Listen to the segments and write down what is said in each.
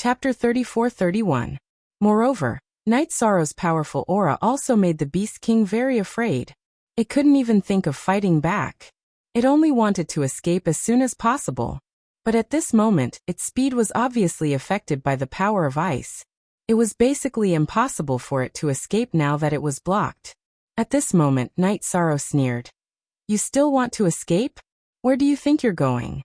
Chapter 34-31. Moreover, Night Sorrow's powerful aura also made the Beast King very afraid. It couldn't even think of fighting back. It only wanted to escape as soon as possible. But at this moment, its speed was obviously affected by the power of ice. It was basically impossible for it to escape now that it was blocked. At this moment, Night Sorrow sneered. "You still want to escape? Where do you think you're going?"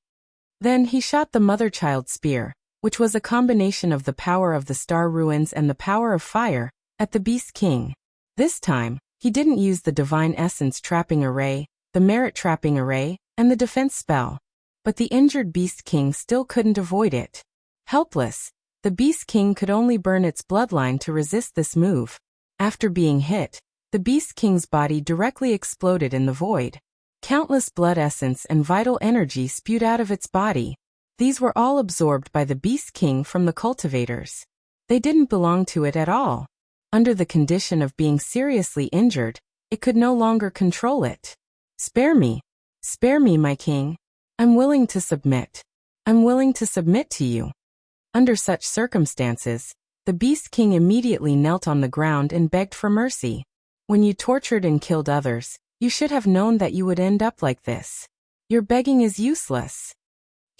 Then he shot the mother-child spear, which was a combination of the power of the star ruins and the power of fire, at the Beast King. This time, he didn't use the Divine Essence trapping array, the Merit trapping array, and the defense spell. But the injured Beast King still couldn't avoid it. Helpless, the Beast King could only burn its bloodline to resist this move. After being hit, the Beast King's body directly exploded in the void. Countless blood essence and vital energy spewed out of its body. These were all absorbed by the Beast King from the cultivators. They didn't belong to it at all. Under the condition of being seriously injured, it could no longer control it. Spare me, my king. I'm willing to submit. I'm willing to submit to you." Under such circumstances, the Beast King immediately knelt on the ground and begged for mercy. "When you tortured and killed others, you should have known that you would end up like this. Your begging is useless."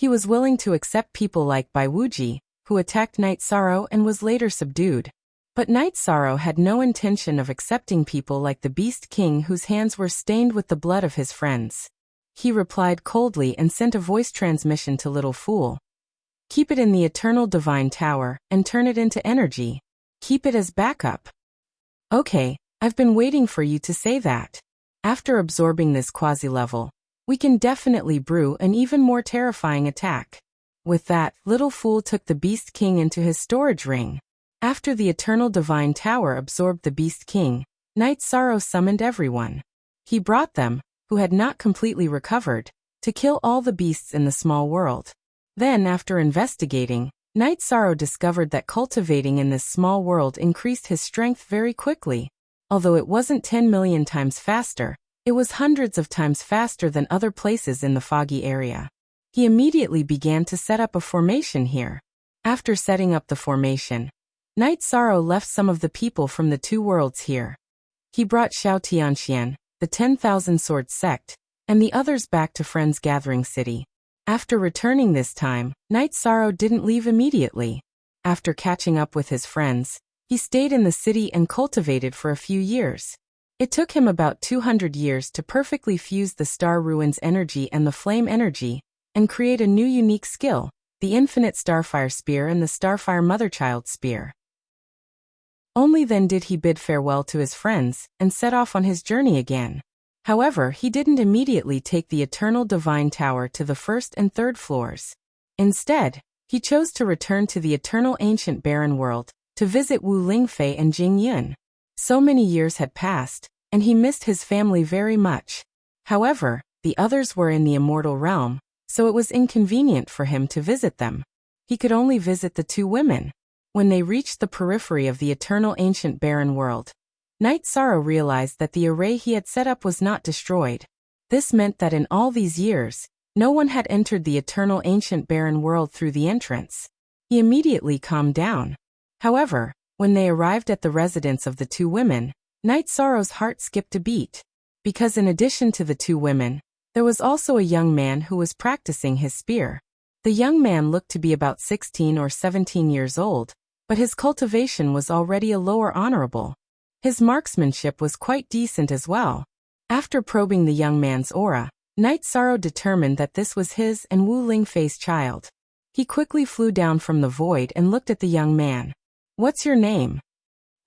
He was willing to accept people like Bai Wuji, who attacked Night Sorrow and was later subdued. But Night Sorrow had no intention of accepting people like the Beast King whose hands were stained with the blood of his friends. He replied coldly and sent a voice transmission to Little Fool. "Keep it in the Eternal Divine Tower, and turn it into energy. Keep it as backup." "Okay, I've been waiting for you to say that. After absorbing this quasi-level, we can definitely brew an even more terrifying attack." With that, Little Fool took the Beast King into his storage ring. After the Eternal Divine Tower absorbed the Beast King, Night Sorrow summoned everyone. He brought them, who had not completely recovered, to kill all the beasts in the small world. Then, after investigating, Night Sorrow discovered that cultivating in this small world increased his strength very quickly. Although it wasn't 10 million times faster, it was hundreds of times faster than other places in the foggy area. He immediately began to set up a formation here. After setting up the formation, Night Sorrow left some of the people from the two worlds here. He brought Xiao Tianxian, the 10,000 Swords sect, and the others back to Friends Gathering City. After returning this time, Night Sorrow didn't leave immediately. After catching up with his friends, he stayed in the city and cultivated for a few years. It took him about 200 years to perfectly fuse the Star Ruins energy and the Flame energy, and create a new unique skill, the Infinite Starfire Spear and the Starfire Motherchild Spear. Only then did he bid farewell to his friends, and set off on his journey again. However, he didn't immediately take the Eternal Divine Tower to the first and third floors. Instead, he chose to return to the Eternal Ancient Barren World, to visit Wu Lingfei and Jing Yun. So many years had passed, and he missed his family very much. However, the others were in the immortal realm, so it was inconvenient for him to visit them. He could only visit the two women. When they reached the periphery of the Eternal Ancient Barren World, Night Sorrow realized that the array he had set up was not destroyed. This meant that in all these years, no one had entered the Eternal Ancient Barren World through the entrance. He immediately calmed down. However, when they arrived at the residence of the two women, Night Sorrow's heart skipped a beat. Because in addition to the two women, there was also a young man who was practicing his spear. The young man looked to be about 16 or 17 years old, but his cultivation was already a lower honorable. His marksmanship was quite decent as well. After probing the young man's aura, Night Sorrow determined that this was his and Wu Lingfei's child. He quickly flew down from the void and looked at the young man. "What's your name?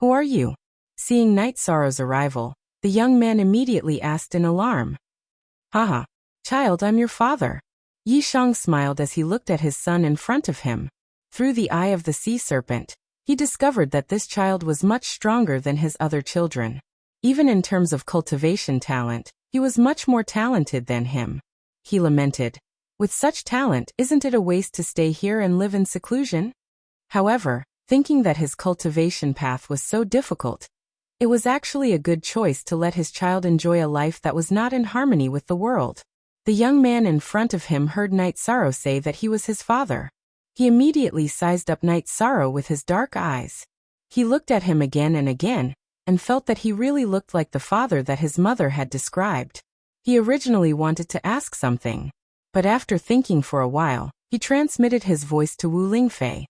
Who are you?" Seeing Night Sorrow's arrival, the young man immediately asked in alarm. "Haha, child, I'm your father." Yi Shang smiled as he looked at his son in front of him. Through the eye of the sea serpent, he discovered that this child was much stronger than his other children. Even in terms of cultivation talent, he was much more talented than him. He lamented, "With such talent, isn't it a waste to stay here and live in seclusion?" However, thinking that his cultivation path was so difficult, it was actually a good choice to let his child enjoy a life that was not in harmony with the world. The young man in front of him heard Night Sorrow say that he was his father. He immediately sized up Night Sorrow with his dark eyes. He looked at him again and again, and felt that he really looked like the father that his mother had described. He originally wanted to ask something, but after thinking for a while, he transmitted his voice to Wu Lingfei.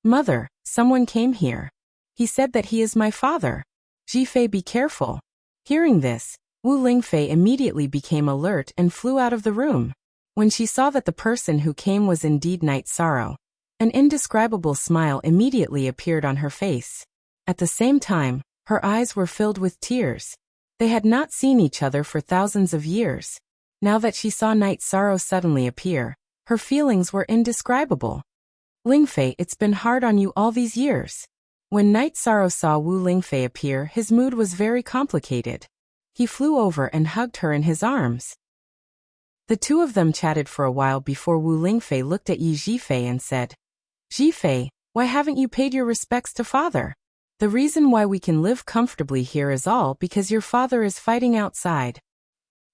"Mother, someone came here. He said that he is my father. Jifei, be careful." Hearing this, Wu Lingfei immediately became alert and flew out of the room. When she saw that the person who came was indeed Night Sorrow, an indescribable smile immediately appeared on her face. At the same time, her eyes were filled with tears. They had not seen each other for thousands of years. Now that she saw Night Sorrow suddenly appear, her feelings were indescribable. "Lingfei, it's been hard on you all these years." When Night Sorrow saw Wu Lingfei appear, his mood was very complicated. He flew over and hugged her in his arms. The two of them chatted for a while before Wu Lingfei looked at Yi Jifei and said, "Jifei, why haven't you paid your respects to father? The reason why we can live comfortably here is all because your father is fighting outside."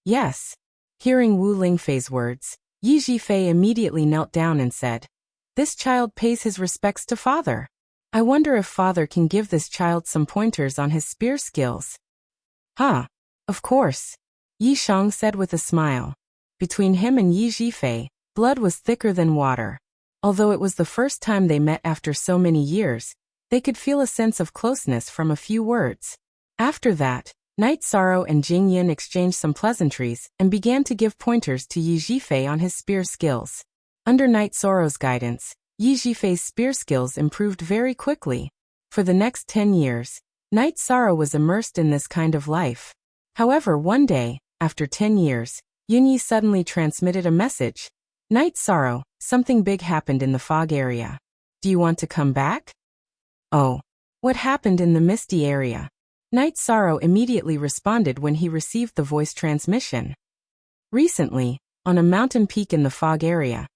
"Yes." Hearing Wu Lingfei's words, Yi Jifei immediately knelt down and said, "This child pays his respects to father. I wonder if father can give this child some pointers on his spear skills." "Huh. Of course," Yi Shang said with a smile. Between him and Yi Jifei, blood was thicker than water. Although it was the first time they met after so many years, they could feel a sense of closeness from a few words. After that, Night Sorrow and Jing Yun exchanged some pleasantries and began to give pointers to Yi Jifei on his spear skills. Under Night Sorrow's guidance, Yi Jifei's spear skills improved very quickly. For the next 10 years, Night Sorrow was immersed in this kind of life. However, one day, after 10 years, Yunyi suddenly transmitted a message. "Night Sorrow, something big happened in the fog area. Do you want to come back?" "Oh. What happened in the misty area?" Night Sorrow immediately responded when he received the voice transmission. "Recently, on a mountain peak in the fog area,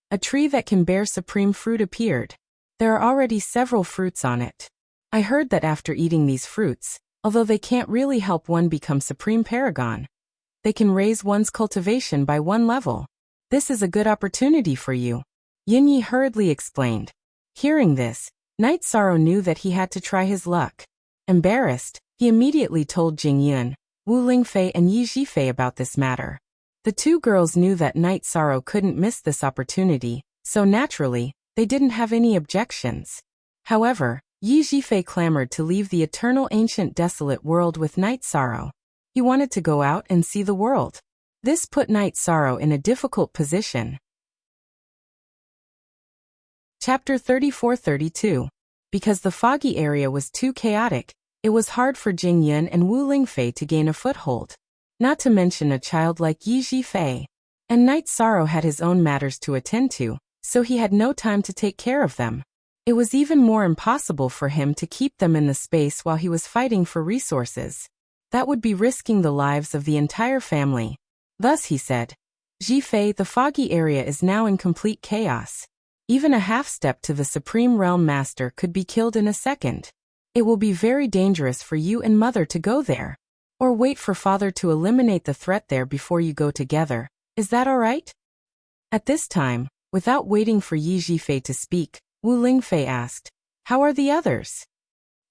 a tree that can bear supreme fruit appeared. There are already several fruits on it. I heard that after eating these fruits, although they can't really help one become supreme paragon, they can raise one's cultivation by one level. This is a good opportunity for you," Yunyi hurriedly explained. Hearing this, Night Sorrow knew that he had to try his luck. Embarrassed, he immediately told Jing Yun, Wu Lingfei and Yi Jifei about this matter. The two girls knew that Night Sorrow couldn't miss this opportunity, so naturally, they didn't have any objections. However, Yi Jifei clamored to leave the eternal ancient desolate world with Night Sorrow. He wanted to go out and see the world. This put Night Sorrow in a difficult position. Chapter 34-32. Because the foggy area was too chaotic, it was hard for Jing Yun and Wu Lingfei to gain a foothold. Not to mention a child like Yi Jifei. And Night Sorrow had his own matters to attend to, so he had no time to take care of them. It was even more impossible for him to keep them in the space while he was fighting for resources. That would be risking the lives of the entire family. Thus he said, "Jifei, the foggy area is now in complete chaos. Even a half step to the Supreme Realm Master could be killed in a second. It will be very dangerous for you and Mother to go there. Or wait for Father to eliminate the threat there before you go together. Is that all right?" At this time, without waiting for Yi Jifei to speak, Wu Lingfei asked, "How are the others?"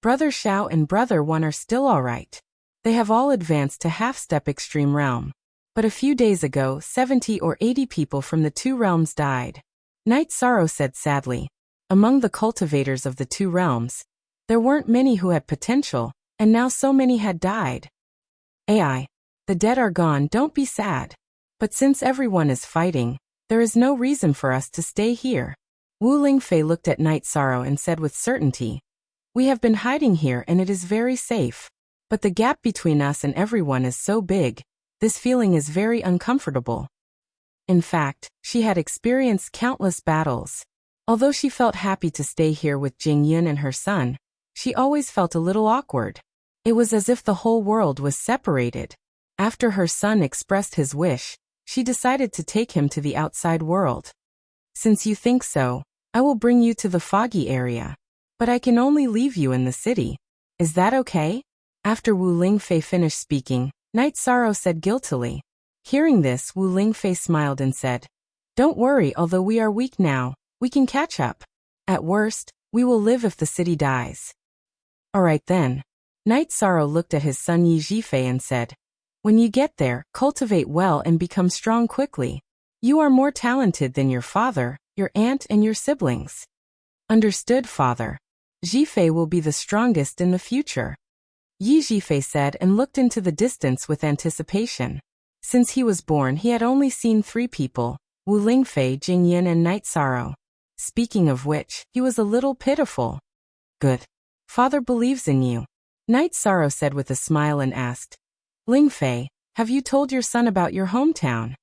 "Brother Xiao and Brother Wan are still all right. They have all advanced to half-step extreme realm. But a few days ago, 70 or 80 people from the two realms died," Night Sorrow said sadly. Among the cultivators of the two realms, there weren't many who had potential, and now so many had died. "AI, the dead are gone, don't be sad. But since everyone is fighting, there is no reason for us to stay here." Wu Lingfei looked at Night Sorrow and said with certainty, "We have been hiding here and it is very safe. But the gap between us and everyone is so big, this feeling is very uncomfortable." In fact, she had experienced countless battles. Although she felt happy to stay here with Jing Yun and her son, she always felt a little awkward. It was as if the whole world was separated. After her son expressed his wish, she decided to take him to the outside world. "Since you think so, I will bring you to the foggy area. But I can only leave you in the city. Is that okay?" After Wu Lingfei finished speaking, Night Sorrow said guiltily. Hearing this, Wu Lingfei smiled and said, "Don't worry, although we are weak now, We can catch up. At worst, we will live if the city dies. Alright then. Knight Sorrow looked at his son Yi Jifei and said, when you get there, cultivate well and become strong quickly. You are more talented than your father, your aunt and your siblings. Understood, father. Jifei will be the strongest in the future. Yi Jifei said and looked into the distance with anticipation. Since he was born he had only seen 3 people, Wu Lingfei, Jing Yin and Knight Sorrow. Speaking of which, he was a little pitiful. Good. Father believes in you. Knight Sorrow said with a smile and asked, Lingfei, have you told your son about your hometown?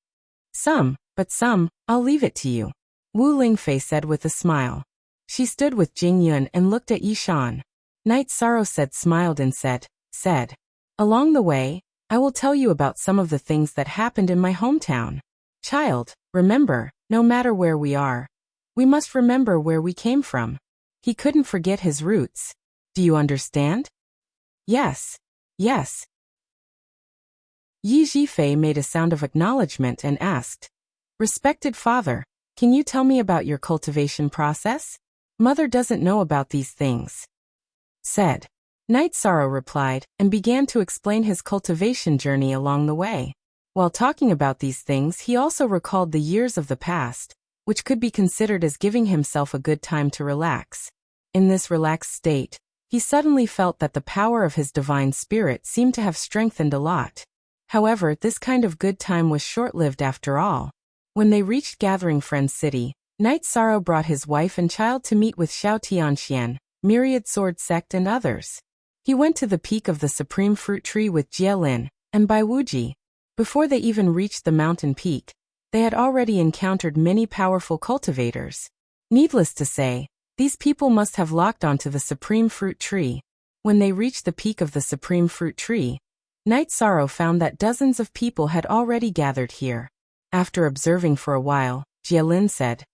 Some, but some, I'll leave it to you. Wu Lingfei said with a smile. She stood with Jing Yun and looked at Yishan. Knight Sorrow smiled and said, along the way, I will tell you about some of the things that happened in my hometown. Child, remember, no matter where we are, we must remember where we came from. He couldn't forget his roots. Do you understand? Yes. Yes. Yi Jifei made a sound of acknowledgement and asked, respected father, can you tell me about your cultivation process? Mother doesn't know about these things. Said. Knight Sorrow replied and began to explain his cultivation journey along the way. While talking about these things he also recalled the years of the past, which could be considered as giving himself a good time to relax. In this relaxed state, he suddenly felt that the power of his divine spirit seemed to have strengthened a lot. However, this kind of good time was short-lived after all. When they reached Gathering Friends City, Knight Sorrow brought his wife and child to meet with Xiao Tianxian, Myriad Sword Sect and others. He went to the peak of the Supreme Fruit Tree with Jie Lin and Bai Wuji. Before they even reached the mountain peak, they had already encountered many powerful cultivators. Needless to say, these people must have locked onto the Supreme Fruit Tree. When they reached the peak of the Supreme Fruit Tree, Knight Sorrow found that dozens of people had already gathered here. After observing for a while, Jie Lin said,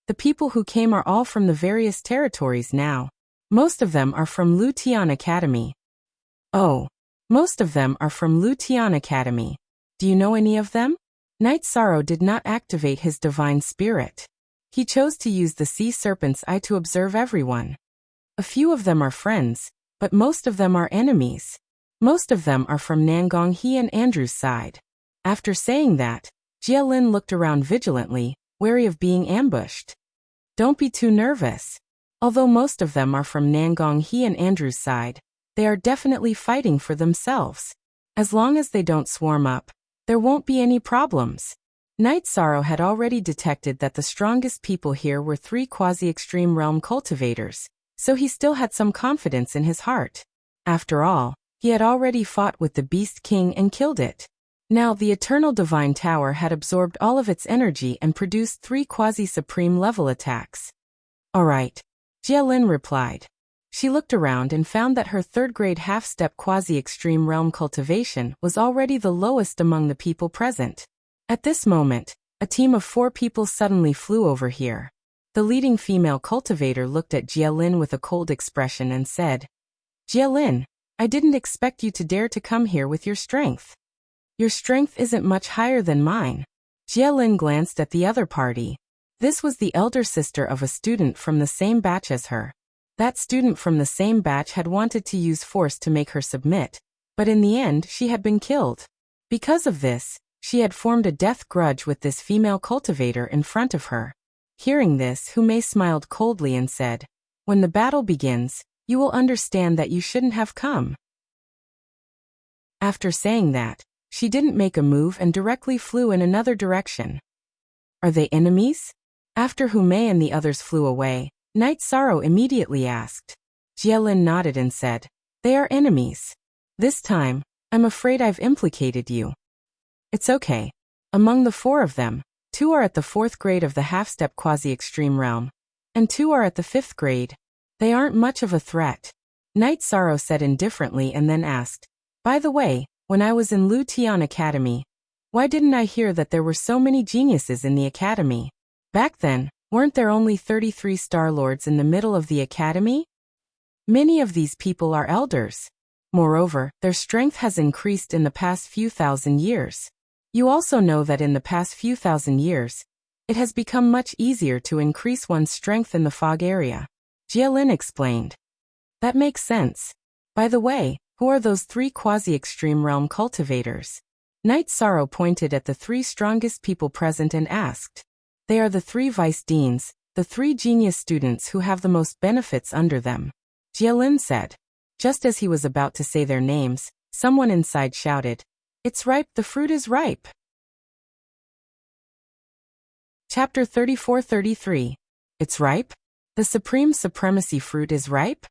the people who came are all from the various territories now. Most of them are from Lu Tian Academy. Oh. Most of them are from Lu Tian Academy. Do you know any of them? Knight Sorrow did not activate his divine spirit. He chose to use the sea serpent's eye to observe everyone. A few of them are friends, but most of them are enemies. Most of them are from Nangong He and Andrew's side. After saying that, Jie Lin looked around vigilantly, wary of being ambushed. Don't be too nervous. Although most of them are from Nangong He and Andrew's side, they are definitely fighting for themselves. As long as they don't swarm up, there won't be any problems. Knight Sorrow had already detected that the strongest people here were 3 quasi-extreme realm cultivators, so he still had some confidence in his heart. After all, he had already fought with the Beast King and killed it. Now the Eternal Divine Tower had absorbed all of its energy and produced 3 quasi-supreme level attacks. Alright. Jie Lin replied. She looked around and found that her 3rd grade half-step quasi-extreme realm cultivation was already the lowest among the people present. At this moment, a team of 4 people suddenly flew over here. The leading female cultivator looked at Jie Lin with a cold expression and said, Jie Lin, I didn't expect you to dare to come here with your strength. Your strength isn't much higher than mine. Jie Lin glanced at the other party. This was the elder sister of a student from the same batch as her. That student from the same batch had wanted to use force to make her submit, but in the end she had been killed. Because of this, she had formed a death grudge with this female cultivator in front of her. Hearing this, Humei smiled coldly and said, when the battle begins, you will understand that you shouldn't have come. After saying that, she didn't make a move and directly flew in another direction. Are they enemies? After Humei and the others flew away, Knight Sorrow immediately asked. Jie Lin nodded and said, they are enemies. This time, I'm afraid I've implicated you. It's okay. Among the 4 of them, 2 are at the 4th grade of the half-step quasi-extreme realm, and 2 are at the 5th grade. They aren't much of a threat. Knight Sorrow said indifferently and then asked, by the way, when I was in Lu Tian Academy, why didn't I hear that there were so many geniuses in the academy? Back then, weren't there only 33 Star Lords in the middle of the academy? Many of these people are elders. Moreover, their strength has increased in the past few thousand years. You also know that in the past few thousand years, It has become much easier to increase one's strength in the fog area. Jialin explained. That makes sense. By the way, who are those 3 quasi-extreme realm cultivators? Knight Sorrow pointed at the 3 strongest people present and asked. They are the 3 vice deans, the 3 genius students who have the most benefits under them. Jialin said. Just as he was about to say their names, someone inside shouted, "It's ripe, the fruit is ripe." Chapter 34-33. It's ripe? The supreme supremacy fruit is ripe?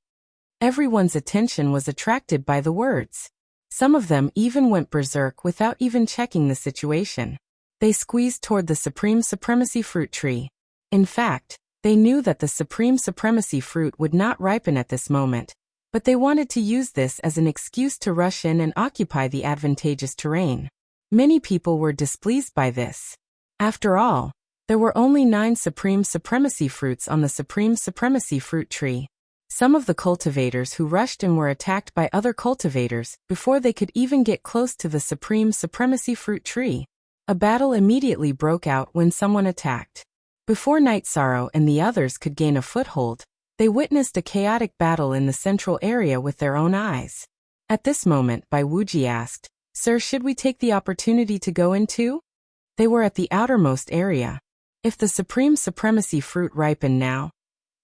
Everyone's attention was attracted by the words. Some of them even went berserk without even checking the situation. They squeezed toward the supreme supremacy fruit tree. In fact, they knew that the supreme supremacy fruit would not ripen at this moment, but they wanted to use this as an excuse to rush in and occupy the advantageous terrain. Many people were displeased by this. After all, there were only 9 supreme supremacy fruits on the supreme supremacy fruit tree. Some of the cultivators who rushed in were attacked by other cultivators before they could even get close to the supreme supremacy fruit tree. A battle immediately broke out when someone attacked. Before Night Sorrow and the others could gain a foothold, they witnessed a chaotic battle in the central area with their own eyes. At this moment, Bai Wuji asked, "Sir, should we take the opportunity to go in too?" They were at the outermost area. If the supreme supremacy fruit ripened now,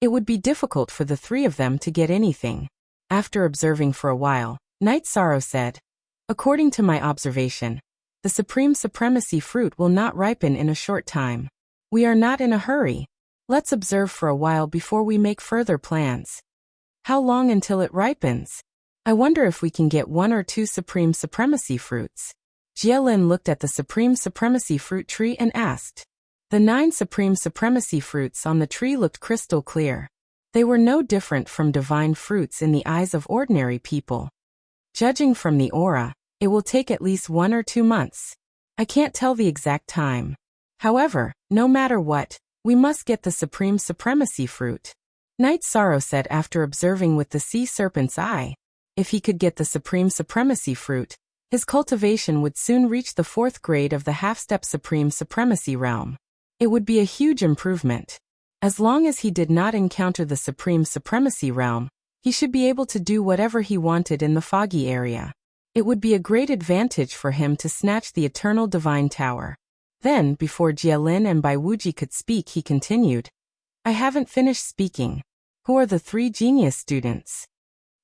it would be difficult for the 3 of them to get anything. After observing for a while, Night Sorrow said, "According to my observation, the supreme supremacy fruit will not ripen in a short time. We are not in a hurry. Let's observe for a while before we make further plans." "How long until it ripens? I wonder if we can get 1 or 2 supreme supremacy fruits." Jialin looked at the supreme supremacy fruit tree and asked. The 9 supreme supremacy fruits on the tree looked crystal clear. They were no different from divine fruits in the eyes of ordinary people. Judging from the aura, it will take at least 1 or 2 months. I can't tell the exact time. However, no matter what, we must get the supreme supremacy fruit. Night Sorrow said after observing with the sea serpent's eye. If he could get the supreme supremacy fruit, his cultivation would soon reach the 4th grade of the half-step supreme supremacy realm. It would be a huge improvement. As long as he did not encounter the supreme supremacy realm, he should be able to do whatever he wanted in the foggy area. It would be a great advantage for him to snatch the eternal divine tower. Then, before Jialin and Bai Wuji could speak, he continued, "I haven't finished speaking. Who are the 3 genius students?"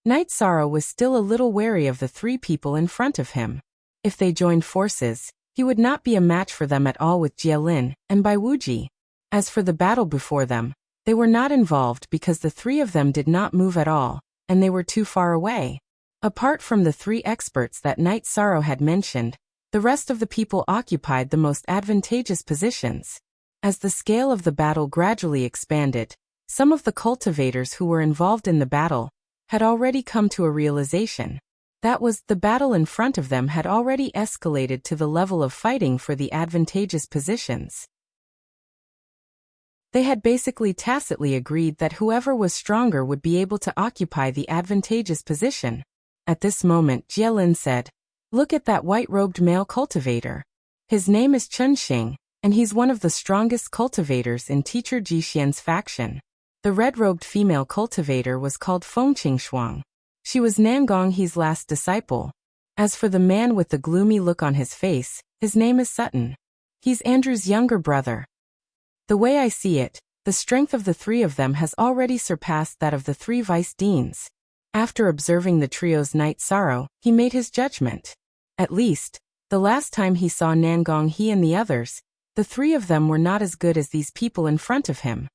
Night Sorrow was still a little wary of the 3 people in front of him. If they joined forces, he would not be a match for them at all with Jialin and Bai Wuji. As for the battle before them, they were not involved because the 3 of them did not move at all, and they were too far away. Apart from the 3 experts that Night Sorrow had mentioned, the rest of the people occupied the most advantageous positions. As the scale of the battle gradually expanded, some of the cultivators who were involved in the battle had already come to a realization. That was, the battle in front of them had already escalated to the level of fighting for the advantageous positions. They had basically tacitly agreed that whoever was stronger would be able to occupy the advantageous position. At this moment, Jialin said, "Look at that white-robed male cultivator. His name is Chunxing, and he's one of the strongest cultivators in Teacher Jixian's faction." The red-robed female cultivator was called Fengqing Shuang. She was Nangonghe's last disciple. As for the man with the gloomy look on his face, his name is Sutton. He's Andrew's younger brother. The way I see it, the strength of the 3 of them has already surpassed that of the 3 vice deans. After observing the trio's Night Sorrow, he made his judgment. At least, the last time he saw Nangonghe and the others, the 3 of them were not as good as these people in front of him.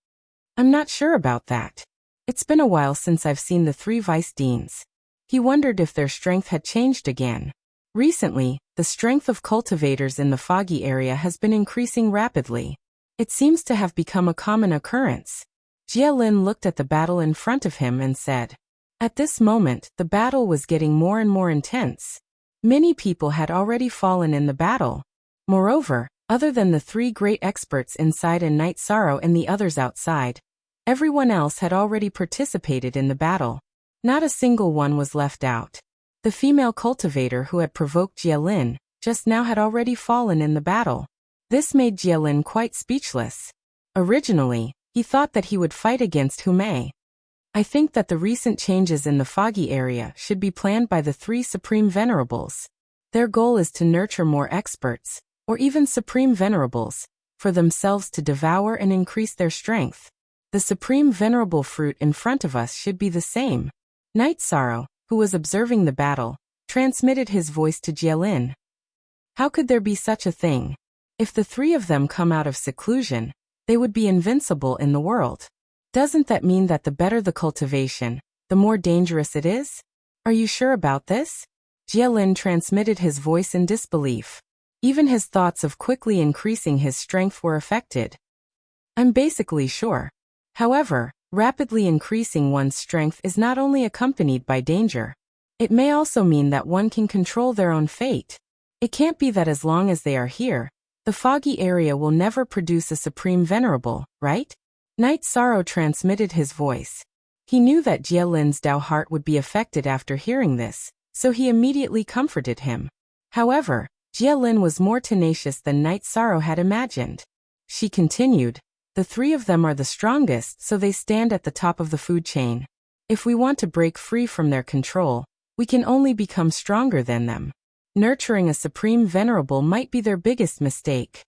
I'm not sure about that. It's been a while since I've seen the 3 vice deans. He wondered if their strength had changed again. Recently, the strength of cultivators in the foggy area has been increasing rapidly. It seems to have become a common occurrence. Jialin looked at the battle in front of him and said, at this moment, the battle was getting more and more intense. Many people had already fallen in the battle. Moreover, other than the 3 great experts inside and Night Sorrow and the others outside, everyone else had already participated in the battle. Not a single one was left out. The female cultivator who had provoked Jialin just now had already fallen in the battle. This made Jielin quite speechless. Originally, he thought that he would fight against Humei. I think that the recent changes in the foggy area should be planned by the three Supreme Venerables. Their goal is to nurture more experts, or even Supreme Venerables, for themselves to devour and increase their strength. The Supreme Venerable fruit in front of us should be the same. Night Sorrow, who was observing the battle, transmitted his voice to Jielin. How could there be such a thing? If the three of them come out of seclusion, they would be invincible in the world. Doesn't that mean that the better the cultivation, the more dangerous it is? Are you sure about this? Jielin transmitted his voice in disbelief. Even his thoughts of quickly increasing his strength were affected. I'm basically sure. However, rapidly increasing one's strength is not only accompanied by danger. It may also mean that one can control their own fate. It can't be that as long as they are here, the foggy area will never produce a Supreme Venerable, right? Night Sorrow transmitted his voice. He knew that Jielin's Dao heart would be affected after hearing this, so he immediately comforted him. However, Jielin was more tenacious than Night Sorrow had imagined. She continued, the three of them are the strongest, so they stand at the top of the food chain. If we want to break free from their control, we can only become stronger than them. Nurturing a Supreme Venerable might be their biggest mistake.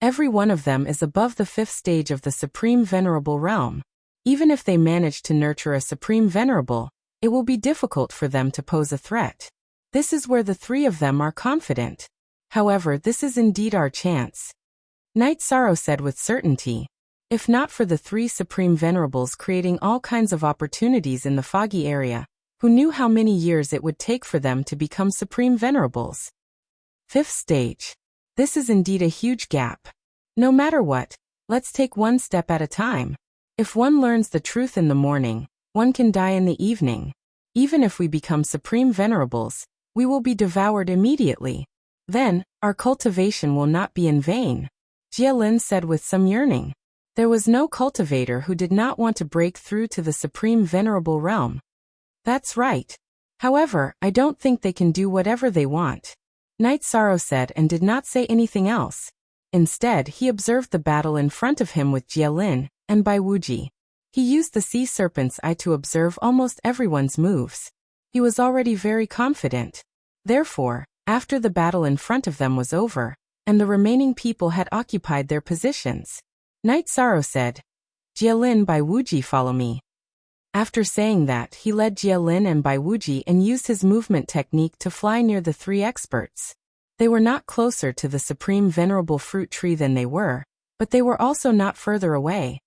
Every one of them is above the 5th stage of the Supreme Venerable realm. Even if they manage to nurture a Supreme Venerable, it will be difficult for them to pose a threat. This is where the three of them are confident. However, this is indeed our chance. Night Sorrow said with certainty. If not for the three Supreme Venerables creating all kinds of opportunities in the foggy area, who knew how many years it would take for them to become Supreme Venerables? 5th stage. This is indeed a huge gap. No matter what, let's take one step at a time. If one learns the truth in the morning, one can die in the evening. Even if we become Supreme Venerables, we will be devoured immediately. Then, our cultivation will not be in vain. Jielin said with some yearning. There was no cultivator who did not want to break through to the Supreme Venerable realm. That's right. However, I don't think they can do whatever they want. Night Sorrow said and did not say anything else. Instead, he observed the battle in front of him with Jielin and Bai Wuji. He used the sea serpent's eye to observe almost everyone's moves. He was already very confident. Therefore, after the battle in front of them was over, and the remaining people had occupied their positions, Night Sorrow said, Jielin, Bai Wuji, follow me. After saying that, he led Jielin and Bai Wuji and used his movement technique to fly near the three experts. They were not closer to the Supreme Venerable fruit tree than they were, but they were also not further away.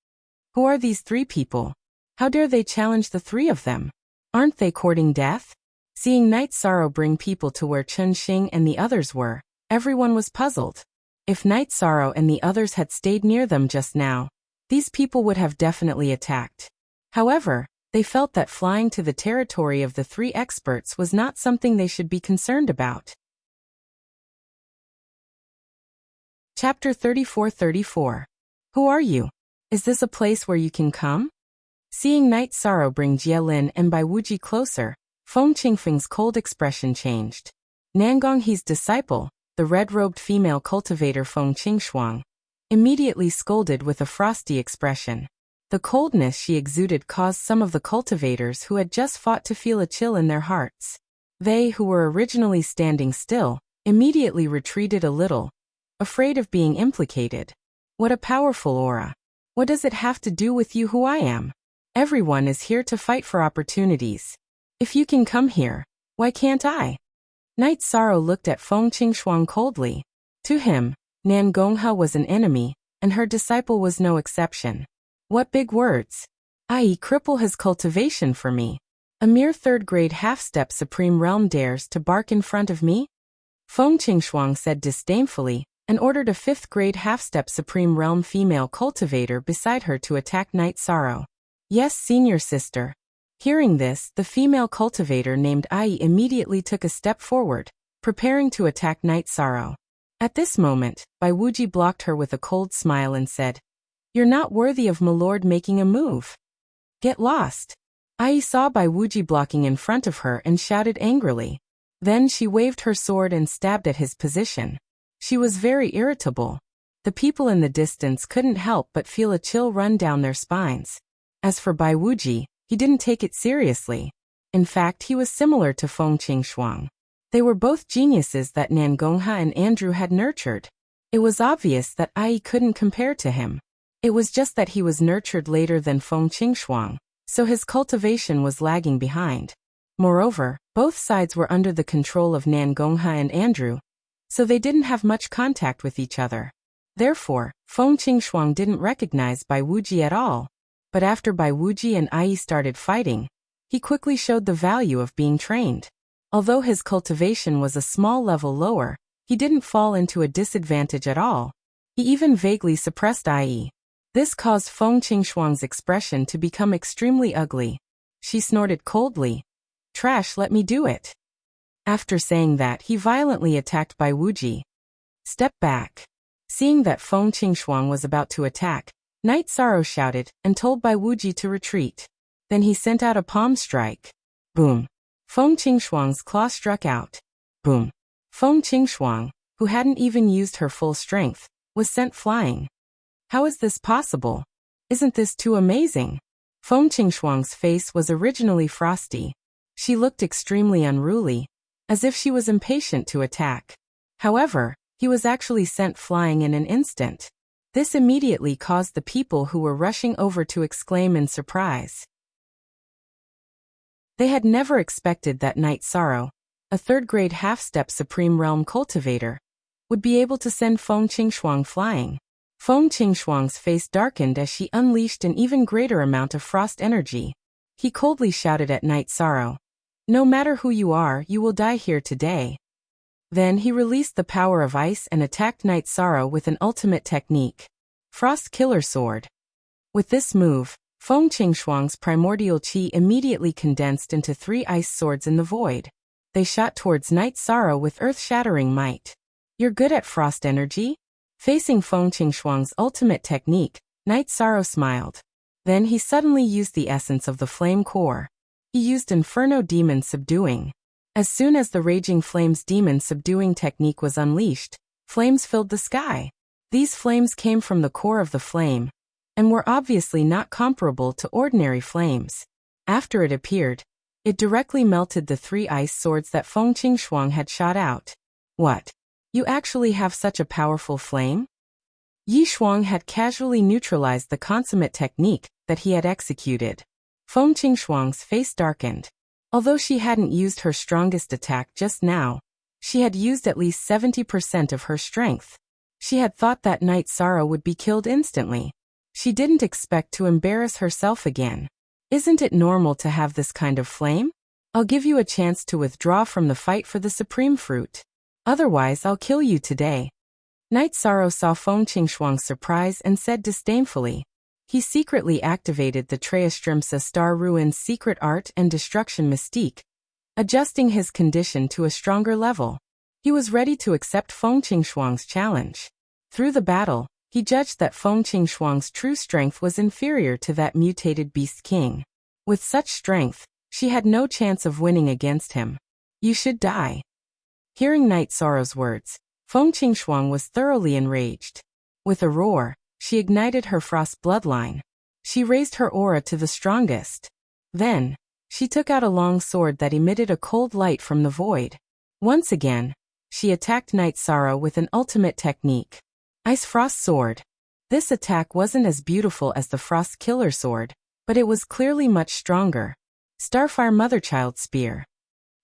Who are these three people? How dare they challenge the three of them? Aren't they courting death? Seeing Night Sorrow bring people to where Chen Xing and the others were, everyone was puzzled. If Night Sorrow and the others had stayed near them just now, these people would have definitely attacked. However, they felt that flying to the territory of the three experts was not something they should be concerned about. Chapter 34-34. Who are you? Is this a place where you can come? Seeing Night Sorrow bring Jielin and Bai Wuji closer, Feng Qingfeng's cold expression changed. Nangonghe's disciple, the red-robed female cultivator Feng Qingshuang, immediately scolded with a frosty expression. The coldness she exuded caused some of the cultivators who had just fought to feel a chill in their hearts. They, who were originally standing still, immediately retreated a little, afraid of being implicated. What a powerful aura. What does it have to do with you who I am? Everyone is here to fight for opportunities. If you can come here, why can't I? Night Sorrow looked at Feng Qingshuang coldly. To him, Nangonghe was an enemy, and her disciple was no exception. What big words! I cripple his cultivation for me. A mere third-grade half-step Supreme Realm dares to bark in front of me? Feng Qingshuang said disdainfully, and ordered a 5th-grade half-step Supreme Realm female cultivator beside her to attack Night Sorrow. Yes, senior sister. Hearing this, the female cultivator named Ai immediately took a step forward, preparing to attack Night Sorrow. At this moment, Bai Wuji blocked her with a cold smile and said, You're not worthy of my lord making a move. Get lost. Ai saw Bai Wuji blocking in front of her and shouted angrily. Then she waved her sword and stabbed at his position. She was very irritable. The people in the distance couldn't help but feel a chill run down their spines. As for Bai Wuji, he didn't take it seriously. In fact, he was similar to Feng Qingshuang. They were both geniuses that Nan Gongha and Andrew had nurtured. It was obvious that Ai couldn't compare to him. It was just that he was nurtured later than Feng Qingshuang, so his cultivation was lagging behind. Moreover, both sides were under the control of Nan Gongha and Andrew, so they didn't have much contact with each other. Therefore, Feng Qingshuang didn't recognize Bai Wuji at all. But after Bai Wuji and Ai started fighting, he quickly showed the value of being trained. Although his cultivation was a small level lower, he didn't fall into a disadvantage at all. He even vaguely suppressed Ai. This caused Feng Qingshuang's expression to become extremely ugly. She snorted coldly. "Trash, let me do it." After saying that, he violently attacked Bai Wuji. "Step back." Seeing that Feng Qingshuang was about to attack, Night Sorrow shouted and told Bai Wuji to retreat. Then he sent out a palm strike. Boom. Feng Qingshuang's claw struck out. Boom. Feng Qingshuang, who hadn't even used her full strength, was sent flying. How is this possible? Isn't this too amazing? Feng Qingshuang's face was originally frosty. She looked extremely unruly, as if she was impatient to attack. However, he was actually sent flying in an instant. This immediately caused the people who were rushing over to exclaim in surprise. They had never expected that Night Sorrow, a third-grade half-step Supreme Realm cultivator, would be able to send Feng Qingshuang flying. Feng Qingshuang's face darkened as she unleashed an even greater amount of frost energy. He coldly shouted at Night Sorrow, "No matter who you are, you will die here today." Then he released the power of ice and attacked Night Sorrow with an ultimate technique, Frost Killer Sword. With this move, Feng Qingshuang's primordial qi immediately condensed into 3 ice swords in the void. They shot towards Night Sorrow with earth-shattering might. "You're good at frost energy?" Facing Feng Qingshuang's ultimate technique, Night Sorrow smiled. Then he suddenly used the essence of the flame core. He used Inferno Demon Subduing. As soon as the Raging Flames Demon Subduing technique was unleashed, flames filled the sky. These flames came from the core of the flame, and were obviously not comparable to ordinary flames. After it appeared, it directly melted the 3 ice swords that Feng Qingshuang had shot out. "What? You actually have such a powerful flame?" Yi Shuang had casually neutralized the consummate technique that he had executed. Feng Qingshuang's face darkened. Although she hadn't used her strongest attack just now, she had used at least 70% of her strength. She had thought that Night Sorrow would be killed instantly. She didn't expect to embarrass herself again. "Isn't it normal to have this kind of flame? I'll give you a chance to withdraw from the fight for the Supreme Fruit. Otherwise, I'll kill you today." Night Sorrow saw Feng Qingshuang's surprise and said disdainfully. He secretly activated the Treastrimsa Star Ruin's secret art and destruction mystique, adjusting his condition to a stronger level. He was ready to accept Feng Qingshuang's challenge. Through the battle, he judged that Feng Qingshuang's true strength was inferior to that mutated Beast King. With such strength, she had no chance of winning against him. "You should die." Hearing Night Sorrow's words, Feng Qingshuang was thoroughly enraged. With a roar, she ignited her frost bloodline. She raised her aura to the strongest. Then, she took out a long sword that emitted a cold light from the void. Once again, she attacked Night Sorrow with an ultimate technique, Ice Frost Sword. This attack wasn't as beautiful as the Frost Killer Sword, but it was clearly much stronger. Starfire Motherchild Spear.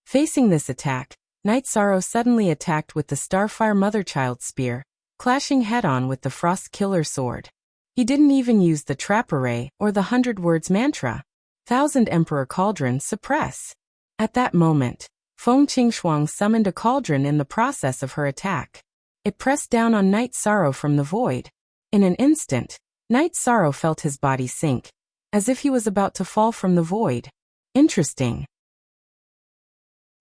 Facing this attack, Night Sorrow suddenly attacked with the Starfire Motherchild Spear, clashing head-on with the Frost Killer Sword. He didn't even use the Trap Array or the 100 Words mantra. Thousand Emperor Cauldron Suppress. At that moment, Feng Qingshuang summoned a cauldron in the process of her attack. It pressed down on Night Sorrow from the void. In an instant, Night Sorrow felt his body sink, as if he was about to fall from the void. Interesting.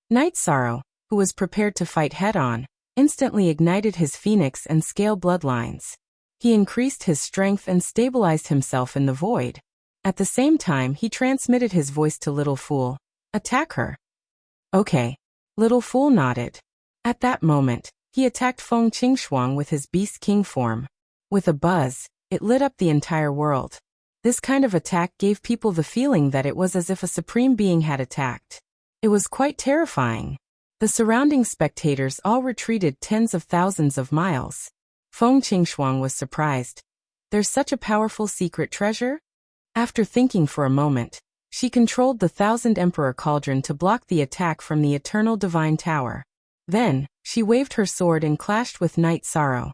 Night Sorrow, who was prepared to fight head-on, instantly ignited his Phoenix and Scale bloodlines. He increased his strength and stabilized himself in the void. At the same time, he transmitted his voice to Little Fool. "Attack her." "Okay." Little Fool nodded. At that moment, He attacked Feng Qingshuang with his Beast King form. With a buzz, it lit up the entire world. This kind of attack gave people the feeling that it was as if a supreme being had attacked. It was quite terrifying. The surrounding spectators all retreated tens of thousands of miles. Feng Qingshuang was surprised. There's such a powerful secret treasure? After thinking for a moment, she controlled the 1000 Emperor Cauldron to block the attack from the Eternal Divine Tower. Then, she waved her sword and clashed with Night Sorrow.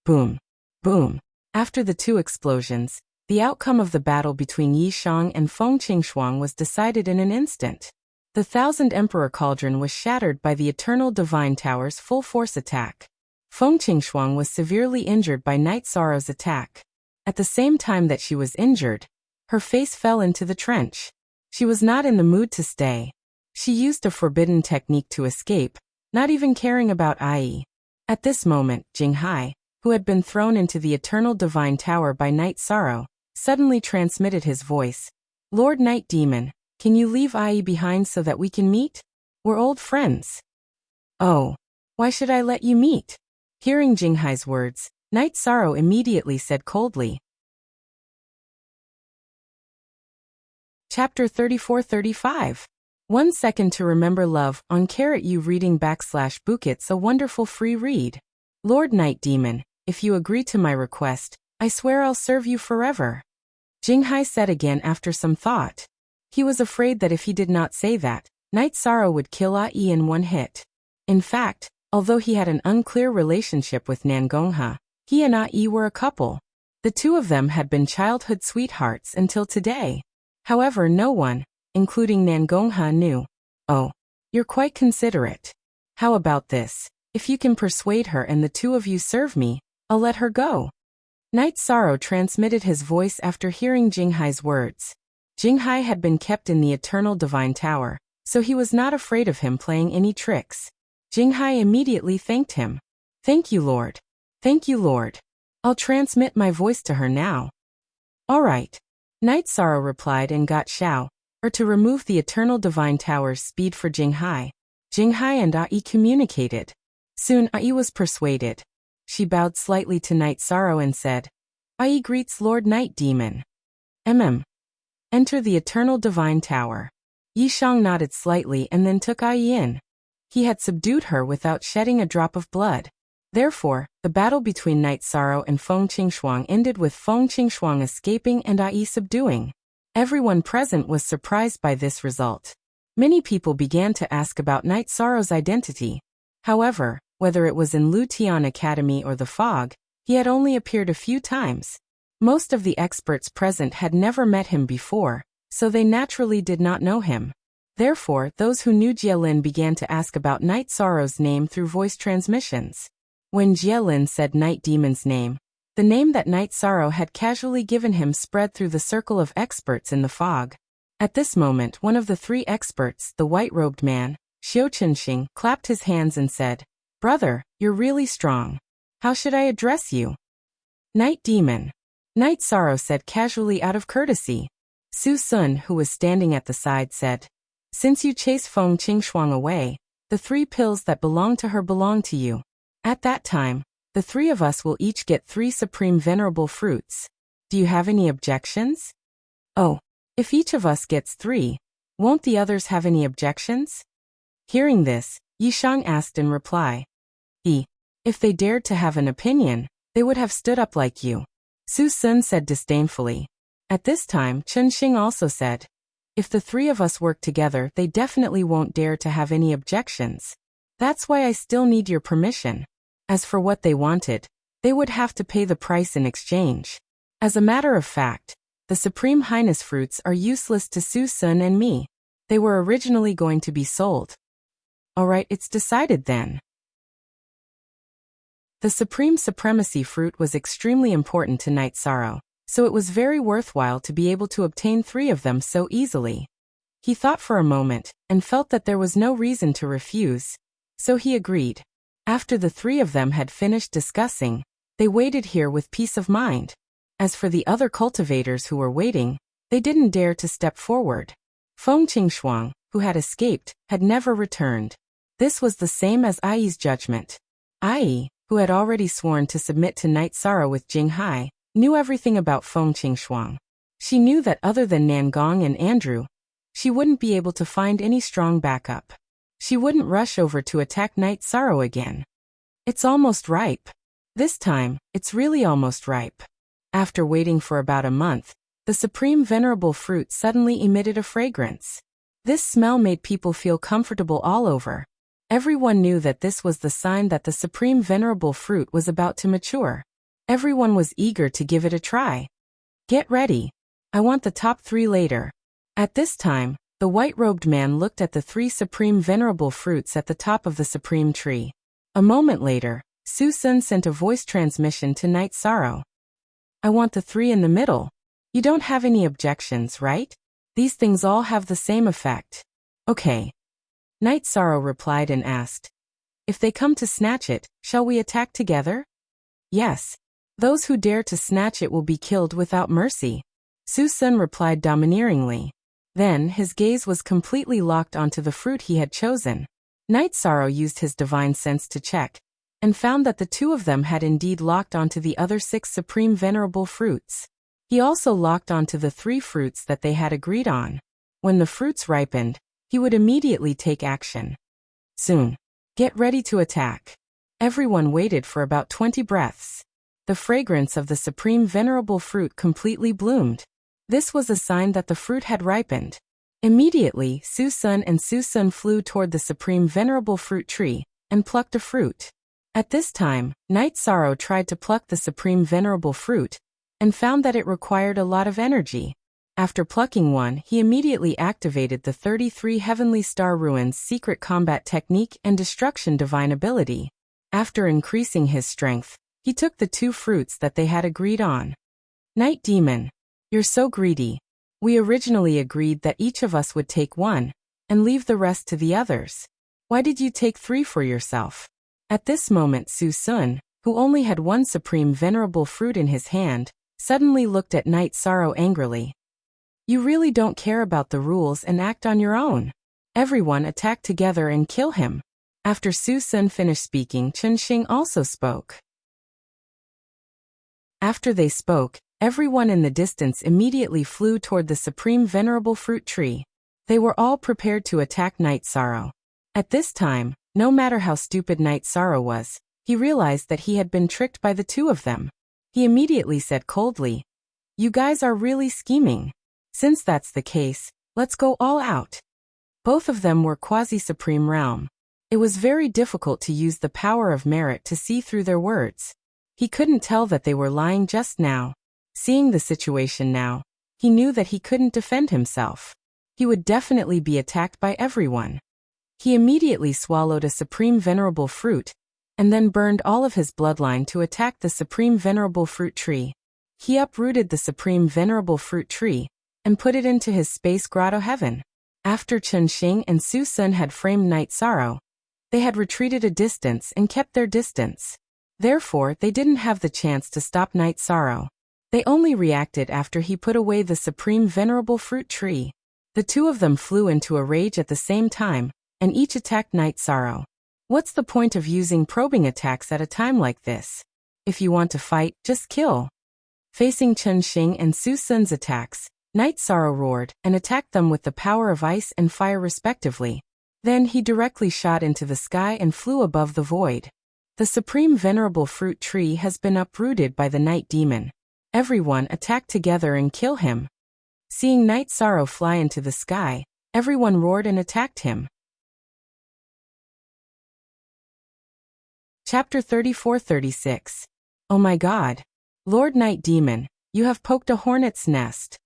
Boom! Boom! After the two explosions, the outcome of the battle between Yi Shang and Feng Qingshuang was decided in an instant. The 1000 Emperor Cauldron was shattered by the Eternal Divine Tower's full-force attack. Feng Qingshuang was severely injured by Night Sorrow's attack. At the same time that she was injured, her face fell into the trench. She was not in the mood to stay. She used a forbidden technique to escape, not even caring about Ai. At this moment, Jinghai, who had been thrown into the Eternal Divine Tower by Night Sorrow, suddenly transmitted his voice. Lord Night Demon, can you leave Ai behind so that we can meet? We're old friends. Oh, why should I let you meet? Hearing Jinghai's words, Night Sorrow immediately said coldly. Chapter 34-35. 1 second to remember love on /u reading /book. It's a wonderful free read. Lord Night Demon, if you agree to my request, I swear I'll serve you forever. Jinghai said again after some thought. He was afraid that if he did not say that, Night Sorrow would kill Ai in one hit. In fact, although he had an unclear relationship with Nangongha, he and Ai were a couple. The two of them had been childhood sweethearts until today. However, no one, including Nangongha, knew. Oh, you're quite considerate. How about this? If you can persuade her and the two of you serve me, I'll let her go. Night Sorrow transmitted his voice after hearing Jinghai's words. Jinghai had been kept in the Eternal Divine Tower, so he was not afraid of him playing any tricks. Jinghai immediately thanked him. Thank you, Lord. Thank you, Lord. I'll transmit my voice to her now. All right. Night Sorrow replied and got Xiao, or to remove the Eternal Divine Tower's speed for Jinghai. Jinghai and Ai communicated. Soon Ai was persuaded. She bowed slightly to Night Sorrow and said, Ai greets Lord Night Demon. Enter the Eternal Divine Tower. Yi Shang nodded slightly and then took Ai in. He had subdued her without shedding a drop of blood. Therefore, the battle between Night Sorrow and Feng Qingshuang ended with Feng Qingshuang escaping and Ai subduing. Everyone present was surprised by this result. Many people began to ask about Night Sorrow's identity. However, whether it was in Lutian Academy or the Fog, he had only appeared a few times. Most of the experts present had never met him before, so they naturally did not know him. Therefore, those who knew Jielin began to ask about Night Sorrow's name through voice transmissions. When Jielin said Night Demon's name, the name that Night Sorrow had casually given him spread through the circle of experts in the Fog. At this moment, one of the three experts, the white-robed man, Xiao Chenxing, clapped his hands and said, Brother, you're really strong. How should I address you? Night Demon. Night Sorrow said casually out of courtesy. Su Sun, who was standing at the side, said, Since you chased Feng Qingshuang away, the 3 pills that belong to her belong to you. At that time, the 3 of us will each get 3 supreme venerable fruits. Do you have any objections? Oh, if each of us gets 3, won't the others have any objections? Hearing this, Yi Shang asked in reply. If they dared to have an opinion, they would have stood up like you. Su Sun said disdainfully. At this time, Chen Xing also said, If the 3 of us work together, they definitely won't dare to have any objections. That's why I still need your permission. As for what they wanted, they would have to pay the price in exchange. As a matter of fact, the Supreme Highness fruits are useless to Su Sun and me. They were originally going to be sold. Alright, it's decided then. The Supreme Supremacy fruit was extremely important to Night Sorrow, so it was very worthwhile to be able to obtain 3 of them so easily. He thought for a moment, and felt that there was no reason to refuse, so he agreed. After the 3 of them had finished discussing, they waited here with peace of mind. As for the other cultivators who were waiting, they didn't dare to step forward. Feng Qingshuang, who had escaped, had never returned. This was the same as Ai's judgment. Ai, who had already sworn to submit to Night Sorrow with Jinghai, knew everything about Feng Qingxuang. She knew that other than Nangong and Andrew, she wouldn't be able to find any strong backup. She wouldn't rush over to attack Night Sorrow again. It's almost ripe. This time, it's really almost ripe. After waiting for about a month, the supreme venerable fruit suddenly emitted a fragrance. This smell made people feel comfortable all over. Everyone knew that this was the sign that the supreme venerable fruit was about to mature. Everyone was eager to give it a try. Get ready. I want the top 3 later. At this time, the white-robed man looked at the 3 supreme venerable fruits at the top of the supreme tree. A moment later, Su Sun sent a voice transmission to Night Sorrow. I want the 3 in the middle. You don't have any objections, right? These things all have the same effect. Okay. Night Sorrow replied and asked, if they come to snatch it, shall we attack together? Yes. Those who dare to snatch it will be killed without mercy. Su Sun replied domineeringly. Then his gaze was completely locked onto the fruit he had chosen. Night Sorrow used his divine sense to check, and found that the 2 of them had indeed locked onto the other 6 supreme venerable fruits. He also locked onto the 3 fruits that they had agreed on. When the fruits ripened, he would immediately take action. Soon. Get ready to attack. Everyone waited for about 20 breaths. The fragrance of the supreme venerable fruit completely bloomed. This was a sign that the fruit had ripened. Immediately, Su Sun and Su Sun flew toward the supreme venerable fruit tree and plucked a fruit. At this time, Night Sorrow tried to pluck the supreme venerable fruit and found that it required a lot of energy. After plucking one, he immediately activated the 33 Heavenly Star Ruins secret combat technique and destruction divine ability. After increasing his strength, he took the 2 fruits that they had agreed on. Night Demon. You're so greedy. We originally agreed that each of us would take 1, and leave the rest to the others. Why did you take 3 for yourself? At this moment Su Sun, who only had 1 supreme venerable fruit in his hand, suddenly looked at Night Sorrow angrily. You really don't care about the rules and act on your own. Everyone attack together and kill him. After Su Sun finished speaking, Chen Xing also spoke. After they spoke, everyone in the distance immediately flew toward the supreme venerable fruit tree. They were all prepared to attack Night Sorrow. At this time, no matter how stupid Night Sorrow was, he realized that he had been tricked by the 2 of them. He immediately said coldly, you guys are really scheming. Since that's the case, let's go all out. Both of them were quasi-supreme realm. It was very difficult to use the power of merit to see through their words. He couldn't tell that they were lying just now. Seeing the situation now, he knew that he couldn't defend himself. He would definitely be attacked by everyone. He immediately swallowed a supreme venerable fruit, and then burned all of his bloodline to attack the supreme venerable fruit tree. He uprooted the supreme venerable fruit tree, and put it into his space grotto heaven. After Chen Xing and Su Sun had framed Night Sorrow, they had retreated a distance and kept their distance. Therefore, they didn't have the chance to stop Night Sorrow. They only reacted after he put away the supreme venerable fruit tree. The 2 of them flew into a rage at the same time, and each attacked Night Sorrow. What's the point of using probing attacks at a time like this? If you want to fight, just kill. Facing Chen Xing and Su Sun's attacks, Night Sorrow roared and attacked them with the power of ice and fire respectively. Then he directly shot into the sky and flew above the void. The supreme venerable fruit tree has been uprooted by the Night Demon. Everyone attack together and kill him. Seeing Night Sorrow fly into the sky, everyone roared and attacked him. Chapter 34-36. Oh my God! Lord Night Demon, you have poked a hornet's nest.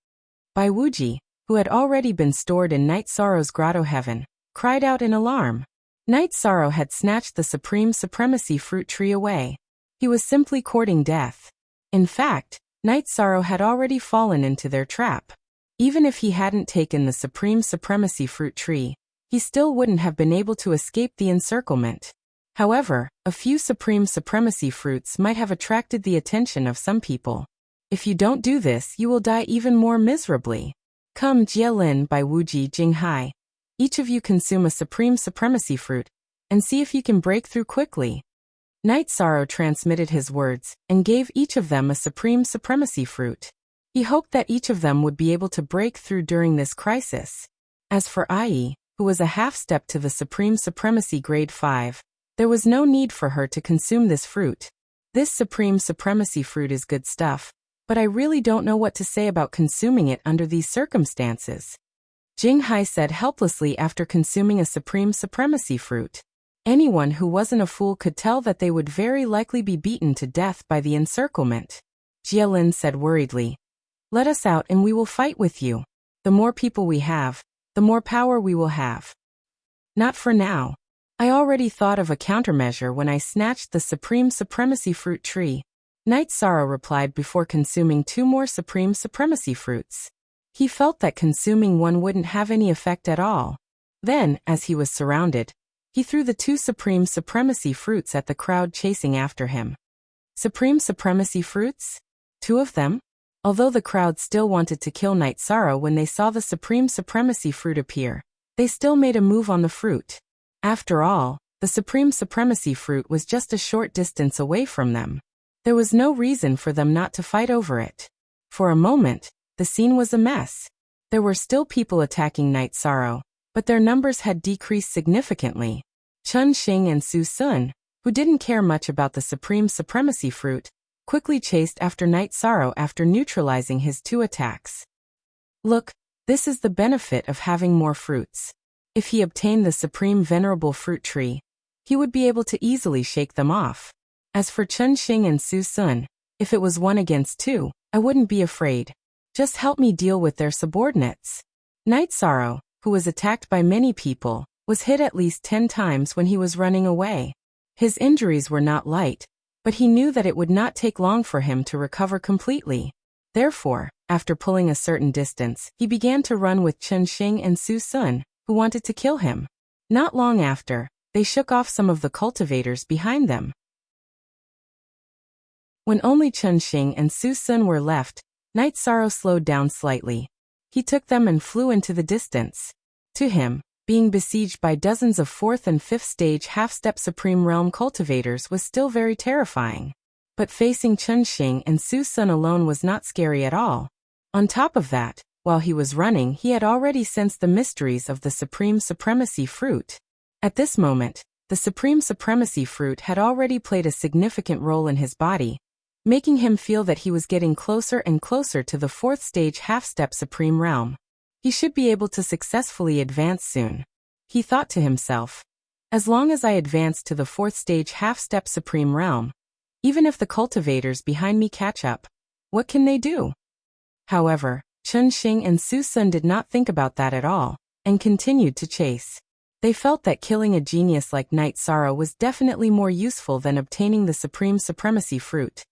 Bai Wuji, who had already been stored in Night Sorrow's grotto heaven, cried out in alarm. Night Sorrow had snatched the supreme supremacy fruit tree away. He was simply courting death. In fact, Night Sorrow had already fallen into their trap. Even if he hadn't taken the supreme supremacy fruit tree, he still wouldn't have been able to escape the encirclement. However, a few supreme supremacy fruits might have attracted the attention of some people. If you don't do this, you will die even more miserably. Come, Jielin by Wuji Jinghai. Each of you consume a supreme supremacy fruit, and see if you can break through quickly. Night Sorrow transmitted his words and gave each of them a supreme supremacy fruit. He hoped that each of them would be able to break through during this crisis. As for Ai, who was a half-step to the supreme supremacy grade 5, there was no need for her to consume this fruit. This supreme supremacy fruit is good stuff, but I really don't know what to say about consuming it under these circumstances. Jinghai said helplessly after consuming a supreme supremacy fruit. Anyone who wasn't a fool could tell that they would very likely be beaten to death by the encirclement. Jialin said worriedly. Let us out and we will fight with you. The more people we have, the more power we will have. Not for now. I already thought of a countermeasure when I snatched the supreme supremacy fruit tree. Night Sorrow replied before consuming 2 more supreme supremacy fruits. He felt that consuming one wouldn't have any effect at all. Then, as he was surrounded, he threw the 2 supreme supremacy fruits at the crowd chasing after him. Supreme supremacy fruits? 2 of them? Although the crowd still wanted to kill Night Sorrow when they saw the supreme supremacy fruit appear, they still made a move on the fruit. After all, the supreme supremacy fruit was just a short distance away from them. There was no reason for them not to fight over it. For a moment, the scene was a mess. There were still people attacking Night Sorrow, but their numbers had decreased significantly. Chun Xing and Su Sun, who didn't care much about the supreme supremacy fruit, quickly chased after Night Sorrow after neutralizing his 2 attacks. Look, this is the benefit of having more fruits. If he obtained the supreme venerable fruit tree, he would be able to easily shake them off. As for Chun Xing and Su Sun, if it was 1 against 2, I wouldn't be afraid. Just help me deal with their subordinates. Night Sorrow, who was attacked by many people, was hit at least 10 times when he was running away. His injuries were not light, but he knew that it would not take long for him to recover completely. Therefore, after pulling a certain distance, he began to run with Chun Xing and Su Sun, who wanted to kill him. Not long after, they shook off some of the cultivators behind them. When only Chun Xing and Su Sun were left, Night Sorrow slowed down slightly. He took them and flew into the distance. To him, being besieged by dozens of 4th and 5th stage half-step Supreme Realm cultivators was still very terrifying. But facing Chun Xing and Su Sun alone was not scary at all. On top of that, while he was running, he had already sensed the mysteries of the Supreme Supremacy Fruit. At this moment, the Supreme Supremacy Fruit had already played a significant role in his body, making him feel that he was getting closer and closer to the 4th stage half-step Supreme Realm. He should be able to successfully advance soon. He thought to himself, as long as I advance to the 4th stage half-step Supreme Realm, even if the cultivators behind me catch up, what can they do? However, Chun Xing and Su Sun did not think about that at all, and continued to chase. They felt that killing a genius like Night Sorrow was definitely more useful than obtaining the Supreme Supremacy Fruit.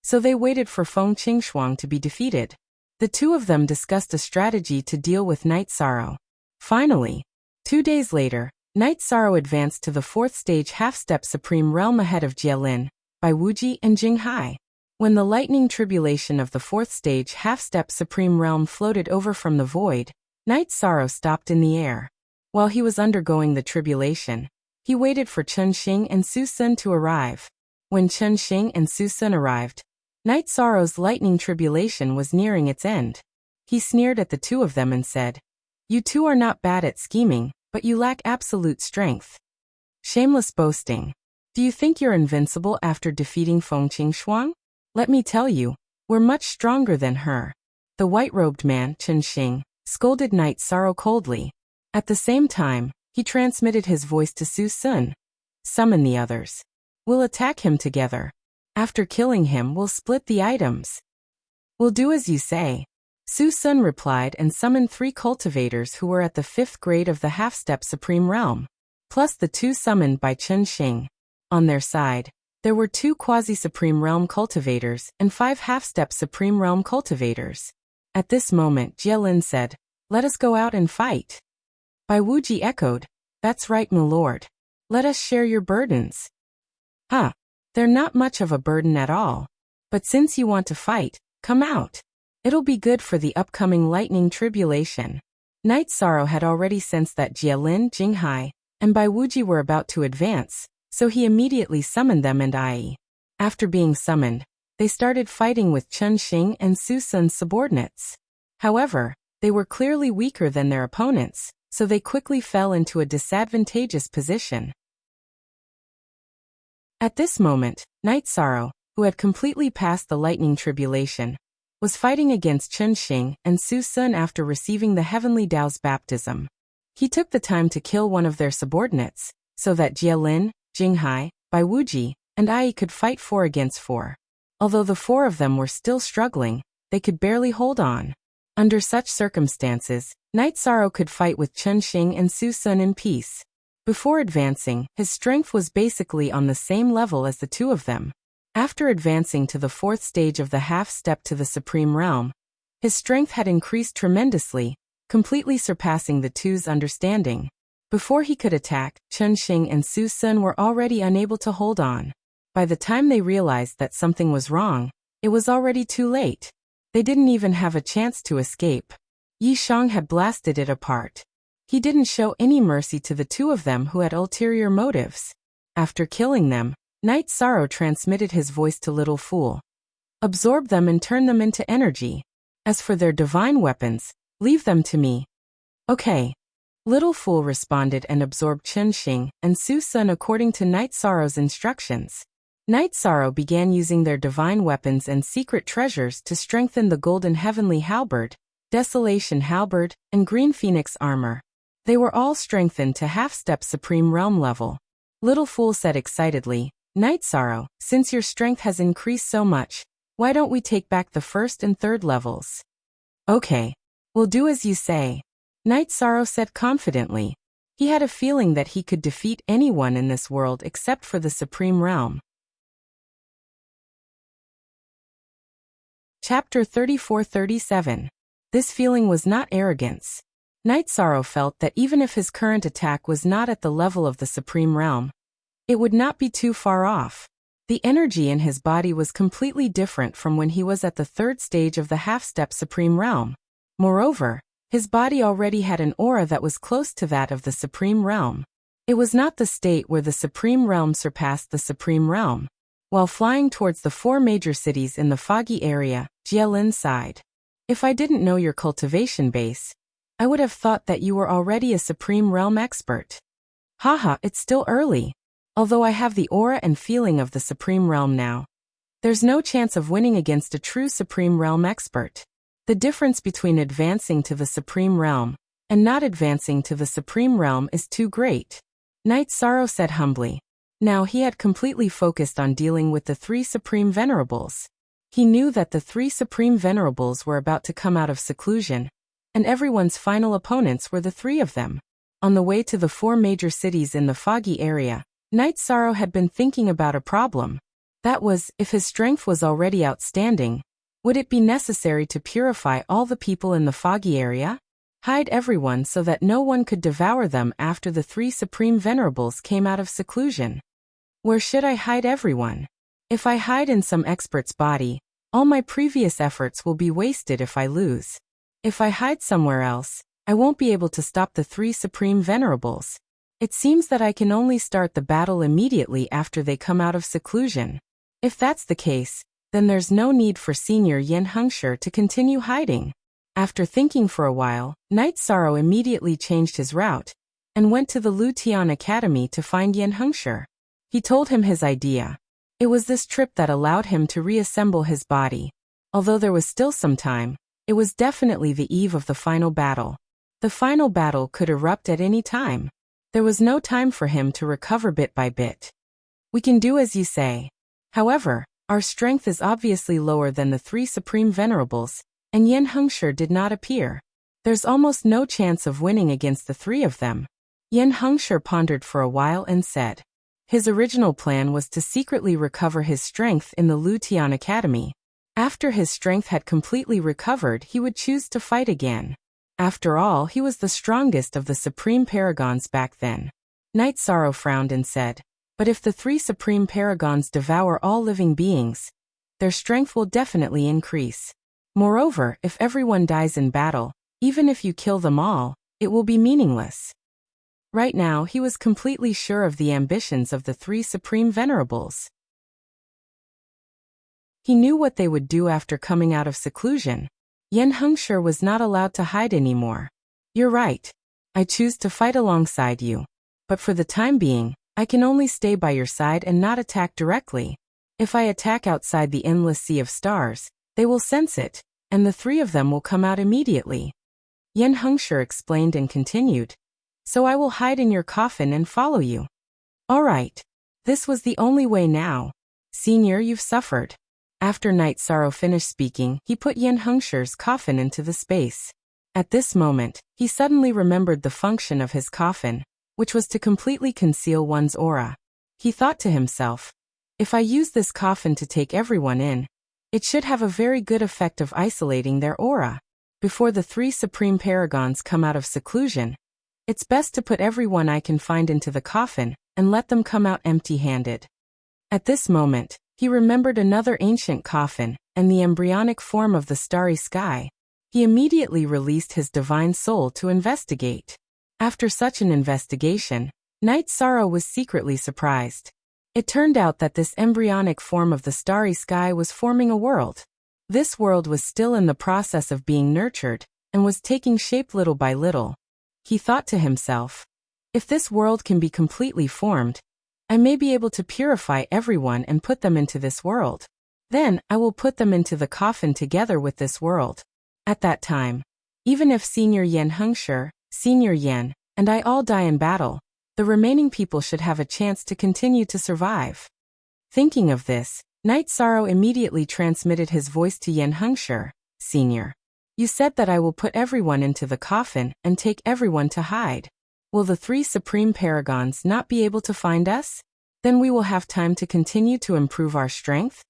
So they waited for Feng Qingshuang to be defeated. The 2 of them discussed a strategy to deal with Night Sorrow. Finally, 2 days later, Night Sorrow advanced to the 4th stage half-step Supreme Realm ahead of Jialin, Bai Wuji and Jinghai. When the lightning tribulation of the 4th stage half-step Supreme Realm floated over from the void, Night Sorrow stopped in the air. While he was undergoing the tribulation, he waited for Chun Xing and Su Sun to arrive. When Chun Xing and Su Sun arrived, Night Sorrow's lightning tribulation was nearing its end. He sneered at the 2 of them and said, "You 2 are not bad at scheming, but you lack absolute strength. Shameless boasting. Do you think you're invincible after defeating Feng Qingshuang? Let me tell you, we're much stronger than her." The white-robed man, Chun Xing, scolded Night Sorrow coldly. At the same time, he transmitted his voice to Su Sun. "Summon the others. We'll attack him together. After killing him, we'll split the items." "We'll do as you say." Su Sun replied and summoned 3 cultivators who were at the 5th grade of the half-step Supreme Realm, plus the 2 summoned by Chun Xing. On their side, there were 2 quasi-Supreme Realm cultivators and 5 half-step Supreme Realm cultivators. At this moment, Jialin said, "Let us go out and fight." Bai Wuji echoed, "That's right, my lord. Let us share your burdens." "Huh. They're not much of a burden at all. But since you want to fight, come out. It'll be good for the upcoming lightning tribulation." Night Sorrow had already sensed that Jialin, Jinghai, and Bai Wuji were about to advance, So he immediately summoned them and After being summoned, they started fighting with Chun Xing and Su Sun's subordinates. However, they were clearly weaker than their opponents, so they quickly fell into a disadvantageous position. At this moment, Night Sorrow, who had completely passed the lightning tribulation, was fighting against Chun Xing and Su Sun after receiving the Heavenly Tao's baptism. He took the time to kill one of their subordinates, so that Jie Lin, Jinghai, Bai Wuji, and Ai could fight 4 against 4. Although the 4 of them were still struggling, they could barely hold on. Under such circumstances, Night Sorrow could fight with Chun Xing and Su Sun in peace. Before advancing, his strength was basically on the same level as the 2 of them. After advancing to the 4th stage of the half-step to the Supreme Realm, his strength had increased tremendously, completely surpassing the 2's understanding. Before he could attack, Chun Xing and Su Sun were already unable to hold on. By the time they realized that something was wrong, it was already too late. They didn't even have a chance to escape. Yi Shang had blasted it apart. He didn't show any mercy to the 2 of them who had ulterior motives. After killing them, Night Sorrow transmitted his voice to Little Fool. Absorb them and turn them into energy. As for their divine weapons, leave them to me. Okay. Little Fool responded and absorbed Chun Xing and Su Sun according to Night Sorrow's instructions. Night Sorrow began using their divine weapons and secret treasures to strengthen the Golden Heavenly Halberd, Desolation Halberd, and Green Phoenix armor. They were all strengthened to half-step Supreme Realm level. Little Fool said excitedly, Night Sorrow, since your strength has increased so much, why don't we take back the 1st and 3rd levels? Okay. We'll do as you say. Night Sorrow said confidently. He had a feeling that he could defeat anyone in this world except for the Supreme Realm. Chapter 34-37. This feeling was not arrogance. Night Sorrow felt that even if his current attack was not at the level of the Supreme Realm, it would not be too far off. The energy in his body was completely different from when he was at the 3rd stage of the half-step Supreme Realm. Moreover, his body already had an aura that was close to that of the Supreme Realm. It was not the state where the Supreme Realm surpassed the Supreme Realm. While flying towards the 4 major cities in the foggy area, Jie Lin sighed. If I didn't know your cultivation base, I would have thought that you were already a Supreme Realm expert. Haha, it's still early. Although I have the aura and feeling of the Supreme Realm now, there's no chance of winning against a true Supreme Realm expert. The difference between advancing to the Supreme Realm and not advancing to the Supreme Realm is too great. Night Sorrow said humbly. Now he had completely focused on dealing with the 3 Supreme Venerables. He knew that the 3 Supreme Venerables were about to come out of seclusion, and everyone's final opponents were the 3 of them. On the way to the 4 major cities in the foggy area, Night Sorrow had been thinking about a problem. That was, if his strength was already outstanding, would it be necessary to purify all the people in the foggy area? Hide everyone so that no one could devour them after the 3 Supreme Venerables came out of seclusion. Where should I hide everyone? If I hide in some expert's body, all my previous efforts will be wasted if I lose. If I hide somewhere else, I won't be able to stop the 3 Supreme Venerables. It seems that I can only start the battle immediately after they come out of seclusion. If that's the case, then there's no need for Senior Yin Hengshi to continue hiding. After thinking for a while, Night Sorrow immediately changed his route and went to the Lu Tian Academy to find Yin Hengshi. He told him his idea. It was this trip that allowed him to reassemble his body. Although there was still some time, it was definitely the eve of the final battle. The final battle could erupt at any time. There was no time for him to recover bit by bit. We can do as you say. However, our strength is obviously lower than the 3 Supreme Venerables, and Yin Hengshi did not appear. There's almost no chance of winning against the 3 of them. Yin Hengshi pondered for a while and said. His original plan was to secretly recover his strength in the Lu Tian Academy. After his strength had completely recovered, he would choose to fight again. After all, he was the strongest of the Supreme Paragons back then. Night Sorrow frowned and said, but if the 3 Supreme Paragons devour all living beings, their strength will definitely increase. Moreover, if everyone dies in battle, even if you kill them all, it will be meaningless. Right now he was completely sure of the ambitions of the three supreme venerables. He knew what they would do after coming out of seclusion. Yan Hengshi was not allowed to hide anymore. You're right. I choose to fight alongside you. But for the time being, I can only stay by your side and not attack directly. If I attack outside the endless sea of stars, they will sense it, and the three of them will come out immediately. Yan Hengshi explained and continued. So I will hide in your coffin and follow you. All right. This was the only way now. Senior, you've suffered. After Night Sorrow finished speaking, he put Yan Hengshi's coffin into the space. At this moment, he suddenly remembered the function of his coffin, which was to completely conceal one's aura. He thought to himself, if I use this coffin to take everyone in, it should have a very good effect of isolating their aura. Before the three supreme paragons come out of seclusion, it's best to put everyone I can find into the coffin and let them come out empty-handed. At this moment, he remembered another ancient coffin and the embryonic form of the starry sky. He immediately released his divine soul to investigate. After such an investigation, Night Sorrow was secretly surprised. It turned out that this embryonic form of the starry sky was forming a world. This world was still in the process of being nurtured and was taking shape little by little. He thought to himself, if this world can be completely formed, I may be able to purify everyone and put them into this world. Then, I will put them into the coffin together with this world. At that time, even if Senior Yan Hengshi, Senior Yan, and I all die in battle, the remaining people should have a chance to continue to survive. Thinking of this, Night Sorrow immediately transmitted his voice to Yan Hengshi. Senior, you said that I will put everyone into the coffin and take everyone to hide. Will the three supreme paragons not be able to find us? Then we will have time to continue to improve our strength?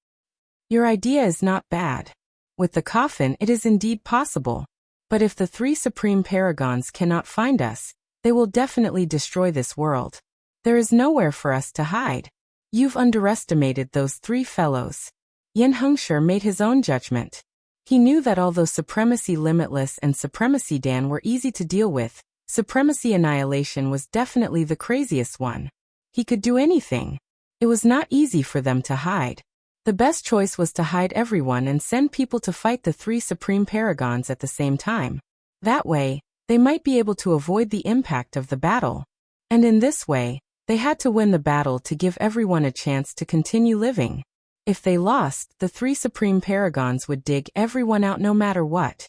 Your idea is not bad. With the coffin it is indeed possible. But if the three supreme paragons cannot find us, they will definitely destroy this world. There is nowhere for us to hide. You've underestimated those three fellows. Yan Hengshi made his own judgment. He knew that although Supremacy Limitless and Supremacy Dan were easy to deal with, Supremacy Annihilation was definitely the craziest one. He could do anything. It was not easy for them to hide. The best choice was to hide everyone and send people to fight the three supreme paragons at the same time. That way, they might be able to avoid the impact of the battle. And in this way, they had to win the battle to give everyone a chance to continue living. If they lost, the three supreme paragons would dig everyone out no matter what.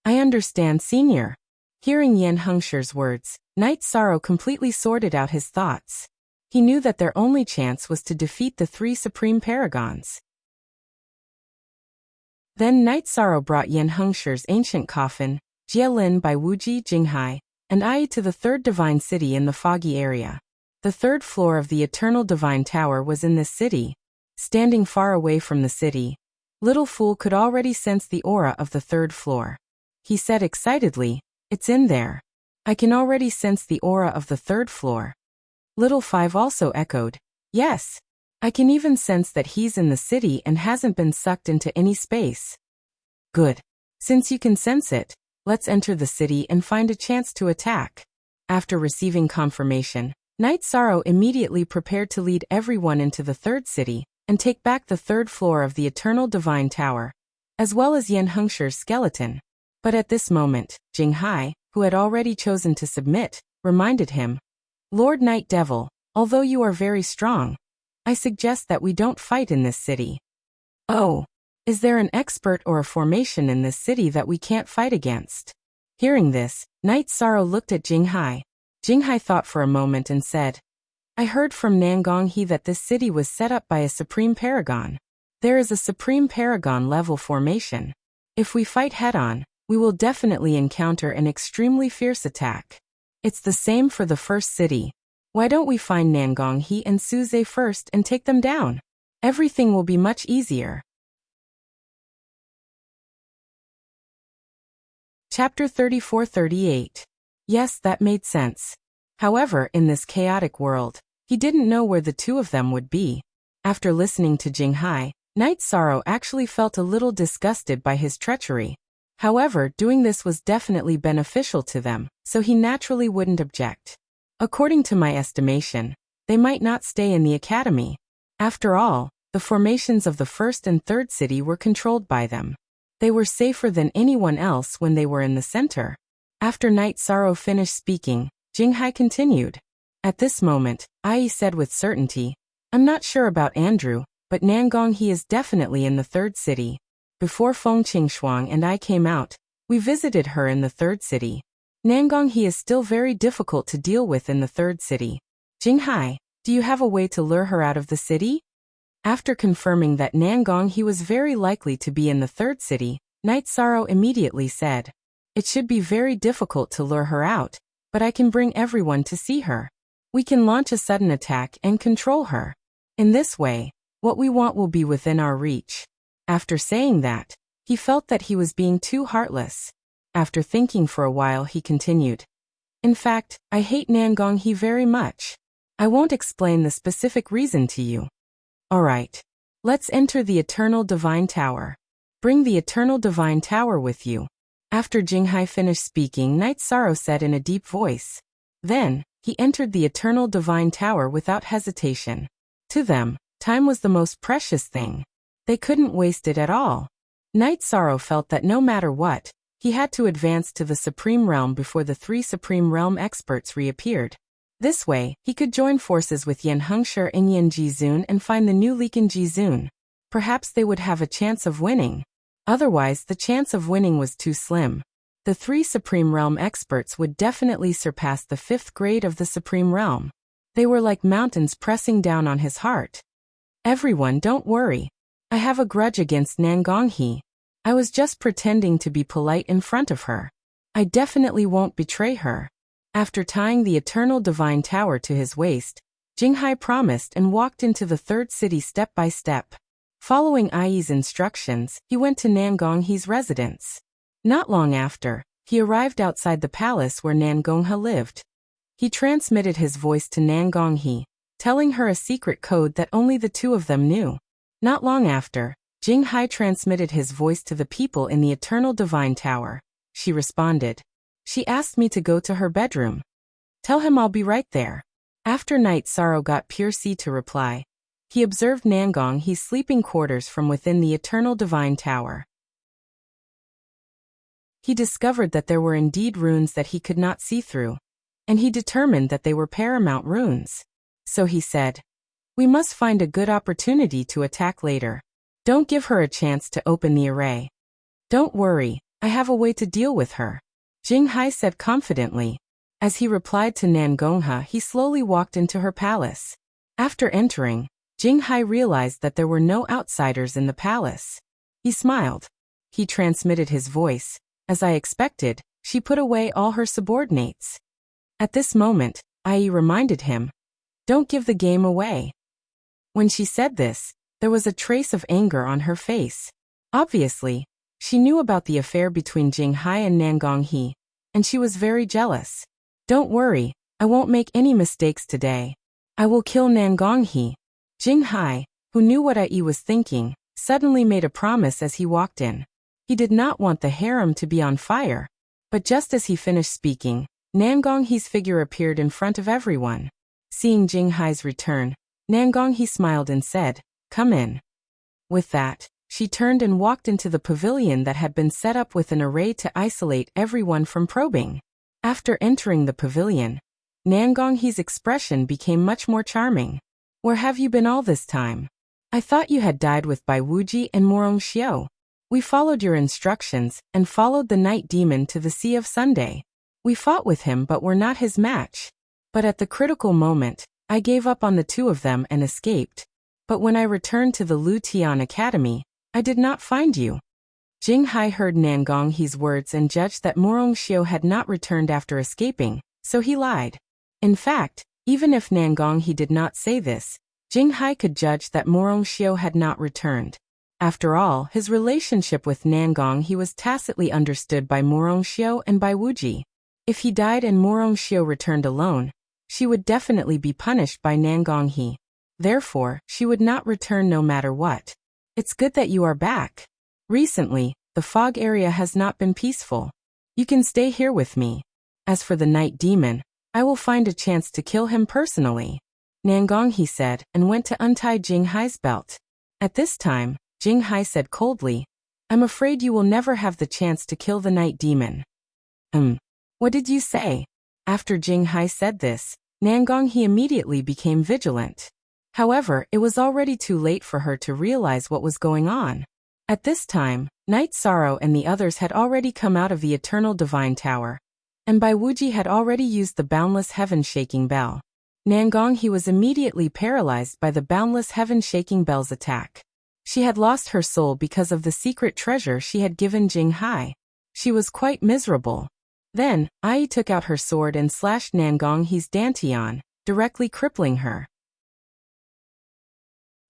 I understand, Senior. Hearing Yan Hengshi's words, Night Sorrow completely sorted out his thoughts. He knew that their only chance was to defeat the three supreme paragons. Then Night Sorrow brought Yan Hengshi's ancient coffin, Jielin by Wuji Jinghai, and Ai to the third divine city in the foggy area. The third floor of the Eternal Divine Tower was in this city. Standing far away from the city, Little Fool could already sense the aura of the third floor. He said excitedly, it's in there. I can already sense the aura of the third floor. Little Five also echoed, yes. I can even sense that he's in the city and hasn't been sucked into any space. Good. Since you can sense it, let's enter the city and find a chance to attack. After receiving confirmation, Night Sorrow immediately prepared to lead everyone into the third city and take back the third floor of the Eternal Divine Tower, as well as Yan Hengshi's skeleton. But at this moment, Jinghai, who had already chosen to submit, reminded him, Lord Night Devil, although you are very strong, I suggest that we don't fight in this city. Oh, is there an expert or a formation in this city that we can't fight against? Hearing this, Night Sorrow looked at Jinghai. Jinghai thought for a moment and said, I heard from Nangong He that this city was set up by a Supreme Paragon. There is a Supreme Paragon level formation. If we fight head-on, we will definitely encounter an extremely fierce attack. It's the same for the first city. Why don't we find Nangong He and Suze first and take them down? Everything will be much easier. Chapter 34-38. Yes, that made sense. However, in this chaotic world, he didn't know where the two of them would be. After listening to Jinghai, Night Sorrow actually felt a little disgusted by his treachery. However, doing this was definitely beneficial to them, so he naturally wouldn't object. According to my estimation, they might not stay in the academy. After all, the formations of the first and third city were controlled by them. They were safer than anyone else when they were in the center. After Night Sorrow finished speaking, Jinghai continued. At this moment, Ai said with certainty, I'm not sure about Andrew, but Nangong he is definitely in the third city. Before Feng Qingshuang and I came out, we visited her in the third city. Nangong he is still very difficult to deal with in the third city. Jinghai, do you have a way to lure her out of the city? After confirming that Nangong he was very likely to be in the third city, Night Sorrow immediately said, It should be very difficult to lure her out, but I can bring everyone to see her. We can launch a sudden attack and control her. In this way, what we want will be within our reach. After saying that, he felt that he was being too heartless. After thinking for a while he continued. In fact, I hate Nangong he very much. I won't explain the specific reason to you. Alright. Let's enter the Eternal Divine Tower. Bring the Eternal Divine Tower with you. After Jinghai finished speaking, Night Sorrow said in a deep voice. Then, he entered the Eternal Divine Tower without hesitation. To them, time was the most precious thing. They couldn't waste it at all. Night Sorrow felt that no matter what, he had to advance to the Supreme Realm before the 3 Supreme Realm experts reappeared. This way, he could join forces with Yan Hengshi and Yan Jizun and find the new Liken Jizun. Perhaps they would have a chance of winning. Otherwise, the chance of winning was too slim. The 3 Supreme Realm experts would definitely surpass the 5th grade of the Supreme Realm. They were like mountains pressing down on his heart. Everyone, don't worry. I have a grudge against Nangong he. I was just pretending to be polite in front of her. I definitely won't betray her. After tying the Eternal Divine Tower to his waist, Jinghai promised and walked into the third city step by step. Following Ai's instructions, he went to Nangong he's residence. Not long after, he arrived outside the palace where Nangongha lived. He transmitted his voice to Nangong he, telling her a secret code that only the two of them knew. Not long after, Jinghai transmitted his voice to the people in the Eternal Divine Tower. She responded. She asked me to go to her bedroom. Tell him I'll be right there. After Night Sorrow got Pure Sea to reply, he observed Nangong he's sleeping quarters from within the Eternal Divine Tower. He discovered that there were indeed runes that he could not see through, and he determined that they were paramount runes. So he said, We must find a good opportunity to attack later. Don't give her a chance to open the array. Don't worry, I have a way to deal with her. Jinghai said confidently. As he replied to Nangongha, he slowly walked into her palace. After entering, Jinghai realized that there were no outsiders in the palace. He smiled. He transmitted his voice. As I expected, she put away all her subordinates. At this moment, Ai reminded him, Don't give the game away. When she said this, there was a trace of anger on her face. Obviously, she knew about the affair between Jinghai and Nangong he, and she was very jealous. Don't worry, I won't make any mistakes today. I will kill Nangong he. Jinghai, who knew what Ai was thinking, suddenly made a promise as he walked in. He did not want the harem to be on fire. But just as he finished speaking, Nangong he's figure appeared in front of everyone. Seeing Jinghai's return, Nangong he smiled and said, Come in. With that, she turned and walked into the pavilion that had been set up with an array to isolate everyone from probing. After entering the pavilion, Nangong he's expression became much more charming. Where have you been all this time? I thought you had died with Bai Wuji and Morong Xiao. We followed your instructions and followed the night demon to the Sea of Sunday. We fought with him but were not his match. But at the critical moment, I gave up on the two of them and escaped. But when I returned to the Lu Tian Academy, I did not find you. Jinghai heard Nangong he's words and judged that Morong Xiao had not returned after escaping, so he lied. In fact, even if Nangong he did not say this, Jinghai could judge that Morong Xiao had not returned. After all, his relationship with Nangong he was tacitly understood by Morong Xiao and by Wuji. If he died and Morong Xiao returned alone, she would definitely be punished by Nangong he. Therefore, she would not return no matter what. It's good that you are back. Recently, the fog area has not been peaceful. You can stay here with me. As for the night demon, I will find a chance to kill him personally. Nangong, he said, and went to untie Jing Hai's belt. At this time, Jing Hai said coldly, I'm afraid you will never have the chance to kill the night demon. What did you say? After Jing Hai said this, Nangong he immediately became vigilant. However, it was already too late for her to realize what was going on. At this time, Night Sorrow and the others had already come out of the Eternal Divine Tower, and Bai Wuji had already used the Boundless Heaven-Shaking Bell. Nangong he was immediately paralyzed by the Boundless Heaven-Shaking Bell's attack. She had lost her soul because of the secret treasure she had given Jing Hai. She was quite miserable. Then, Ai took out her sword and slashed Nangong he's dantian, directly crippling her.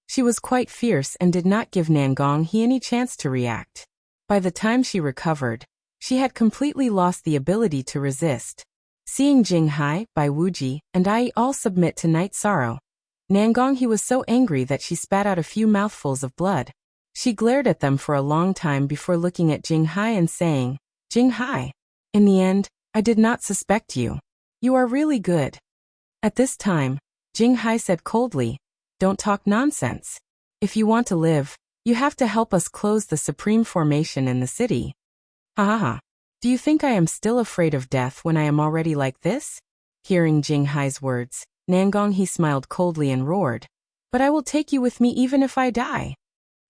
She was quite fierce and did not give Nangong he any chance to react. By the time she recovered, she had completely lost the ability to resist. Seeing Jing Hai, Bai Wuji, and Ai all submit to Night Sorrow, Nangong he was so angry that she spat out a few mouthfuls of blood. She glared at them for a long time before looking at Jing Hai and saying, Jing Hai, in the end, I did not suspect you. You are really good. At this time, Jing Hai said coldly, Don't talk nonsense. If you want to live, you have to help us close the Supreme Formation in the city. Ha ha ha. Do you think I am still afraid of death when I am already like this? Hearing Jing Hai's words, Nangong he smiled coldly and roared, But I will take you with me even if I die.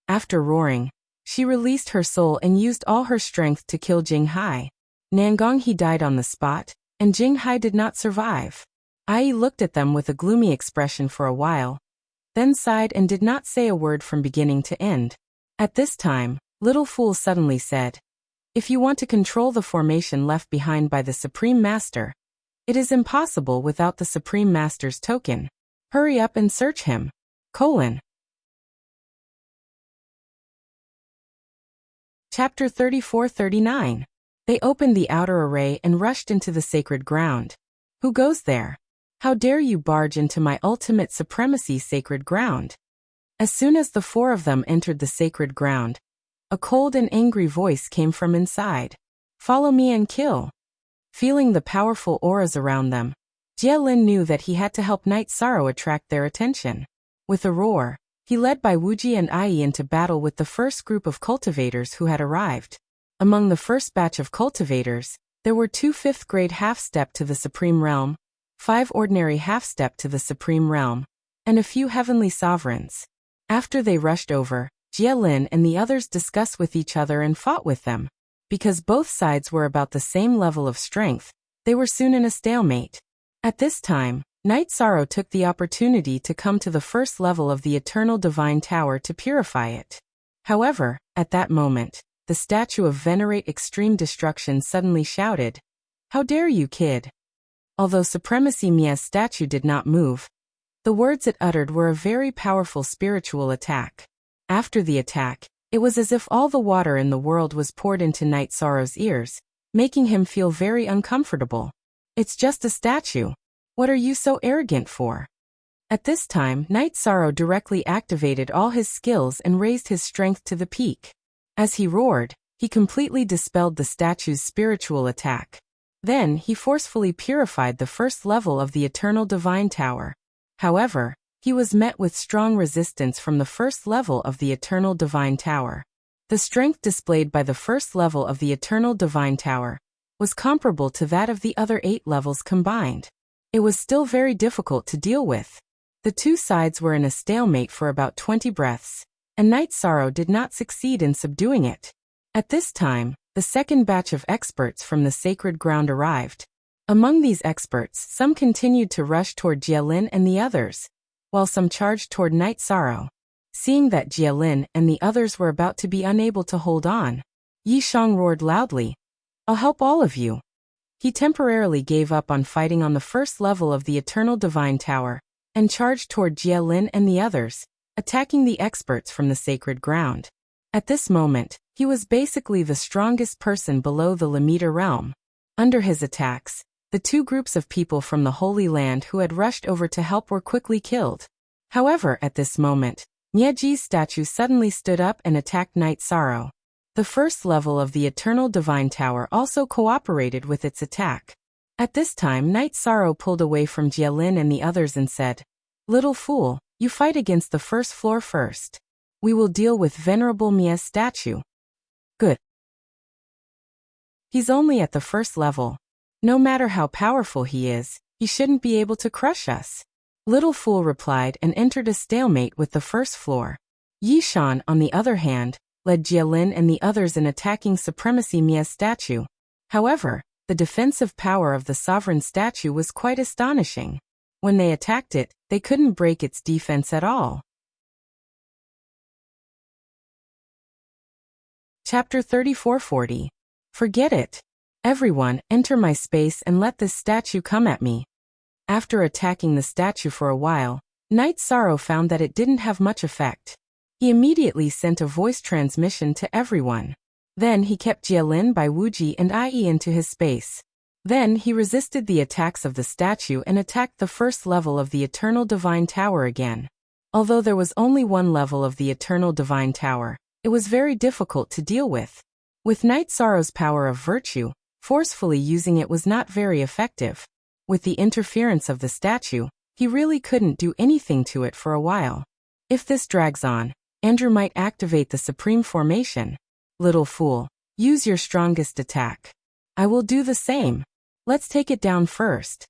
After roaring, she released her soul and used all her strength to kill Jing Hai. Nangong he died on the spot, and Jing Hai did not survive. Ai looked at them with a gloomy expression for a while, then sighed and did not say a word from beginning to end. At this time, Little Fool suddenly said, If you want to control the formation left behind by the Supreme Master, it is impossible without the Supreme Master's token. Hurry up and search him. Chapter 34-39. They opened the outer array and rushed into the sacred ground. Who goes there? How dare you barge into my ultimate supremacy sacred ground? As soon as the four of them entered the sacred ground, a cold and angry voice came from inside. Follow me and kill. Feeling the powerful auras around them, Jie Lin knew that he had to help Night Sorrow attract their attention. With a roar, he led Bai Wuji and Ai into battle with the first group of cultivators who had arrived. Among the first batch of cultivators, there were 2 5th-grade half-step to the Supreme Realm, 5 ordinary half-step to the Supreme Realm, and a few heavenly sovereigns. After they rushed over, Jie Lin and the others discussed with each other and fought with them. Because both sides were about the same level of strength, they were soon in a stalemate. At this time, Night Sorrow took the opportunity to come to the first level of the Eternal Divine Tower to purify it. However, at that moment, the statue of Venerate Extreme Destruction suddenly shouted, How dare you, kid? Although Supremacy Mia's statue did not move, the words it uttered were a very powerful spiritual attack. After the attack, it was as if all the water in the world was poured into Night Sorrow's ears, making him feel very uncomfortable. It's just a statue. What are you so arrogant for? At this time, Night Sorrow directly activated all his skills and raised his strength to the peak. As he roared, he completely dispelled the statue's spiritual attack. Then, he forcefully purified the first level of the Eternal Divine Tower. However, he was met with strong resistance from the first level of the Eternal Divine Tower. The strength displayed by the first level of the Eternal Divine Tower was comparable to that of the other 8 levels combined. It was still very difficult to deal with. The two sides were in a stalemate for about 20 breaths, and Night Sorrow did not succeed in subduing it. At this time, the second batch of experts from the sacred ground arrived. Among these experts, some continued to rush toward Jie Lin and the others, while some charged toward Night Sorrow. Seeing that Jie Lin and the others were about to be unable to hold on, Yi Shang roared loudly, I'll help all of you. He temporarily gave up on fighting on the first level of the Eternal Divine Tower, and charged toward Jie Lin and the others, attacking the experts from the sacred ground. At this moment, he was basically the strongest person below the Lamita realm. Under his attacks, the 2 groups of people from the Holy Land who had rushed over to help were quickly killed. However, at this moment, Nieji's statue suddenly stood up and attacked Night Sorrow. The first level of the Eternal Divine Tower also cooperated with its attack. At this time, Knight Sorrow pulled away from Jialin and the others and said, "Little fool, you fight against the first floor first. We will deal with Venerable Mia's statue." "Good. He's only at the first level. No matter how powerful he is, he shouldn't be able to crush us." Little Fool replied and entered a stalemate with the first floor. Yishan, on the other hand, led Jialin and the others in attacking Supremacy Mia's statue. However, the defensive power of the sovereign statue was quite astonishing. When they attacked it, they couldn't break its defense at all. Chapter 3440. Forget it. Everyone, enter my space and let this statue come at me. After attacking the statue for a while, Knight Sorrow found that it didn't have much effect. He immediately sent a voice transmission to everyone. Then he kept Jialin by Wuji and Ai into his space. Then he resisted the attacks of the statue and attacked the first level of the Eternal Divine Tower again. Although there was only one level of the Eternal Divine Tower, it was very difficult to deal with. With Knight Sorrow's power of virtue, forcefully using it was not very effective. With the interference of the statue, he really couldn't do anything to it for a while. If this drags on, Andrew might activate the Supreme Formation. Little fool, use your strongest attack. I will do the same. Let's take it down first.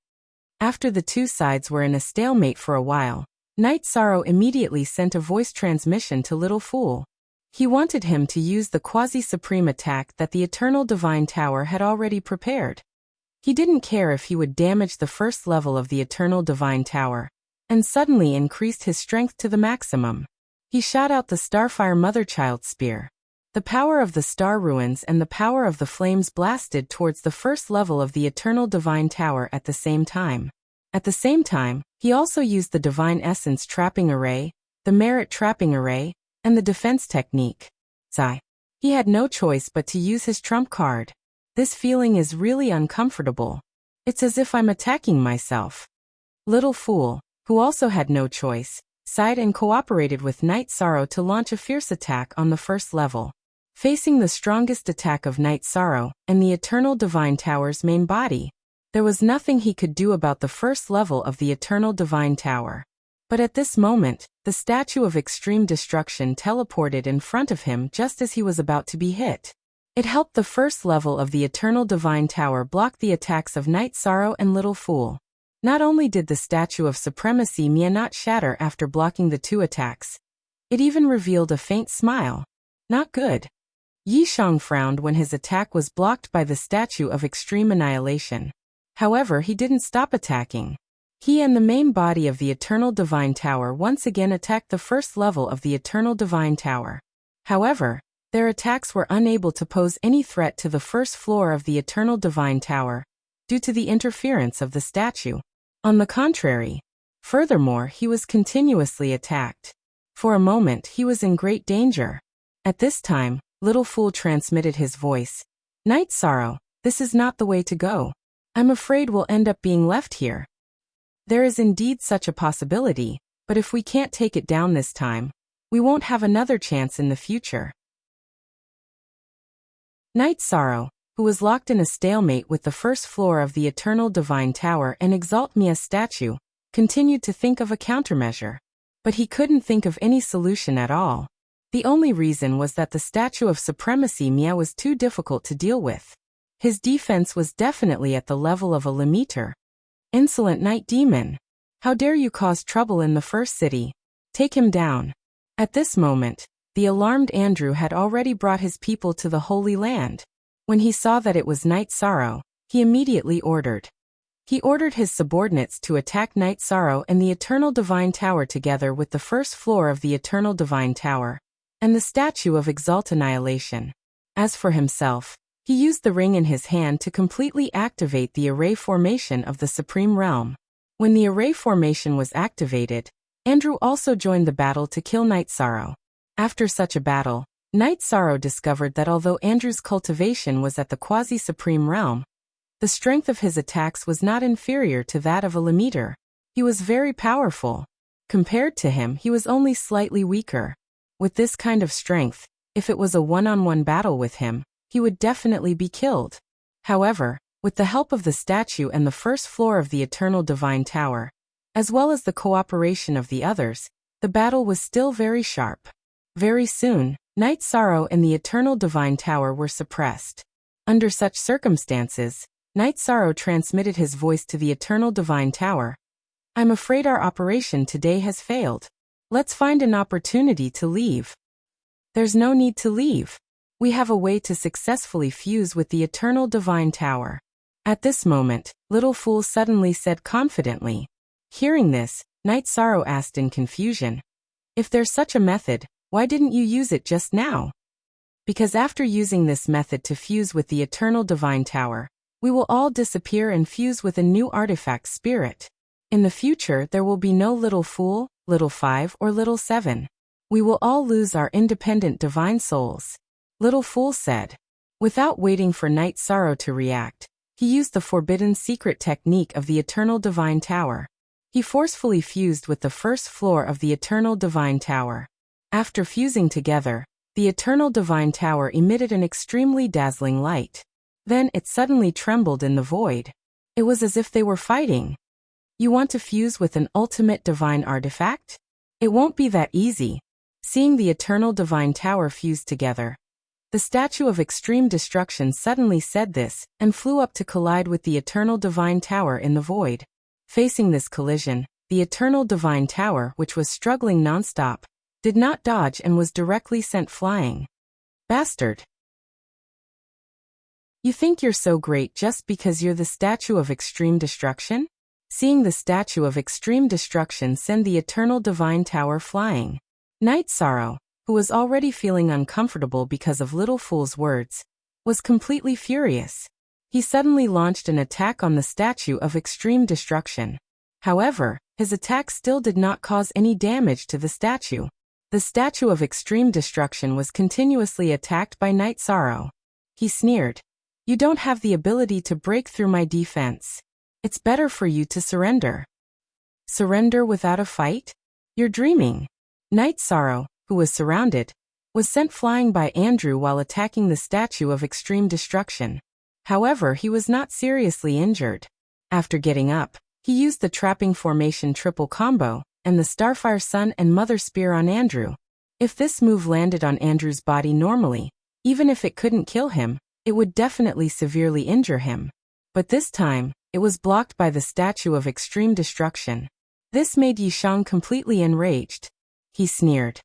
After the two sides were in a stalemate for a while, Knight Sorrow immediately sent a voice transmission to Little Fool. He wanted him to use the quasi-supreme attack that the Eternal Divine Tower had already prepared. He didn't care if he would damage the first level of the Eternal Divine Tower, and suddenly increased his strength to the maximum. He shot out the Starfire Motherchild Spear. The power of the star ruins and the power of the flames blasted towards the first level of the Eternal Divine Tower at the same time. At the same time, he also used the Divine Essence Trapping Array, the Merit Trapping Array, and the Defense Technique. He had no choice but to use his trump card. This feeling is really uncomfortable. It's as if I'm attacking myself. Little Fool, who also had no choice, sighed and cooperated with Knight Sorrow to launch a fierce attack on the first level. Facing the strongest attack of Knight Sorrow and the Eternal Divine Tower's main body, there was nothing he could do about the first level of the Eternal Divine Tower. But at this moment, the statue of extreme destruction teleported in front of him just as he was about to be hit. It helped the first level of the Eternal Divine Tower block the attacks of Knight Sorrow and Little Fool. Not only did the statue of Supremacy Mia not shatter after blocking the two attacks, it even revealed a faint smile. Not good. Yishang frowned when his attack was blocked by the statue of extreme annihilation. However, he didn't stop attacking. He and the main body of the Eternal Divine Tower once again attacked the first level of the Eternal Divine Tower. However, their attacks were unable to pose any threat to the first floor of the Eternal Divine Tower, due to the interference of the statue. On the contrary. Furthermore, he was continuously attacked. For a moment, he was in great danger. At this time, Little Fool transmitted his voice. Knight Sorrow, this is not the way to go. I'm afraid we'll end up being left here. There is indeed such a possibility, but if we can't take it down this time, we won't have another chance in the future. Knight Sorrow, who was locked in a stalemate with the first floor of the Eternal Divine Tower and Exalt Mia's statue, continued to think of a countermeasure. But he couldn't think of any solution at all. The only reason was that the statue of Supremacy Mia was too difficult to deal with. His defense was definitely at the level of a limiter. Insolent Night Demon! How dare you cause trouble in the first city? Take him down. At this moment, the alarmed Andrew had already brought his people to the Holy Land. When he saw that it was Knight Sorrow, he immediately ordered. He ordered his subordinates to attack Knight Sorrow and the Eternal Divine Tower together with the first floor of the Eternal Divine Tower, and the statue of Exalt Annihilation. As for himself, he used the ring in his hand to completely activate the array formation of the Supreme Realm. When the array formation was activated, Andrew also joined the battle to kill Knight Sorrow. After such a battle, Knight Sorrow discovered that although Andrew's cultivation was at the quasi-supreme realm, the strength of his attacks was not inferior to that of a limiter. He was very powerful. Compared to him, he was only slightly weaker. With this kind of strength, if it was a one-on-one battle with him, he would definitely be killed. However, With the help of the statue and the first floor of the Eternal Divine Tower, as well as the cooperation of the others, the battle was still very sharp. Very soon, Night Sorrow and the Eternal Divine Tower were suppressed. Under such circumstances, Night Sorrow transmitted his voice to the Eternal Divine Tower. I'm afraid our operation today has failed. Let's find an opportunity to leave. There's no need to leave. We have a way to successfully fuse with the Eternal Divine Tower. At this moment, Little Fool suddenly said confidently. Hearing this, Night Sorrow asked in confusion. If there's such a method, why didn't you use it just now? Because after using this method to fuse with the Eternal Divine Tower, we will all disappear and fuse with a new artifact spirit. In the future there will be no Little Fool, Little 5 or Little 7. We will all lose our independent divine souls. Little Fool said. Without waiting for Night Sorrow to react, he used the forbidden secret technique of the Eternal Divine Tower. He forcefully fused with the first floor of the Eternal Divine Tower. After fusing together, the Eternal Divine Tower emitted an extremely dazzling light. Then it suddenly trembled in the void. It was as if they were fighting. You want to fuse with an ultimate divine artifact? It won't be that easy. Seeing the Eternal Divine Tower fuse together, the Statue of Extreme Destruction suddenly said this and flew up to collide with the Eternal Divine Tower in the void. Facing this collision, the Eternal Divine Tower, which was struggling non-stop, did not dodge and was directly sent flying. Bastard! You think you're so great just because you're the Statue of Extreme Destruction? Seeing the Statue of Extreme Destruction send the Eternal Divine Tower flying, Night Sorrow, who was already feeling uncomfortable because of Little Fool's words, was completely furious. He suddenly launched an attack on the Statue of Extreme Destruction. However, his attack still did not cause any damage to the statue. The Statue of Extreme Destruction was continuously attacked by Night Sorrow. He sneered. You don't have the ability to break through my defense. It's better for you to surrender. Surrender without a fight? You're dreaming. Night Sorrow, who was surrounded, was sent flying by Andrew while attacking the Statue of Extreme Destruction. However, he was not seriously injured. After getting up, he used the Trapping Formation triple combo and the Starfire Sun and Mother Spear on Andrew. If this move landed on Andrew's body normally, even if it couldn't kill him, it would definitely severely injure him. But this time, it was blocked by the Statue of Extreme Destruction. This made Yishang completely enraged. He sneered.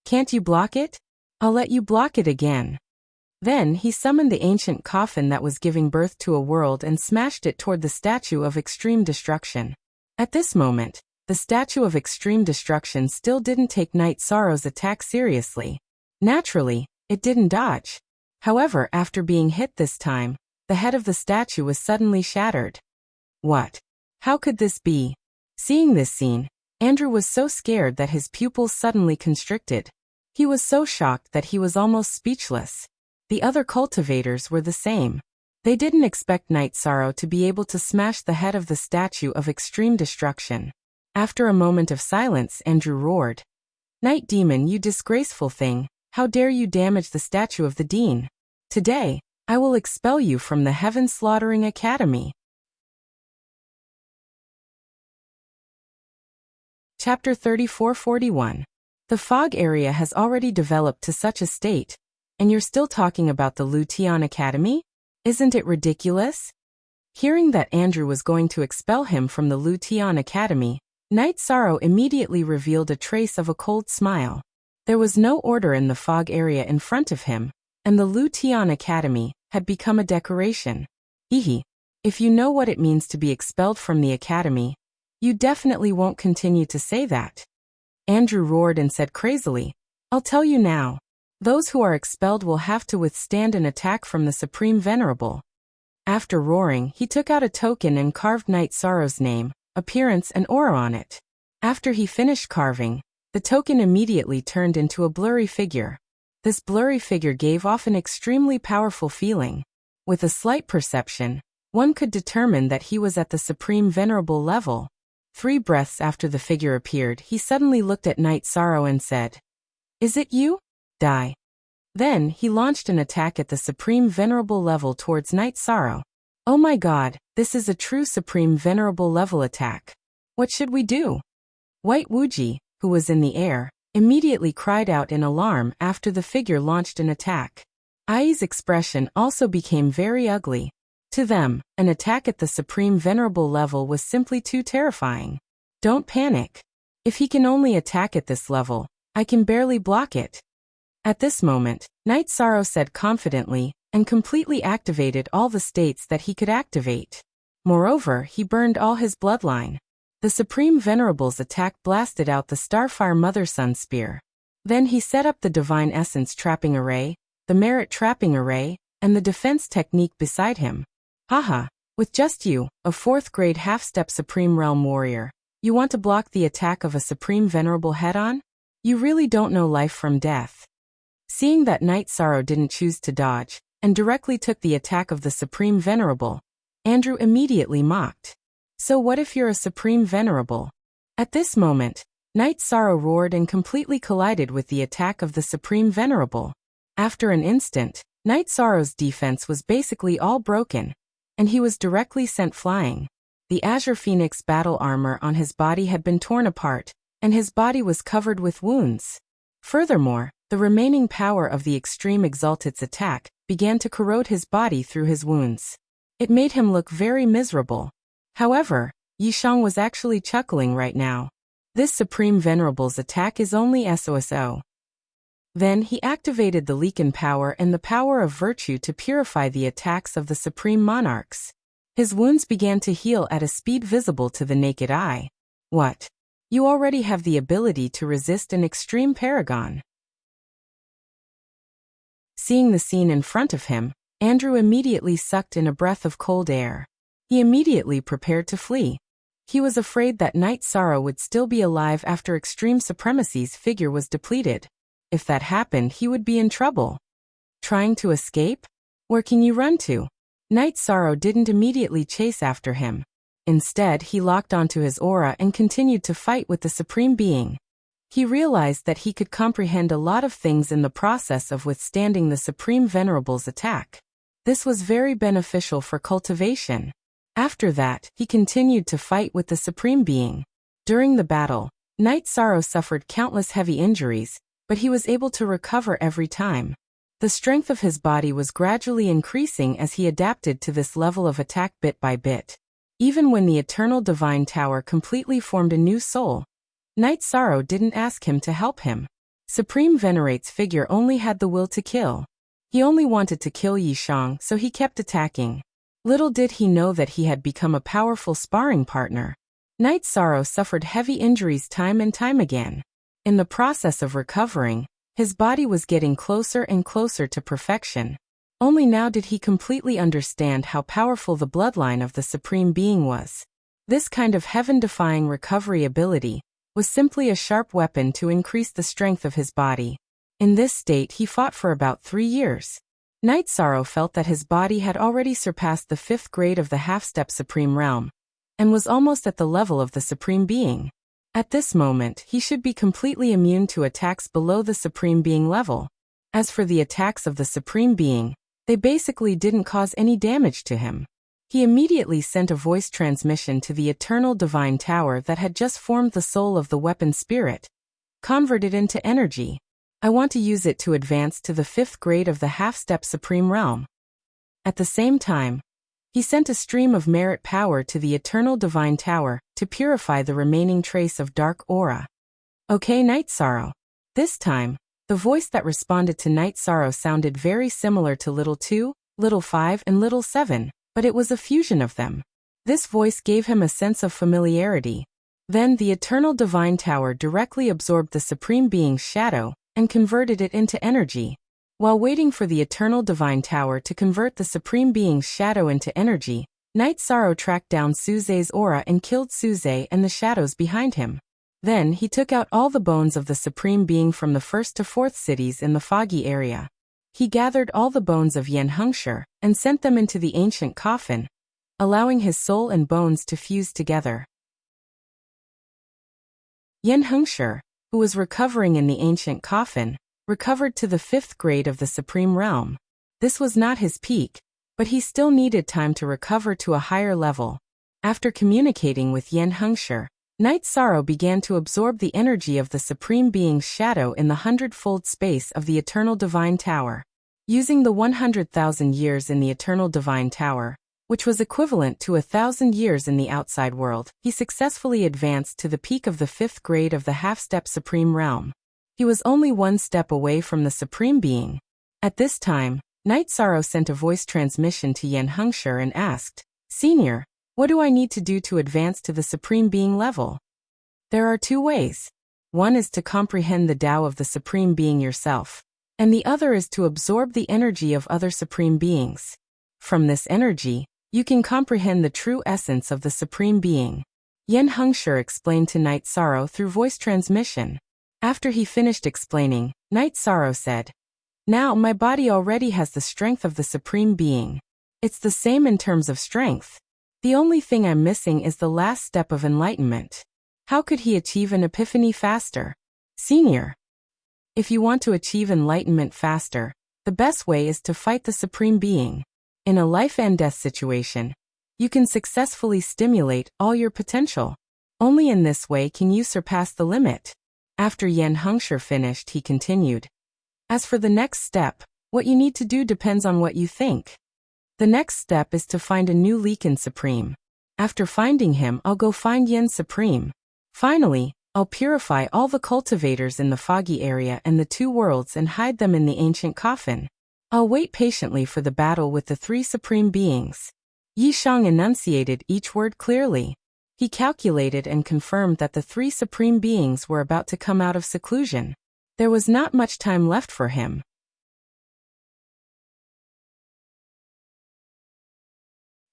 Can't you block it? I'll let you block it again. Then he summoned the ancient coffin that was giving birth to a world and smashed it toward the Statue of Extreme Destruction. At this moment, the Statue of Extreme Destruction still didn't take Night Sorrow's attack seriously. Naturally, it didn't dodge. However, after being hit this time, the head of the statue was suddenly shattered. What? How could this be? Seeing this scene, Andrew was so scared that his pupils suddenly constricted. He was so shocked that he was almost speechless. The other cultivators were the same. They didn't expect Night Sorrow to be able to smash the head of the Statue of Extreme Destruction. After a moment of silence, Andrew roared. Night Demon, you disgraceful thing, how dare you damage the statue of the Dean? Today, I will expel you from the Heaven Slaughtering Academy. Chapter 34-41. The fog area has already developed to such a state, and you're still talking about the Luteon Academy? Isn't it ridiculous? Hearing that Andrew was going to expel him from the Luteon Academy, Night Sorrow immediately revealed a trace of a cold smile. There was no order in the fog area in front of him, and the Luteon Academy had become a decoration. Hehe. If you know what it means to be expelled from the academy, you definitely won't continue to say that. Andrew roared and said crazily, I'll tell you now. Those who are expelled will have to withstand an attack from the Supreme Venerable. After roaring, he took out a token and carved Night Sorrow's name, appearance and aura on it. After he finished carving, the token immediately turned into a blurry figure. This blurry figure gave off an extremely powerful feeling. With a slight perception, one could determine that he was at the Supreme Venerable level. 3 breaths after the figure appeared, he suddenly looked at Night Sorrow and said, Is it you? Die. Then he launched an attack at the Supreme Venerable level towards Night Sorrow. Oh my god, this is a true supreme venerable level attack. What should we do? White Wuji, who was in the air, immediately cried out in alarm after the figure launched an attack. Ai's expression also became very ugly. To them, an attack at the supreme venerable level was simply too terrifying. Don't panic. If he can only attack at this level, I can barely block it. At this moment, Night Sorrow said confidently, and completely activated all the states that he could activate. Moreover, he burned all his bloodline. The Supreme Venerable's attack blasted out the Starfire Mother Sun Spear. Then he set up the Divine Essence Trapping Array, the Merit Trapping Array, and the Defense Technique beside him. Haha, with just you, a 4th grade half-step Supreme Realm Warrior, you want to block the attack of a Supreme Venerable head-on? You really don't know life from death. Seeing that Night Sorrow didn't choose to dodge, and directly took the attack of the Supreme Venerable, Andrew immediately mocked. So what if you're a Supreme Venerable? At this moment, Night Sorrow roared and completely collided with the attack of the Supreme Venerable. After an instant, Night Sorrow's defense was basically all broken, and he was directly sent flying. The Azure Phoenix battle armor on his body had been torn apart, and his body was covered with wounds. Furthermore, the remaining power of the Extreme Exalted's attack began to corrode his body through his wounds. It made him look very miserable. However, Yishang was actually chuckling right now. This Supreme Venerable's attack is only SOSO. Then he activated the Leaken power and the power of virtue to purify the attacks of the Supreme Monarchs. His wounds began to heal at a speed visible to the naked eye. What? You already have the ability to resist an extreme paragon. Seeing the scene in front of him, Andrew immediately sucked in a breath of cold air. He immediately prepared to flee. He was afraid that Night Sorrow would still be alive after Extreme Supremacy's figure was depleted. If that happened, he would be in trouble. Trying to escape? Where can you run to? Night Sorrow didn't immediately chase after him. Instead, he locked onto his aura and continued to fight with the Supreme Being. He realized that he could comprehend a lot of things in the process of withstanding the Supreme Venerable's attack. This was very beneficial for cultivation. After that, he continued to fight with the Supreme Being. During the battle, Night Sorrow suffered countless heavy injuries, but he was able to recover every time. The strength of his body was gradually increasing as he adapted to this level of attack bit by bit. Even when the Eternal Divine Tower completely formed a new soul, Night Sorrow didn't ask him to help him. Supreme Venerate's figure only had the will to kill. He only wanted to kill Yishang, so he kept attacking. Little did he know that he had become a powerful sparring partner. Night Sorrow suffered heavy injuries time and time again. In the process of recovering, his body was getting closer and closer to perfection. Only now did he completely understand how powerful the bloodline of the Supreme Being was. This kind of heaven-defying recovery ability was simply a sharp weapon to increase the strength of his body. In this state he fought for about 3 years. Night Sorrow felt that his body had already surpassed the 5th grade of the half-step Supreme Realm, and was almost at the level of the Supreme Being. At this moment, he should be completely immune to attacks below the Supreme Being level. As for the attacks of the Supreme Being, they basically didn't cause any damage to him. He immediately sent a voice transmission to the Eternal Divine Tower that had just formed the soul of the weapon spirit. Convert it into energy. I want to use it to advance to the 5th grade of the half-step Supreme Realm. At the same time, he sent a stream of merit power to the Eternal Divine Tower to purify the remaining trace of dark aura. Okay, Night Sorrow. This time, the voice that responded to Night Sorrow sounded very similar to Little 2, Little 5 and Little 7, but it was a fusion of them. This voice gave him a sense of familiarity. Then the Eternal Divine Tower directly absorbed the Supreme Being's shadow and converted it into energy. While waiting for the Eternal Divine Tower to convert the Supreme Being's shadow into energy, Night Sorrow tracked down Suze's aura and killed Suze and the shadows behind him. Then he took out all the bones of the Supreme Being from the 1st to 4th cities in the foggy area. He gathered all the bones of Yen Hengshi and sent them into the ancient coffin, allowing his soul and bones to fuse together. Yen Hengshi, who was recovering in the ancient coffin, recovered to the 5th grade of the Supreme Realm. This was not his peak, But he still needed time to recover to a higher level. After communicating with Yen Hengshi, Night Sorrow began to absorb the energy of the Supreme Being's shadow in the 100-fold space of the Eternal Divine Tower. Using the 100,000 years in the Eternal Divine Tower, which was equivalent to 1,000 years in the outside world, he successfully advanced to the peak of the 5th grade of the half-step Supreme Realm. He was only one step away from the Supreme Being. At this time, Night Sorrow sent a voice transmission to Yen Hengshi and asked, "Senior, what do I need to do to advance to the Supreme Being level?" There are two ways. One is to comprehend the Tao of the Supreme Being yourself, and the other is to absorb the energy of other Supreme Beings. From this energy, you can comprehend the true essence of the Supreme Being. Yen Hengshi explained to Night Sorrow through voice transmission. After he finished explaining, Night Sorrow said, "Now my body already has the strength of the Supreme Being. It's the same in terms of strength. The only thing I'm missing is the last step of enlightenment. How could he achieve an epiphany faster?" Senior, if you want to achieve enlightenment faster, the best way is to fight the Supreme Being. In a life and death situation, you can successfully stimulate all your potential. Only in this way can you surpass the limit. After Yen Hengshi finished, he continued, "As for the next step, what you need to do depends on what you think. The next step is to find a new Leakin Supreme. After finding him, I'll go find Yen Supreme. Finally, I'll purify all the cultivators in the foggy area and the two worlds and hide them in the ancient coffin. I'll wait patiently for the battle with the three Supreme Beings." Yi Shang enunciated each word clearly. He calculated and confirmed that the three Supreme Beings were about to come out of seclusion. There was not much time left for him.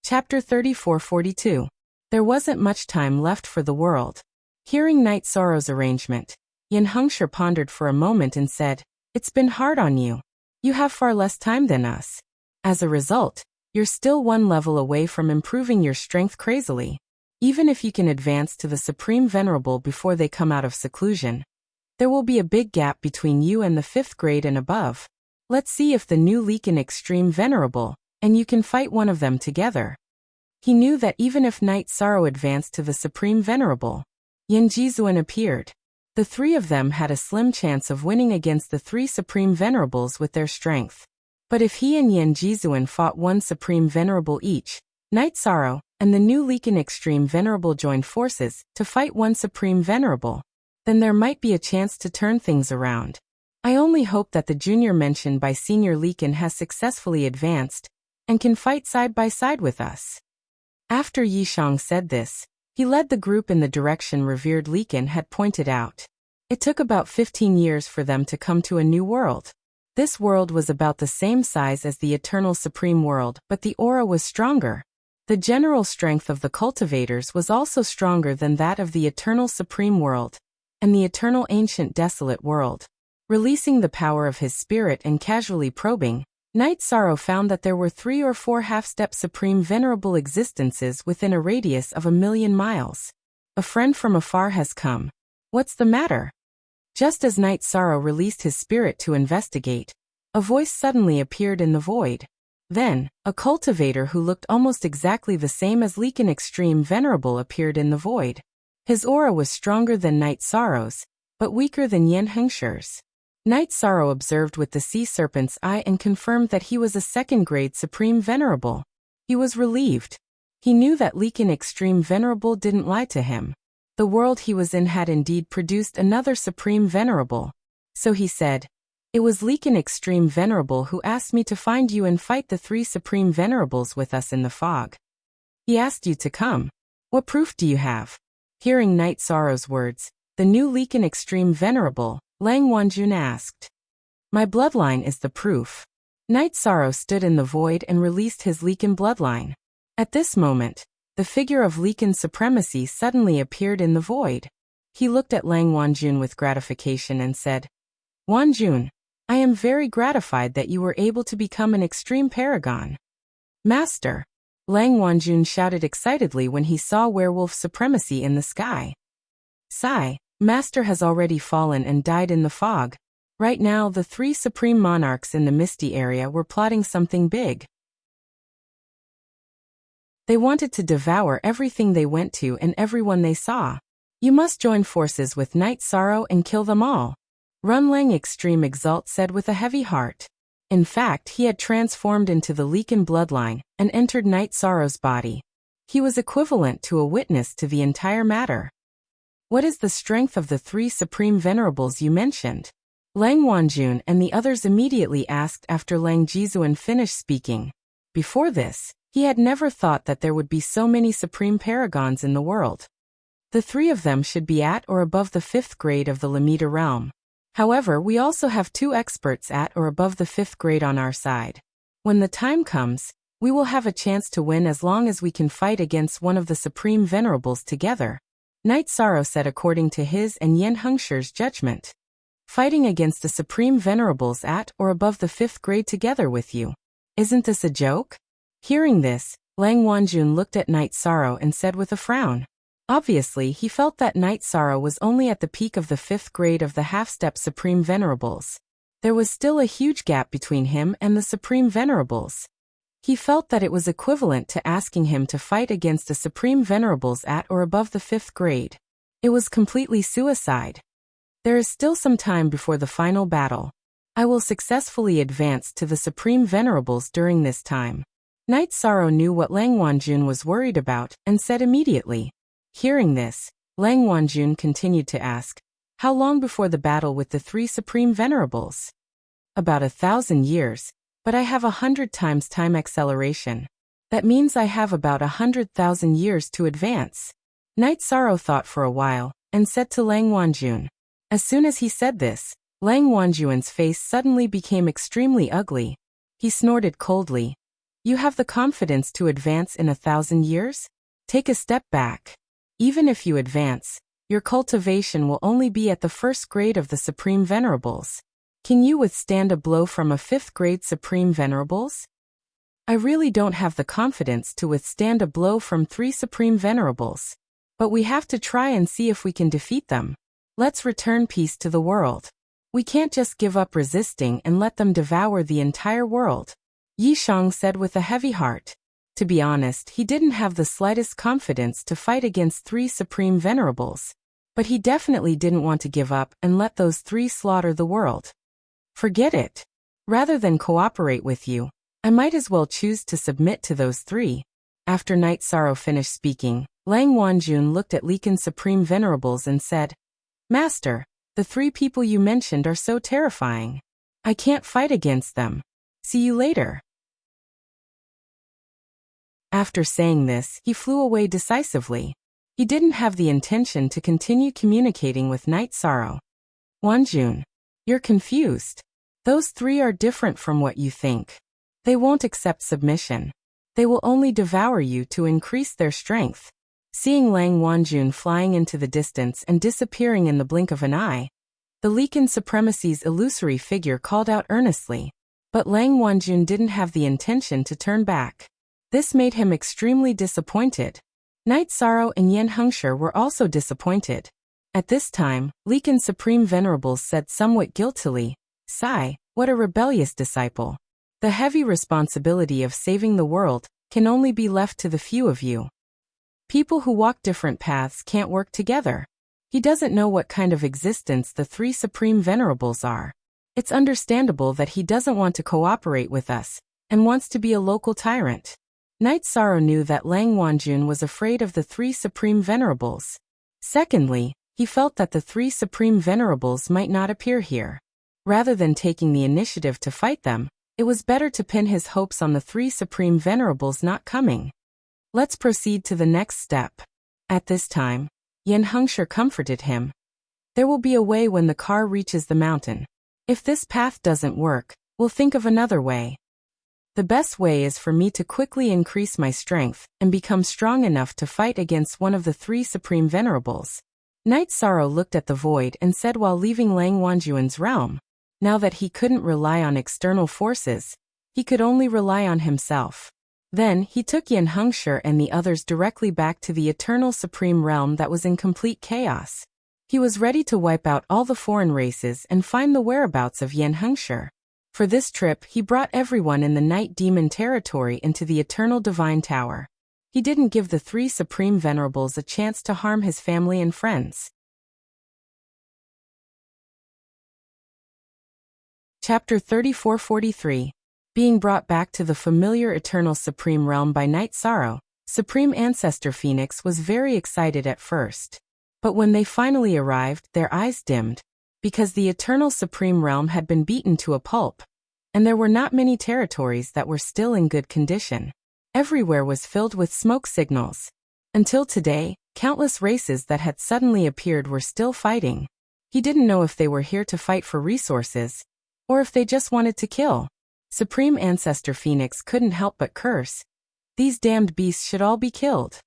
Chapter 3442. There wasn't much time left for the world. Hearing Night Sorrow's arrangement, Yen Hengshi pondered for a moment and said, "It's been hard on you. You have far less time than us. As a result, you're still one level away from improving your strength crazily. Even if you can advance to the Supreme Venerable before they come out of seclusion, there will be a big gap between you and the 5th grade and above. Let's see if the new Leakin Extreme Venerable and you can fight one of them together." He knew that even if Night Sorrow advanced to the Supreme Venerable, Yen Jizuan appeared. The three of them had a slim chance of winning against the three Supreme Venerables with their strength. But if he and Yen Jizuan fought one Supreme Venerable each, Night Sorrow and the new Leakin Extreme Venerable joined forces to fight one Supreme Venerable, then there might be a chance to turn things around. I only hope that the junior mentioned by Senior Leakin has successfully advanced and can fight side by side with us. After Yi Shang said this, he led the group in the direction revered Leakin had pointed out. It took about 15 years for them to come to a new world. This world was about the same size as the Eternal Supreme World, but the aura was stronger. The general strength of the cultivators was also stronger than that of the Eternal Supreme World and the Eternal Ancient Desolate World. Releasing the power of his spirit and casually probing, Night Sorrow found that there were 3 or 4 half-step Supreme Venerable existences within a radius of 1,000,000 miles. A friend from afar has come. What's the matter? Just as Night Sorrow released his spirit to investigate, a voice suddenly appeared in the void. Then, a cultivator who looked almost exactly the same as Leakin Extreme Venerable appeared in the void. His aura was stronger than Night Sorrow's, but weaker than Yen Hengshi's. Night Sorrow observed with the sea serpent's eye and confirmed that he was a 2nd grade Supreme Venerable. He was relieved. He knew that Leakin Extreme Venerable didn't lie to him. The world he was in had indeed produced another Supreme Venerable. So he said, "It was Leakin Extreme Venerable who asked me to find you and fight the 3 Supreme Venerables with us in the fog. He asked you to come. What proof do you have?" Hearing Night Sorrow's words, the new Leakin Extreme Venerable, Lang Wanjun, asked. "My bloodline is the proof." Night Sorrow stood in the void and released his Leakin bloodline. At this moment, the figure of Leakin supremacy suddenly appeared in the void. He looked at Lang Wanjun with gratification and said, "Wanjun, I am very gratified that you were able to become an extreme paragon." "Master!" Lang Wanjun shouted excitedly when he saw werewolf supremacy in the sky. "Sigh, Master has already fallen and died in the fog. Right now the 3 supreme monarchs in the misty area were plotting something big." They wanted to devour everything they went to and everyone they saw. You must join forces with Night Sorrow and kill them all. Runlang Extreme Exalt said with a heavy heart. In fact, he had transformed into the Leakin bloodline and entered Night Sorrow's body. He was equivalent to a witness to the entire matter. What is the strength of the 3 supreme venerables you mentioned? Lang Wanjun and the others immediately asked after Lang Jizuan finished speaking. Before this, he had never thought that there would be so many supreme paragons in the world. The 3 of them should be at or above the 5th grade of the Lamita realm. However, we also have 2 experts at or above the 5th grade on our side. When the time comes, we will have a chance to win as long as we can fight against one of the supreme venerables together. Night Sorrow said according to his and Yen Hengsher's judgment. Fighting against the supreme venerables at or above the 5th grade together with you. Isn't this a joke? Hearing this, Lang Wanjun looked at Night Sorrow and said with a frown. Obviously, he felt that Night Sorrow was only at the peak of the 5th grade of the half-step Supreme Venerables. There was still a huge gap between him and the Supreme Venerables. He felt that it was equivalent to asking him to fight against the Supreme Venerables at or above the 5th grade. It was completely suicide. There is still some time before the final battle. I will successfully advance to the Supreme Venerables during this time. Night Sorrow knew what Lang Wanjun was worried about and said immediately. Hearing this, Lang Wanjun continued to ask, how long before the battle with the 3 supreme venerables? About 1,000 years, but I have 100 times time acceleration. That means I have about 100,000 years to advance. Night Sorrow thought for a while, and said to Lang Wanjun. As soon as he said this, Lang Wanjun's face suddenly became extremely ugly. He snorted coldly. You have the confidence to advance in 1,000 years? Take a step back. Even if you advance, your cultivation will only be at the 1st grade of the Supreme Venerables. Can you withstand a blow from a 5th grade Supreme Venerables? I really don't have the confidence to withstand a blow from 3 Supreme Venerables. But we have to try and see if we can defeat them. Let's return peace to the world. We can't just give up resisting and let them devour the entire world. Yi Shang said with a heavy heart. To be honest, he didn't have the slightest confidence to fight against 3 Supreme Venerables. But he definitely didn't want to give up and let those 3 slaughter the world. Forget it. Rather than cooperate with you, I might as well choose to submit to those 3. After Night Sorrow finished speaking, Lang Wanjun looked at Leakin Supreme Venerables and said, Master, the 3 people you mentioned are so terrifying. I can't fight against them. See you later. After saying this, he flew away decisively. He didn't have the intention to continue communicating with Night Sorrow. Wanjun, you're confused. Those 3 are different from what you think. They won't accept submission. They will only devour you to increase their strength. Seeing Lang Wanjun flying into the distance and disappearing in the blink of an eye, the Leakin Supremacy's illusory figure called out earnestly. But Lang Wanjun didn't have the intention to turn back. This made him extremely disappointed. Night Sorrow and Yen Hengsher were also disappointed. At this time, Leakin Supreme Venerables said somewhat guiltily, Sigh, what a rebellious disciple. The heavy responsibility of saving the world can only be left to the few of you. People who walk different paths can't work together. He doesn't know what kind of existence the 3 Supreme Venerables are. It's understandable that he doesn't want to cooperate with us, and wants to be a local tyrant. Night Sorrow knew that Lang Wanjun was afraid of the 3 Supreme Venerables. Secondly, he felt that the 3 Supreme Venerables might not appear here. Rather than taking the initiative to fight them, it was better to pin his hopes on the 3 Supreme Venerables not coming. Let's proceed to the next step. At this time, Yen Hengsher comforted him. There will be a way when the car reaches the mountain. If this path doesn't work, we'll think of another way. The best way is for me to quickly increase my strength and become strong enough to fight against one of the 3 Supreme Venerables. Night Sorrow looked at the void and said while leaving Lang Wanjun's realm. Now that he couldn't rely on external forces, he could only rely on himself. Then he took Yen Hengsher and the others directly back to the Eternal Supreme Realm that was in complete chaos. He was ready to wipe out all the foreign races and find the whereabouts of Yen Hengsher. For this trip, he brought everyone in the Night Demon territory into the Eternal Divine Tower. He didn't give the three supreme venerables a chance to harm his family and friends. Chapter 34-43. Being brought back to the familiar Eternal Supreme Realm by Night Sorrow, Supreme Ancestor Phoenix was very excited at first. But when they finally arrived, their eyes dimmed, because the Eternal Supreme Realm had been beaten to a pulp, and there were not many territories that were still in good condition. Everywhere was filled with smoke signals. Until today, countless races that had suddenly appeared were still fighting. He didn't know if they were here to fight for resources, or if they just wanted to kill. Supreme Ancestor Phoenix couldn't help but curse. These damned beasts should all be killed.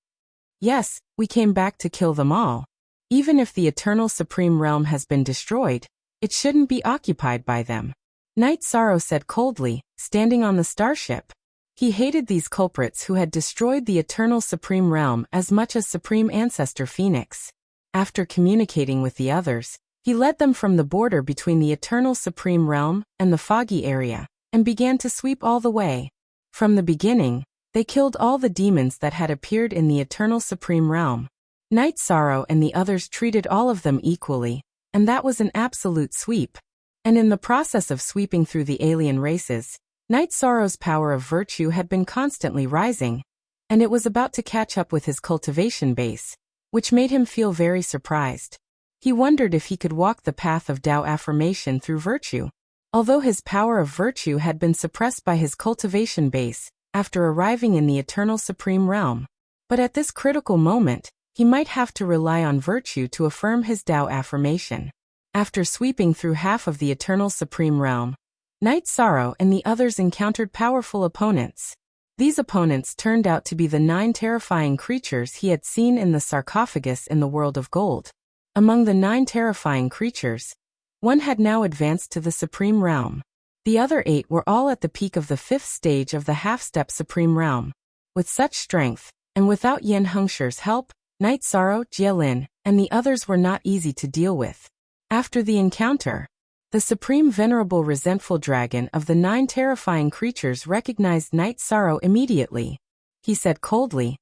Yes, we came back to kill them all. Even if the Eternal Supreme Realm has been destroyed, it shouldn't be occupied by them. Night Sorrow said coldly, standing on the starship. He hated these culprits who had destroyed the Eternal Supreme Realm as much as Supreme Ancestor Phoenix. After communicating with the others, he led them from the border between the Eternal Supreme Realm and the foggy area, and began to sweep all the way. From the beginning, they killed all the demons that had appeared in the Eternal Supreme Realm. Night Sorrow and the others treated all of them equally, and that was an absolute sweep. And in the process of sweeping through the alien races, Night Sorrow's power of virtue had been constantly rising, and it was about to catch up with his cultivation base, which made him feel very surprised. He wondered if he could walk the path of Tao affirmation through virtue. Although his power of virtue had been suppressed by his cultivation base after arriving in the Eternal Supreme Realm. But at this critical moment, he might have to rely on virtue to affirm his Tao affirmation. After sweeping through half of the Eternal Supreme Realm, Night Sorrow and the others encountered powerful opponents. These opponents turned out to be the 9 terrifying creatures he had seen in the sarcophagus in the world of gold. Among the 9 terrifying creatures, one had now advanced to the Supreme Realm. The other 8 were all at the peak of the 5th stage of the half-step Supreme Realm. With such strength, and without Yen Hengsher's help, Night Sorrow, Jielin, and the others were not easy to deal with. After the encounter, the Supreme Venerable Resentful Dragon of the 9 terrifying creatures recognized Night Sorrow immediately. He said coldly,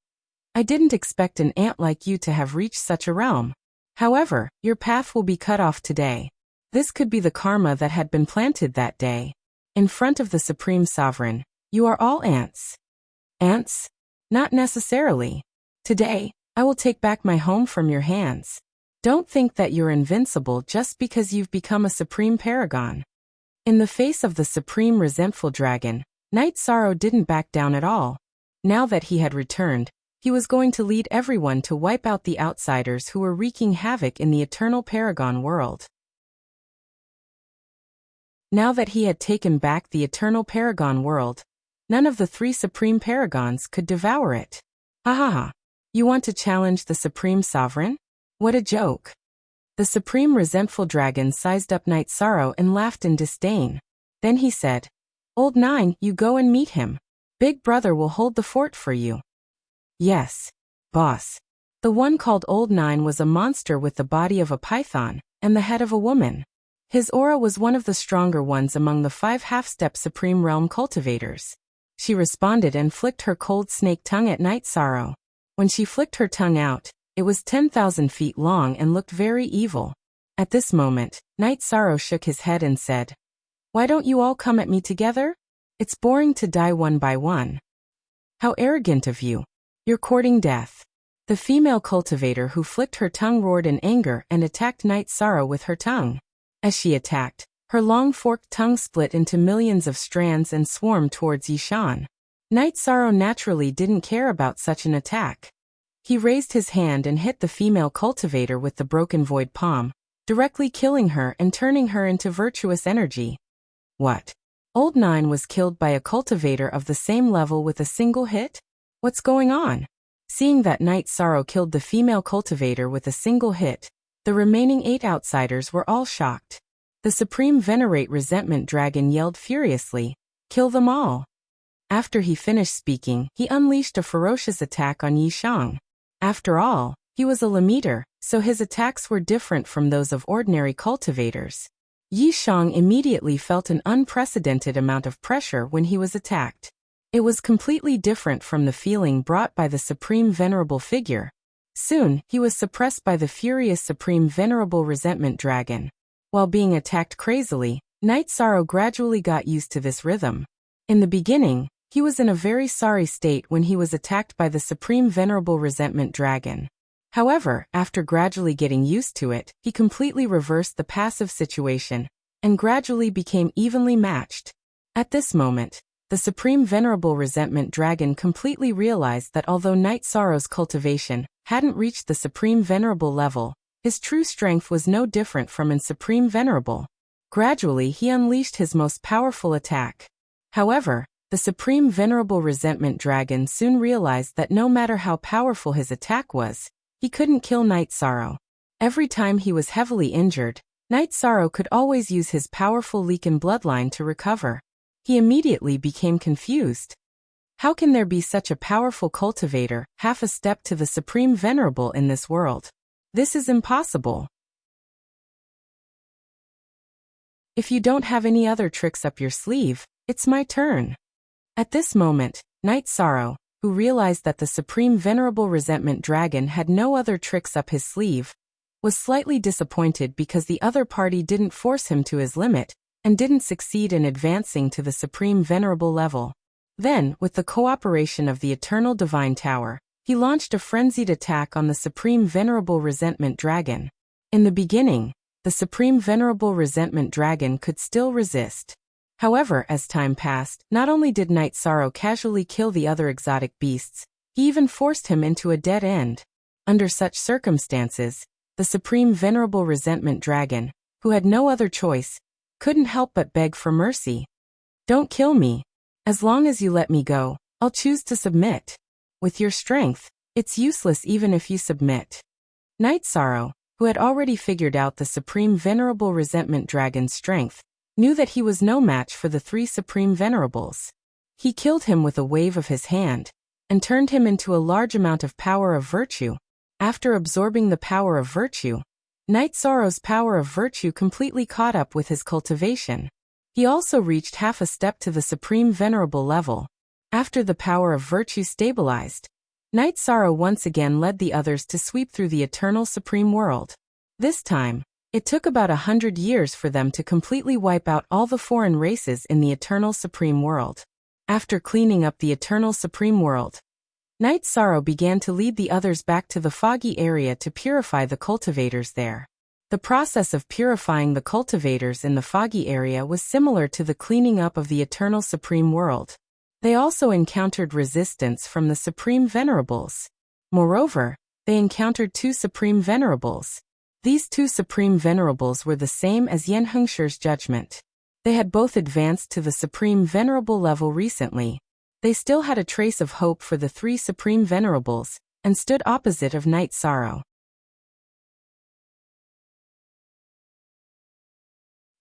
"I didn't expect an ant like you to have reached such a realm. However, your path will be cut off today." This could be the karma that had been planted that day. In front of the Supreme Sovereign, you are all ants. Ants? Not necessarily. Today, I will take back my home from your hands. Don't think that you're invincible just because you've become a Supreme Paragon. In the face of the Supreme Resentful Dragon, Night Sorrow didn't back down at all. Now that he had returned, he was going to lead everyone to wipe out the outsiders who were wreaking havoc in the Eternal Paragon world. Now that he had taken back the Eternal Paragon world, none of the 3 Supreme Paragons could devour it. Ha ha ha. You want to challenge the Supreme Sovereign? What a joke. The Supreme Resentful Dragon sized up Night Sorrow and laughed in disdain. Then he said, "Old 9, you go and meet him. Big Brother will hold the fort for you." Yes, boss. The one called Old 9 was a monster with the body of a python and the head of a woman. His aura was one of the stronger ones among the 5 half-step Supreme Realm cultivators. She responded and flicked her cold snake tongue at Night Sorrow. When she flicked her tongue out, it was 10,000 feet long and looked very evil. At this moment, Night Sorrow shook his head and said, "Why don't you all come at me together? It's boring to die one by one." How arrogant of you. You're courting death. The female cultivator who flicked her tongue roared in anger and attacked Night Sorrow with her tongue. As she attacked, her long forked tongue split into millions of strands and swarmed towards Yishan. Night Sorrow naturally didn't care about such an attack. He raised his hand and hit the female cultivator with the broken void palm, directly killing her and turning her into virtuous energy. What? Old 9 was killed by a cultivator of the same level with a single hit? What's going on? Seeing that Night Sorrow killed the female cultivator with a single hit, the remaining 8 outsiders were all shocked. The Supreme Venerate Resentment Dragon yelled furiously, "Kill them all!" After he finished speaking, he unleashed a ferocious attack on Yishang. After all, he was a Lamiter, so his attacks were different from those of ordinary cultivators. Yishang immediately felt an unprecedented amount of pressure when he was attacked. It was completely different from the feeling brought by the Supreme Venerable figure. Soon, he was suppressed by the furious Supreme Venerable Resentment Dragon. While being attacked crazily, Night Sorrow gradually got used to this rhythm. In the beginning, he was in a very sorry state when he was attacked by the Supreme Venerable Resentment Dragon. However, after gradually getting used to it, he completely reversed the passive situation and gradually became evenly matched. At this moment, the Supreme Venerable Resentment Dragon completely realized that although Night Sorrow's cultivation hadn't reached the Supreme Venerable level, his true strength was no different from in Supreme Venerable. Gradually, he unleashed his most powerful attack. However, the Supreme Venerable Resentment Dragon soon realized that no matter how powerful his attack was, he couldn't kill Night Sorrow. Every time he was heavily injured, Night Sorrow could always use his powerful Leaken bloodline to recover. He immediately became confused. How can there be such a powerful cultivator, half a step to the Supreme Venerable in this world? This is impossible. If you don't have any other tricks up your sleeve, it's my turn. At this moment, Night Sorrow, who realized that the Supreme Venerable Resentment Dragon had no other tricks up his sleeve, was slightly disappointed because the other party didn't force him to his limit and didn't succeed in advancing to the Supreme Venerable level. Then, with the cooperation of the Eternal Divine Tower, he launched a frenzied attack on the Supreme Venerable Resentment Dragon. In the beginning, the Supreme Venerable Resentment Dragon could still resist. However, as time passed, not only did Night Sorrow casually kill the other exotic beasts, he even forced him into a dead end. Under such circumstances, the Supreme Venerable Resentment Dragon, who had no other choice, couldn't help but beg for mercy. Don't kill me. As long as you let me go, I'll choose to submit. With your strength, it's useless even if you submit. Night Sorrow, who had already figured out the Supreme Venerable Resentment Dragon's strength, knew that he was no match for the three Supreme Venerables. He killed him with a wave of his hand, and turned him into a large amount of power of virtue. After absorbing the power of virtue, Night Sorrow's power of virtue completely caught up with his cultivation. He also reached half a step to the Supreme Venerable level. After the power of virtue stabilized, Night Sorrow once again led the others to sweep through the Eternal Supreme World. This time, it took about 100 years for them to completely wipe out all the foreign races in the Eternal Supreme World. After cleaning up the Eternal Supreme World, Night Sorrow began to lead the others back to the foggy area to purify the cultivators there. The process of purifying the cultivators in the foggy area was similar to the cleaning up of the Eternal Supreme World. They also encountered resistance from the Supreme Venerables. Moreover, they encountered two Supreme Venerables. These two Supreme Venerables were the same as Yen Hengsher's judgment. They had both advanced to the Supreme Venerable level recently. They still had a trace of hope for the three Supreme Venerables, and stood opposite of Night Sorrow.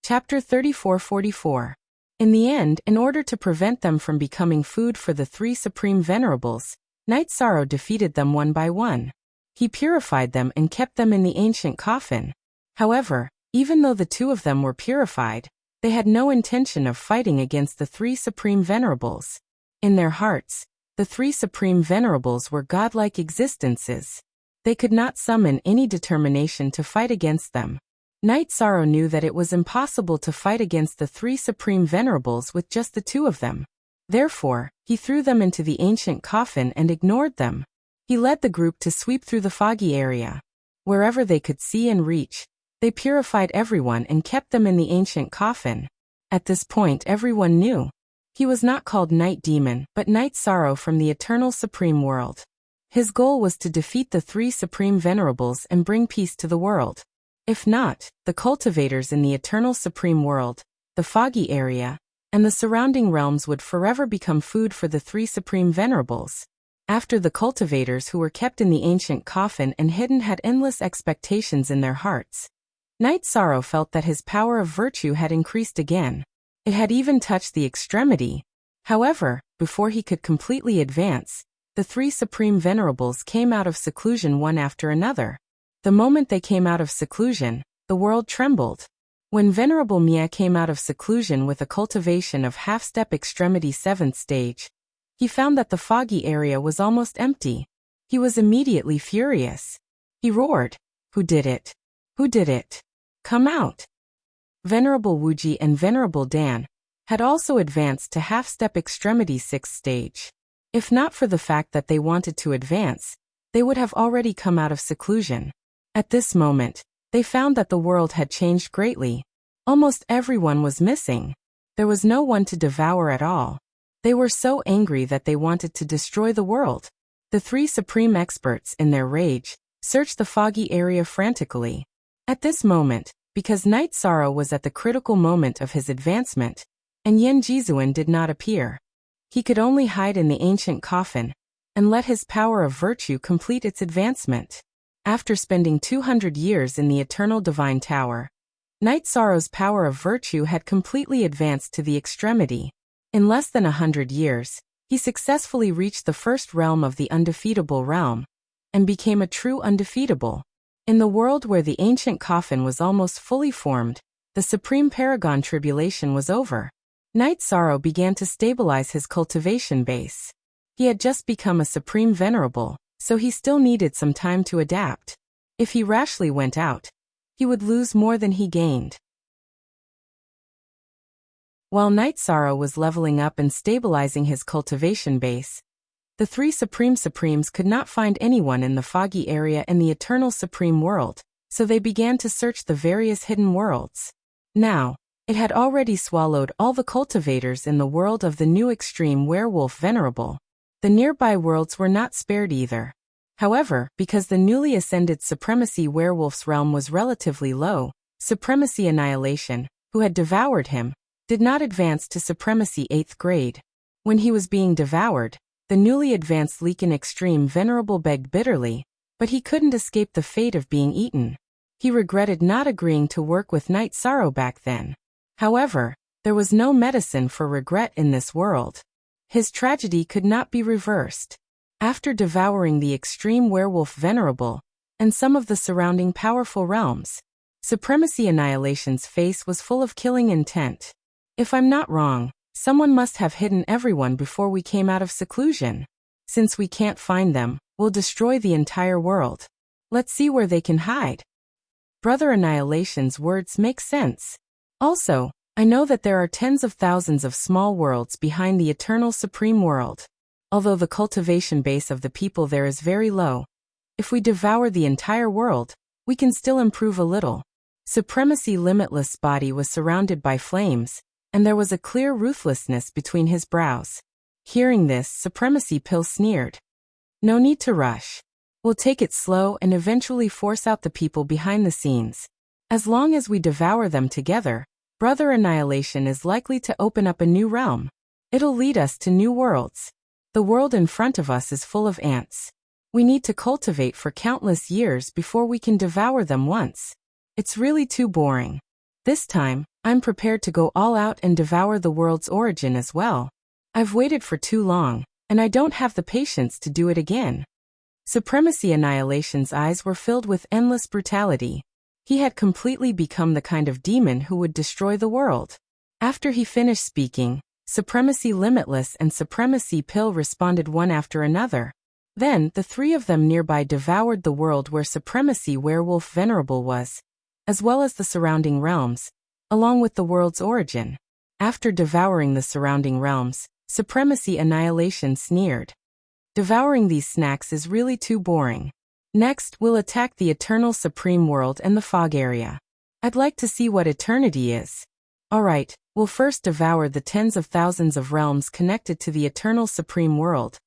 Chapter 3444. In the end, in order to prevent them from becoming food for the three Supreme Venerables, Night Sorrow defeated them one by one. He purified them and kept them in the ancient coffin. However, even though the two of them were purified, they had no intention of fighting against the three Supreme Venerables. In their hearts, the three Supreme Venerables were godlike existences. They could not summon any determination to fight against them. Night Sorrow knew that it was impossible to fight against the three Supreme Venerables with just the two of them. Therefore, he threw them into the ancient coffin and ignored them. He led the group to sweep through the foggy area. Wherever they could see and reach, they purified everyone and kept them in the ancient coffin. At this point, everyone knew. He was not called Night Demon, but Night Sorrow from the Eternal Supreme World. His goal was to defeat the three Supreme Venerables and bring peace to the world. If not, the cultivators in the Eternal Supreme World, the foggy area, and the surrounding realms would forever become food for the three Supreme Venerables. After the cultivators who were kept in the ancient coffin and hidden had endless expectations in their hearts, Night Sorrow felt that his power of virtue had increased again. It had even touched the extremity. However, before he could completely advance, the three Supreme Venerables came out of seclusion one after another. The moment they came out of seclusion, the world trembled. When Venerable Mia came out of seclusion with a cultivation of half-step extremity 7th stage, he found that the foggy area was almost empty. He was immediately furious. He roared, "Who did it? Who did it? Come out!" Venerable Wuji and Venerable Dan had also advanced to half-step extremity 6th stage. If not for the fact that they wanted to advance, they would have already come out of seclusion. At this moment, they found that the world had changed greatly. Almost everyone was missing. There was no one to devour at all. They were so angry that they wanted to destroy the world. The three supreme experts, in their rage, searched the foggy area frantically. At this moment, because Night Sorrow was at the critical moment of his advancement, and Yen Jizuan did not appear, he could only hide in the ancient coffin and let his power of virtue complete its advancement. After spending 200 years in the Eternal Divine Tower, Night Sorrow's power of virtue had completely advanced to the extremity. In less than 100 years, he successfully reached the first realm of the undefeatable realm and became a true undefeatable. In the world where the ancient coffin was almost fully formed, the Supreme Paragon tribulation was over. Night Sorrow began to stabilize his cultivation base. He had just become a Supreme Venerable, so he still needed some time to adapt. If he rashly went out, he would lose more than he gained. While Night Sorrow was leveling up and stabilizing his cultivation base, the three Supremes could not find anyone in the foggy area in the Eternal Supreme World, so they began to search the various hidden worlds. Now, it had already swallowed all the cultivators in the world of the new extreme werewolf Venerable. The nearby worlds were not spared either. However, because the newly ascended Supremacy Werewolf's realm was relatively low, Supremacy Annihilation, who had devoured him, did not advance to Supremacy 8th grade. When he was being devoured, the newly advanced Leakin Extreme Venerable begged bitterly, but he couldn't escape the fate of being eaten. He regretted not agreeing to work with Night Sorrow back then. However, there was no medicine for regret in this world. His tragedy could not be reversed. After devouring the extreme werewolf Venerable and some of the surrounding powerful realms, Supremacy Annihilation's face was full of killing intent. If I'm not wrong, someone must have hidden everyone before we came out of seclusion. Since we can't find them, we'll destroy the entire world. Let's see where they can hide. Brother Annihilation's words make sense. Also, I know that there are tens of thousands of small worlds behind the Eternal Supreme World. Although the cultivation base of the people there is very low, if we devour the entire world, we can still improve a little. Supremacy Limitless' body was surrounded by flames, and there was a clear ruthlessness between his brows. Hearing this, Supremacy Pill sneered. No need to rush. We'll take it slow and eventually force out the people behind the scenes. As long as we devour them together, Brother Annihilation is likely to open up a new realm. It'll lead us to new worlds. The world in front of us is full of ants. We need to cultivate for countless years before we can devour them once. It's really too boring. This time, I'm prepared to go all out and devour the world's origin as well. I've waited for too long, and I don't have the patience to do it again. Supremacy Annihilation's eyes were filled with endless brutality. He had completely become the kind of demon who would destroy the world. After he finished speaking, Supremacy Limitless and Supremacy Pill responded one after another. Then, the three of them nearby devoured the world where Supremacy Werewolf Venerable was, as well as the surrounding realms, along with the world's origin. After devouring the surrounding realms, Supremacy Annihilation sneered. Devouring these snacks is really too boring. Next, we'll attack the Eternal Supreme World and the fog area. I'd like to see what eternity is. Alright, we'll first devour the tens of thousands of realms connected to the Eternal Supreme World.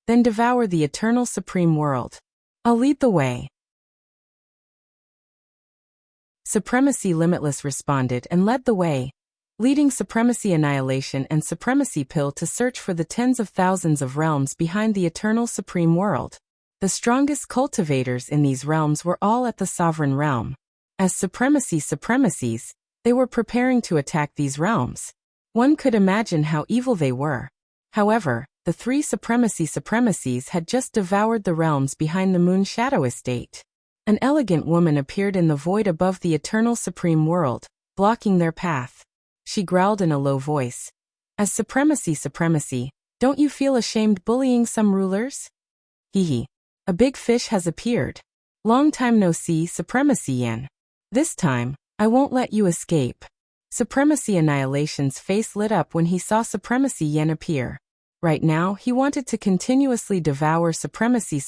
Then devour the Eternal Supreme World. I'll lead the way. Supremacy Limitless responded and led the way, leading Supremacy Annihilation and Supremacy Pill to search for the tens of thousands of realms behind the Eternal Supreme World. The cultivators in these realms were all at the Sovereign Realm. As Supremacies, they were preparing to attack these realms. One could imagine how evil they were. However, the three Supremacies had just devoured the realms behind the Moon Shadow Estate. An elegant woman appeared in the void above the Eternal Supreme World, blocking their path. She growled in a low voice. As Supremacy, Don't you feel ashamed bullying some rulers? Hee hee. A big fish has appeared. Long time no see, Supremacy Yen. This time, I won't let you escape. Supremacy Annihilation's face lit up when he saw Supremacy Yen appear. Right now, he wanted to continuously devour supremacies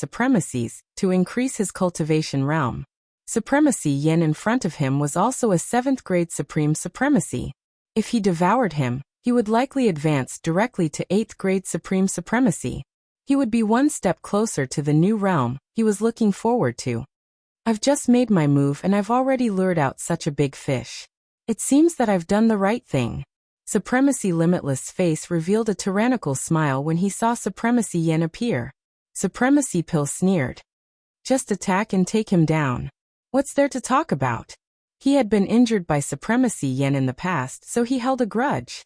to increase his cultivation realm. Supremacy Yen in front of him was also a 7th grade supreme supremacy. If he devoured him, he would likely advance directly to 8th grade supreme supremacy. He would be one step closer to the new realm he was looking forward to. I've just made my move and I've already lured out such a big fish. It seems that I've done the right thing. Supremacy Limitless' face revealed a tyrannical smile when he saw Supremacy Yen appear. Supremacy Pill sneered. Just attack and take him down. What's there to talk about? He had been injured by Supremacy Yen in the past, so he held a grudge.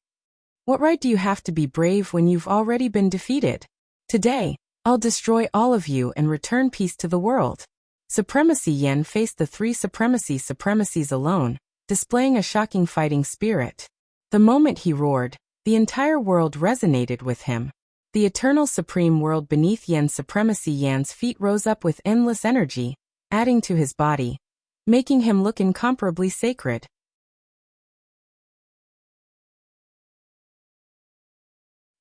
What right do you have to be brave when you've already been defeated? Today, I'll destroy all of you and return peace to the world. Supremacy Yen faced the 3 supremacies alone, displaying a shocking fighting spirit. The moment he roared, the entire world resonated with him. The eternal supreme world beneath Supremacy Yan's feet rose up with endless energy, adding to his body, making him look incomparably sacred.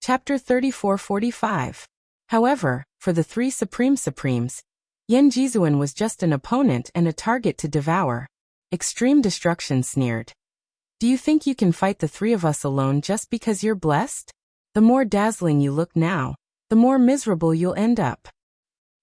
Chapter 34-45. However, for the 3 supremes, Yen Jizuan was just an opponent and a target to devour. Extreme Destruction sneered. Do you think you can fight the 3 of us alone just because you're blessed? The more dazzling you look now, the more miserable you'll end up.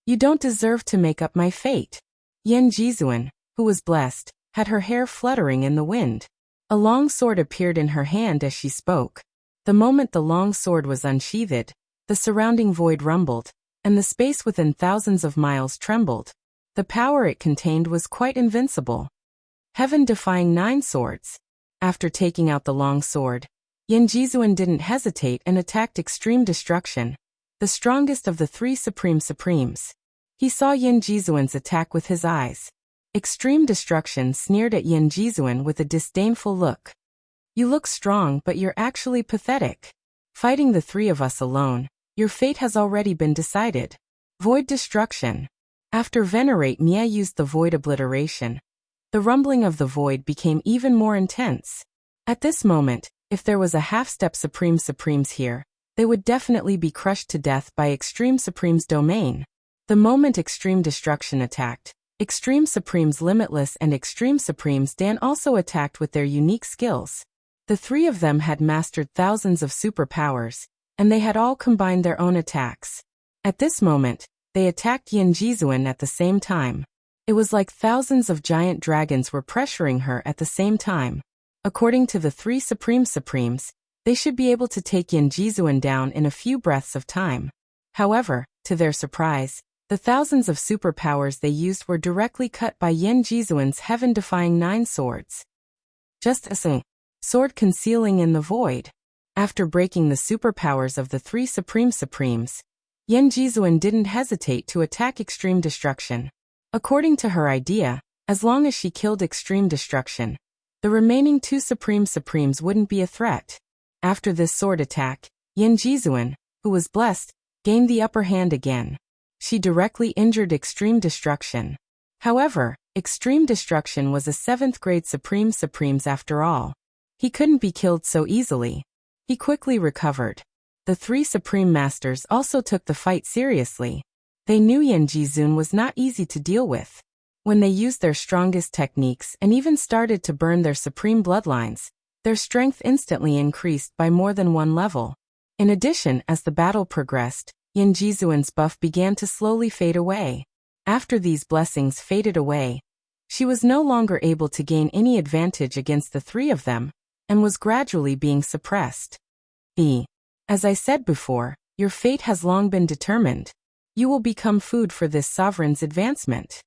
You don't deserve to make up my fate. Yen Jizuan, who was blessed, had her hair fluttering in the wind. A long sword appeared in her hand as she spoke. The moment the long sword was unsheathed, the surrounding void rumbled, and the space within thousands of miles trembled. The power it contained was quite invincible. Heaven-defying 9 swords. After taking out the long sword, Yen Jizuan didn't hesitate and attacked Extreme Destruction, the strongest of the 3 supremes. He saw Yen Jizuan's attack with his eyes. Extreme Destruction sneered at Yen Jizuan with a disdainful look. You look strong, but you're actually pathetic. Fighting the 3 of us alone, your fate has already been decided. Void Destruction. After Venerate Mia used the Void Obliteration, the rumbling of the void became even more intense. At this moment, if there was a half-step supremes here, they would definitely be crushed to death by Extreme Supreme's domain. The moment Extreme Destruction attacked, Extreme Supremes Limitless and Extreme Supremes Dan also attacked with their unique skills. The 3 of them had mastered thousands of superpowers, and they had all combined their own attacks. At this moment, they attacked Yen Jizuan at the same time. It was like thousands of giant dragons were pressuring her at the same time. According to the 3 supremes, they should be able to take Yen Jizuan down in a few breaths of time. However, to their surprise, the thousands of superpowers they used were directly cut by Yen Jizuan's heaven-defying 9 swords. Just as a sword concealing in the void. After breaking the superpowers of the 3 supremes, Yen Jizuan didn't hesitate to attack Extreme Destruction. According to her idea, as long as she killed Extreme Destruction, the remaining 2 supremes wouldn't be a threat. After this sword attack, Yen Jizuan, who was blessed, gained the upper hand again. She directly injured Extreme Destruction. However, Extreme Destruction was a 7th grade supremes after all. He couldn't be killed so easily. He quickly recovered. The 3 supreme masters also took the fight seriously. They knew Yen Jizuan was not easy to deal with. When they used their strongest techniques and even started to burn their supreme bloodlines, their strength instantly increased by more than 1 level. In addition, as the battle progressed, Yen Jizuan's buff began to slowly fade away. After these blessings faded away, she was no longer able to gain any advantage against the 3 of them, and was gradually being suppressed. As I said before, your fate has long been determined. You will become food for this sovereign's advancement.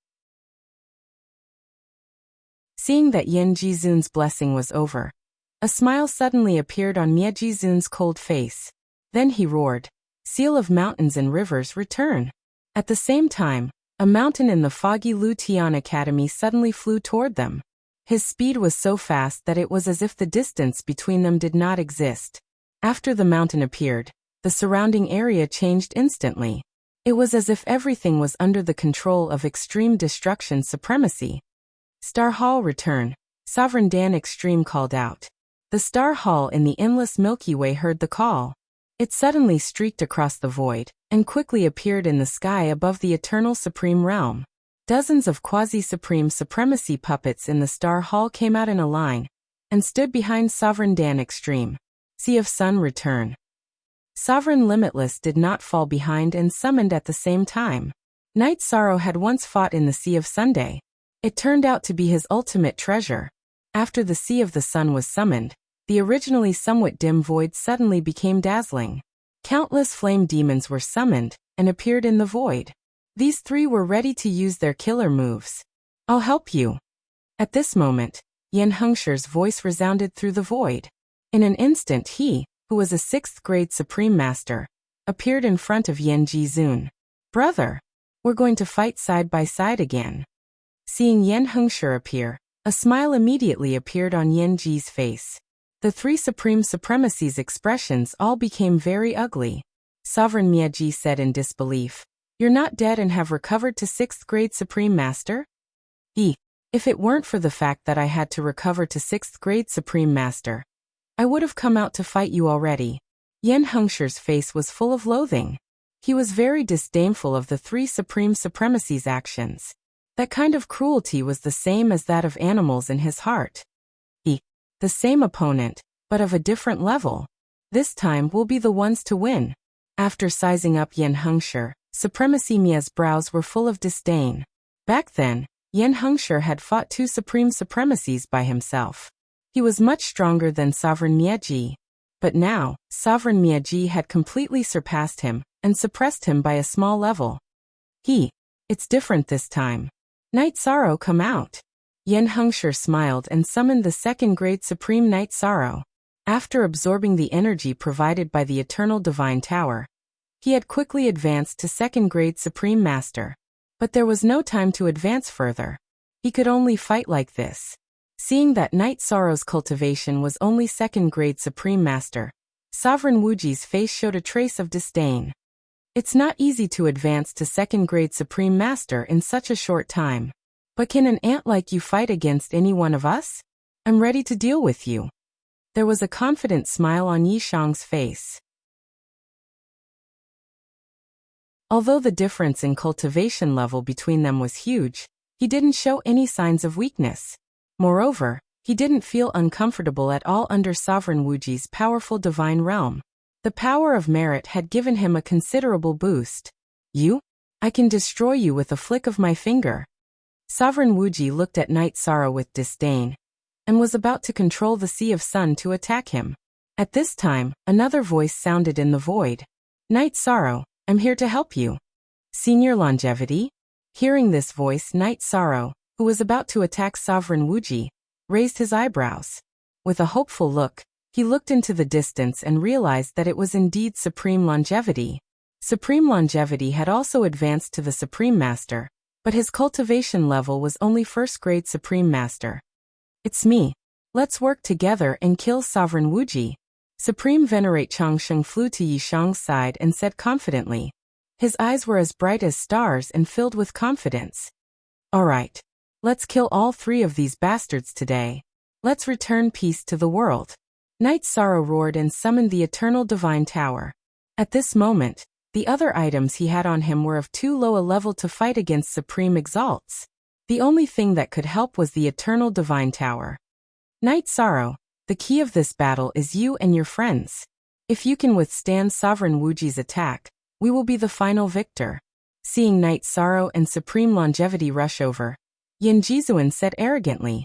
Seeing that Yen Jizuan's blessing was over, a smile suddenly appeared on Mie Jizuan's cold face. Then he roared, "Seal of mountains and rivers, return!" At the same time, a mountain in the foggy Lu Tian Academy suddenly flew toward them. His speed was so fast that it was as if the distance between them did not exist. After the mountain appeared, the surrounding area changed instantly. It was as if everything was under the control of extreme destruction supremacy. Star Hall return, Sovereign Dan Extreme called out. The Star Hall in the endless Milky Way heard the call. It suddenly streaked across the void, and quickly appeared in the sky above the eternal supreme realm. Dozens of quasi-supreme supremacy puppets in the Star Hall came out in a line, and stood behind Sovereign Dan Extreme. Sea of Sun return. Sovereign Limitless did not fall behind and summoned at the same time. Night Sorrow had once fought in the Sea of Sunday. It turned out to be his ultimate treasure. After the Sea of the Sun was summoned, the originally somewhat dim void suddenly became dazzling. Countless flame demons were summoned, and appeared in the void. These three were ready to use their killer moves. I'll help you. At this moment, Yen Hengsher's voice resounded through the void. In an instant he, who was a 6th grade Supreme Master, appeared in front of Yen Jizun. Brother, we're going to fight side by side again. Seeing Yen Hengsher appear, a smile immediately appeared on Yen Ji's face. The three Supreme Supremacy's expressions all became very ugly. Sovereign Miaji said in disbelief, "You're not dead and have recovered to 6th grade Supreme Master?" If it weren't for the fact that I had to recover to 6th grade Supreme Master, I would have come out to fight you already. Yen Hengsher's face was full of loathing. He was very disdainful of the three Supreme Supremacy's actions. That kind of cruelty was the same as that of animals in his heart. The same opponent, but of a different level. This time we'll be the ones to win. After sizing up Yen Hengsher, Supremacy Mia's brows were full of disdain. Back then, Yen Hengsher had fought two Supreme Supremacies by himself. He was much stronger than Sovereign Miaji. But now, Sovereign Miaji had completely surpassed him, and suppressed him by a small level. It's different this time. Night Sorrow, come out. Yen Hengsher smiled and summoned the 2nd grade Supreme Night Sorrow. After absorbing the energy provided by the Eternal Divine Tower, he had quickly advanced to 2nd grade Supreme Master. But there was no time to advance further. He could only fight like this. Seeing that Night Sorrow's cultivation was only 2nd grade Supreme Master, Sovereign Wuji's face showed a trace of disdain. It's not easy to advance to 2nd grade Supreme Master in such a short time. But can an ant like you fight against any one of us? I'm ready to deal with you. There was a confident smile on Yi Shang's face. Although the difference in cultivation level between them was huge, he didn't show any signs of weakness. Moreover, he didn't feel uncomfortable at all under Sovereign Wuji's powerful divine realm. The power of merit had given him a considerable boost. I can destroy you with a flick of my finger. Sovereign Wuji looked at Night Sorrow with disdain, and was about to control the Sea of Sun to attack him. At this time, another voice sounded in the void. Night Sorrow, I'm here to help you. Senior Longevity? Hearing this voice, Night Sorrow, who was about to attack Sovereign Wuji, raised his eyebrows. With a hopeful look, he looked into the distance and realized that it was indeed Supreme Longevity. Supreme Longevity had also advanced to the Supreme Master, but his cultivation level was only 1st grade Supreme Master. It's me. Let's work together and kill Sovereign Wuji. Supreme Venerate Changsheng flew to Yi Shang's side and said confidently. His eyes were as bright as stars and filled with confidence. Alright. Let's kill all three of these bastards today. Let's return peace to the world. Night Sorrow roared and summoned the Eternal Divine Tower. At this moment, the other items he had on him were of too low a level to fight against Supreme Exalts. The only thing that could help was the Eternal Divine Tower. Night Sorrow, the key of this battle is you and your friends. If you can withstand Sovereign Wuji's attack, we will be the final victor. Seeing Night Sorrow and Supreme Longevity rush over, Yen Jizuan said arrogantly.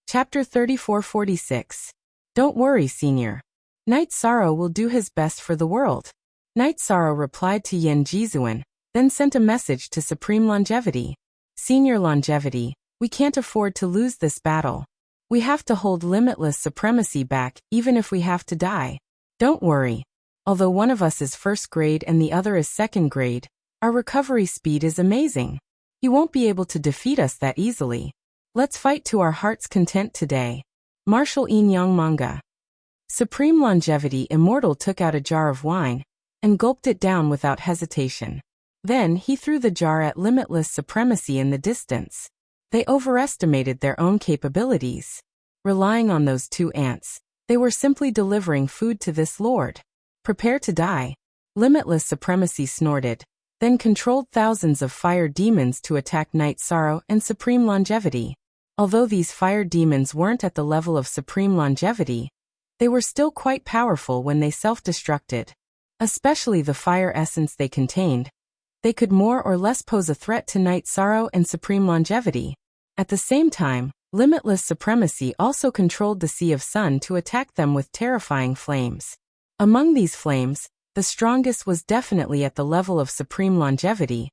Chapter 3446. Don't worry, Senior. Night Sorrow will do his best for the world. Night Sorrow replied to Yen Jizuan, then sent a message to Supreme Longevity. Senior Longevity, we can't afford to lose this battle. We have to hold Limitless Supremacy back, even if we have to die. Don't worry. Although one of us is 1st grade and the other is 2nd grade, our recovery speed is amazing. You won't be able to defeat us that easily. Let's fight to our heart's content today. Martial Yin-Yang Manga. Supreme Longevity Immortal took out a jar of wine and gulped it down without hesitation. Then he threw the jar at Limitless Supremacy in the distance. They overestimated their own capabilities. Relying on those two ants, they were simply delivering food to this lord. Prepare to die. Limitless Supremacy snorted, then controlled thousands of fire demons to attack Night Sorrow and Supreme Longevity. Although these fire demons weren't at the level of Supreme Longevity, they were still quite powerful when they self-destructed. Especially the fire essence they contained. They could more or less pose a threat to Night Sorrow and Supreme Longevity. At the same time, Limitless Supremacy also controlled the Sea of Sun to attack them with terrifying flames. Among these flames, the strongest was definitely at the level of Supreme Longevity,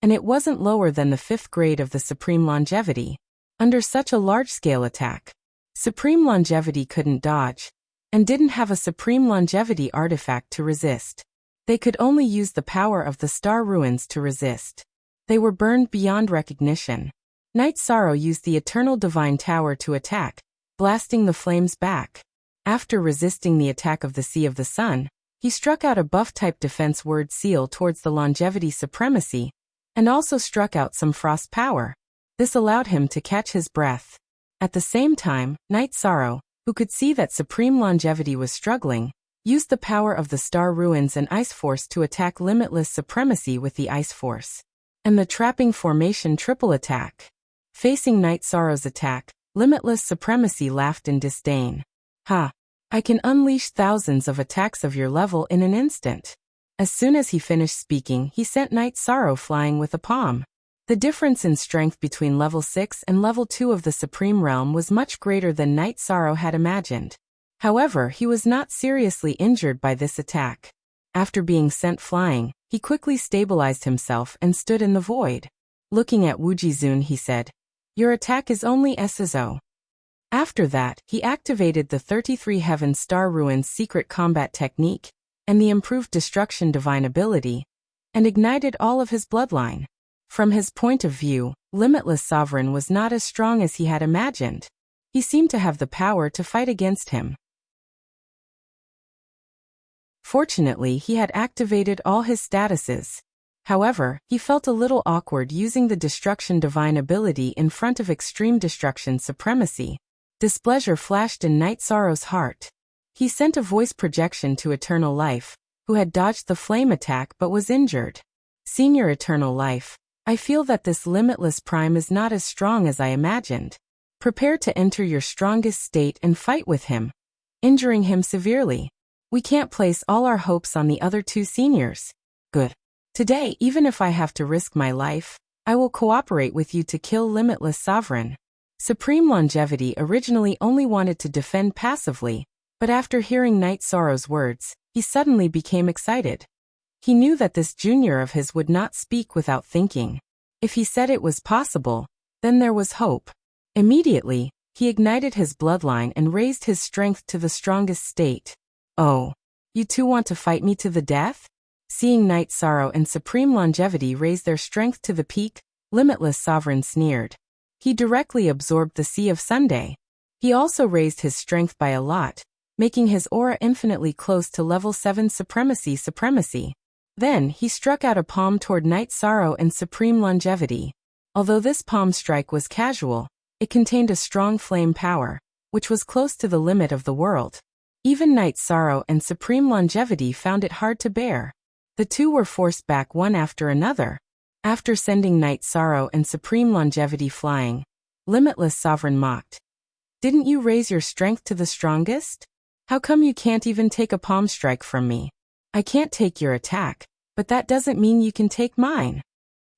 and it wasn't lower than the 5th grade of the Supreme Longevity. Under such a large-scale attack, Supreme Longevity couldn't dodge, and didn't have a Supreme Longevity artifact to resist. They could only use the power of the Star Ruins to resist. They were burned beyond recognition. Night Sorrow used the Eternal Divine Tower to attack, blasting the flames back. After resisting the attack of the Sea of the Sun, he struck out a buff-type defense word seal towards the Longevity Supremacy, and also struck out some frost power. This allowed him to catch his breath. At the same time, Night Sorrow, who could see that Supreme Longevity was struggling, used the power of the Star Ruins and Ice Force to attack Limitless Supremacy with the Ice Force. And the Trapping Formation triple attack. Facing Night Sorrow's attack, Limitless Supremacy laughed in disdain. Ha! I can unleash thousands of attacks of your level in an instant. As soon as he finished speaking, he sent Night Sorrow flying with a palm. The difference in strength between level 6 and level 2 of the Supreme Realm was much greater than Night Sorrow had imagined. However, he was not seriously injured by this attack. After being sent flying, he quickly stabilized himself and stood in the void. Looking at Wujizun, he said, "Your attack is only SSO." After that, he activated the 33 Heaven Star Ruins secret combat technique, and the improved Destruction Divine ability, and ignited all of his bloodline. From his point of view, Limitless Sovereign was not as strong as he had imagined. He seemed to have the power to fight against him. Fortunately, he had activated all his statuses. However, he felt a little awkward using the Destruction Divine ability in front of Extreme Destruction Supremacy. Displeasure flashed in Night Sorrow's heart. He sent a voice projection to Eternal Life, who had dodged the flame attack but was injured. "Senior Eternal Life, I feel that this Limitless Prime is not as strong as I imagined. Prepare to enter your strongest state and fight with him, injuring him severely. We can't place all our hopes on the other two seniors." "Good. Today, even if I have to risk my life, I will cooperate with you to kill Limitless Sovereign." Supreme Longevity originally only wanted to defend passively, but after hearing Night Sorrow's words, he suddenly became excited. He knew that this junior of his would not speak without thinking. If he said it was possible, then there was hope. Immediately, he ignited his bloodline and raised his strength to the strongest state. "Oh, you two want to fight me to the death?" Seeing Night Sorrow and Supreme Longevity raise their strength to the peak, Limitless Sovereign sneered. He directly absorbed the Sea of Sunday. He also raised his strength by a lot, making his aura infinitely close to level 7 supremacy. Then, he struck out a palm toward Night Sorrow and Supreme Longevity. Although this palm strike was casual, it contained a strong flame power, which was close to the limit of the world. Even Night Sorrow and Supreme Longevity found it hard to bear. The two were forced back one after another. After sending Night Sorrow and Supreme Longevity flying, Limitless Sovereign mocked. "Didn't you raise your strength to the strongest? How come you can't even take a palm strike from me? I can't take your attack, but that doesn't mean you can take mine."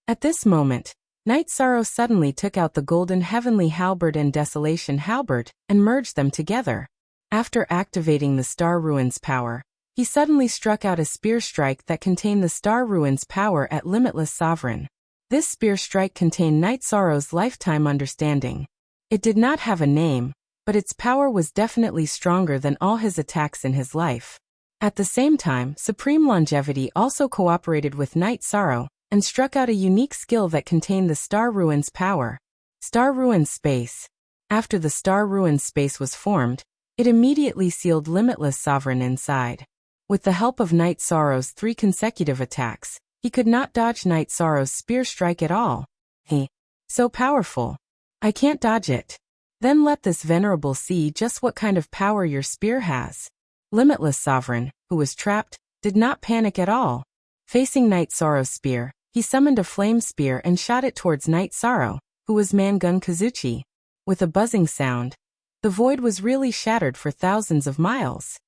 At this moment, Night Sorrow suddenly took out the Golden Heavenly Halberd and Desolation Halberd and merged them together. After activating the Star Ruins power, he suddenly struck out a spear strike that contained the Star Ruins power at Limitless Sovereign. This spear strike contained Night Sorrow's lifetime understanding. It did not have a name, but its power was definitely stronger than all his attacks in his life. At the same time, Supreme Longevity also cooperated with Night Sorrow and struck out a unique skill that contained the Star Ruins power. Star Ruins Space. After the star-ruined space was formed, it immediately sealed Limitless Sovereign inside. With the help of Night Sorrow's 3 consecutive attacks, he could not dodge Night Sorrow's spear strike at all. So powerful. I can't dodge it. Then let this venerable see just what kind of power your spear has. Limitless Sovereign, who was trapped, did not panic at all. Facing Night Sorrow's spear, he summoned a flame spear and shot it towards Night Sorrow, who was Mangun Kazuchi. With a buzzing sound, the void was really shattered for thousands of miles.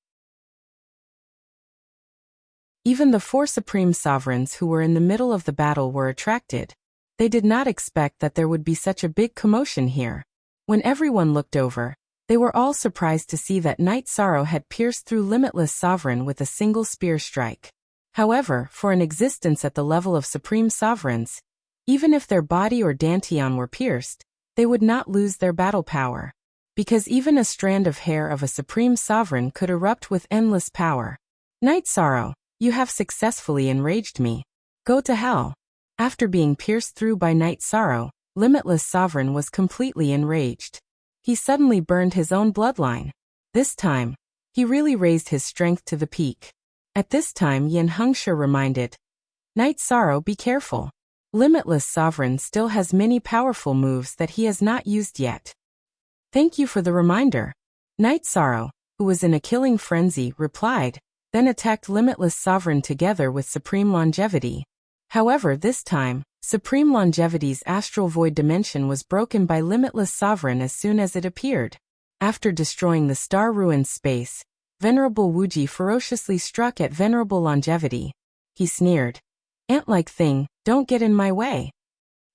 Even the 4 supreme sovereigns who were in the middle of the battle were attracted. They did not expect that there would be such a big commotion here. When everyone looked over, they were all surprised to see that Night Sorrow had pierced through Limitless Sovereign with a single spear strike. However, for an existence at the level of supreme sovereigns, even if their body or dantian were pierced, they would not lose their battle power. Because even a strand of hair of a supreme sovereign could erupt with endless power. Night Sorrow, you have successfully enraged me. Go to hell. After being pierced through by Night Sorrow, Limitless Sovereign was completely enraged. He suddenly burned his own bloodline. This time, he really raised his strength to the peak. At this time Yin Hengshi reminded, Night Sorrow, be careful. Limitless Sovereign still has many powerful moves that he has not used yet. Thank you for the reminder. Night Sorrow, who was in a killing frenzy, replied, then attacked Limitless Sovereign together with Supreme Longevity. However, this time, Supreme Longevity's astral void dimension was broken by Limitless Sovereign as soon as it appeared. After destroying the star-ruined space, Venerable Wuji ferociously struck at Venerable Longevity. He sneered, "Ant-like thing, don't get in my way."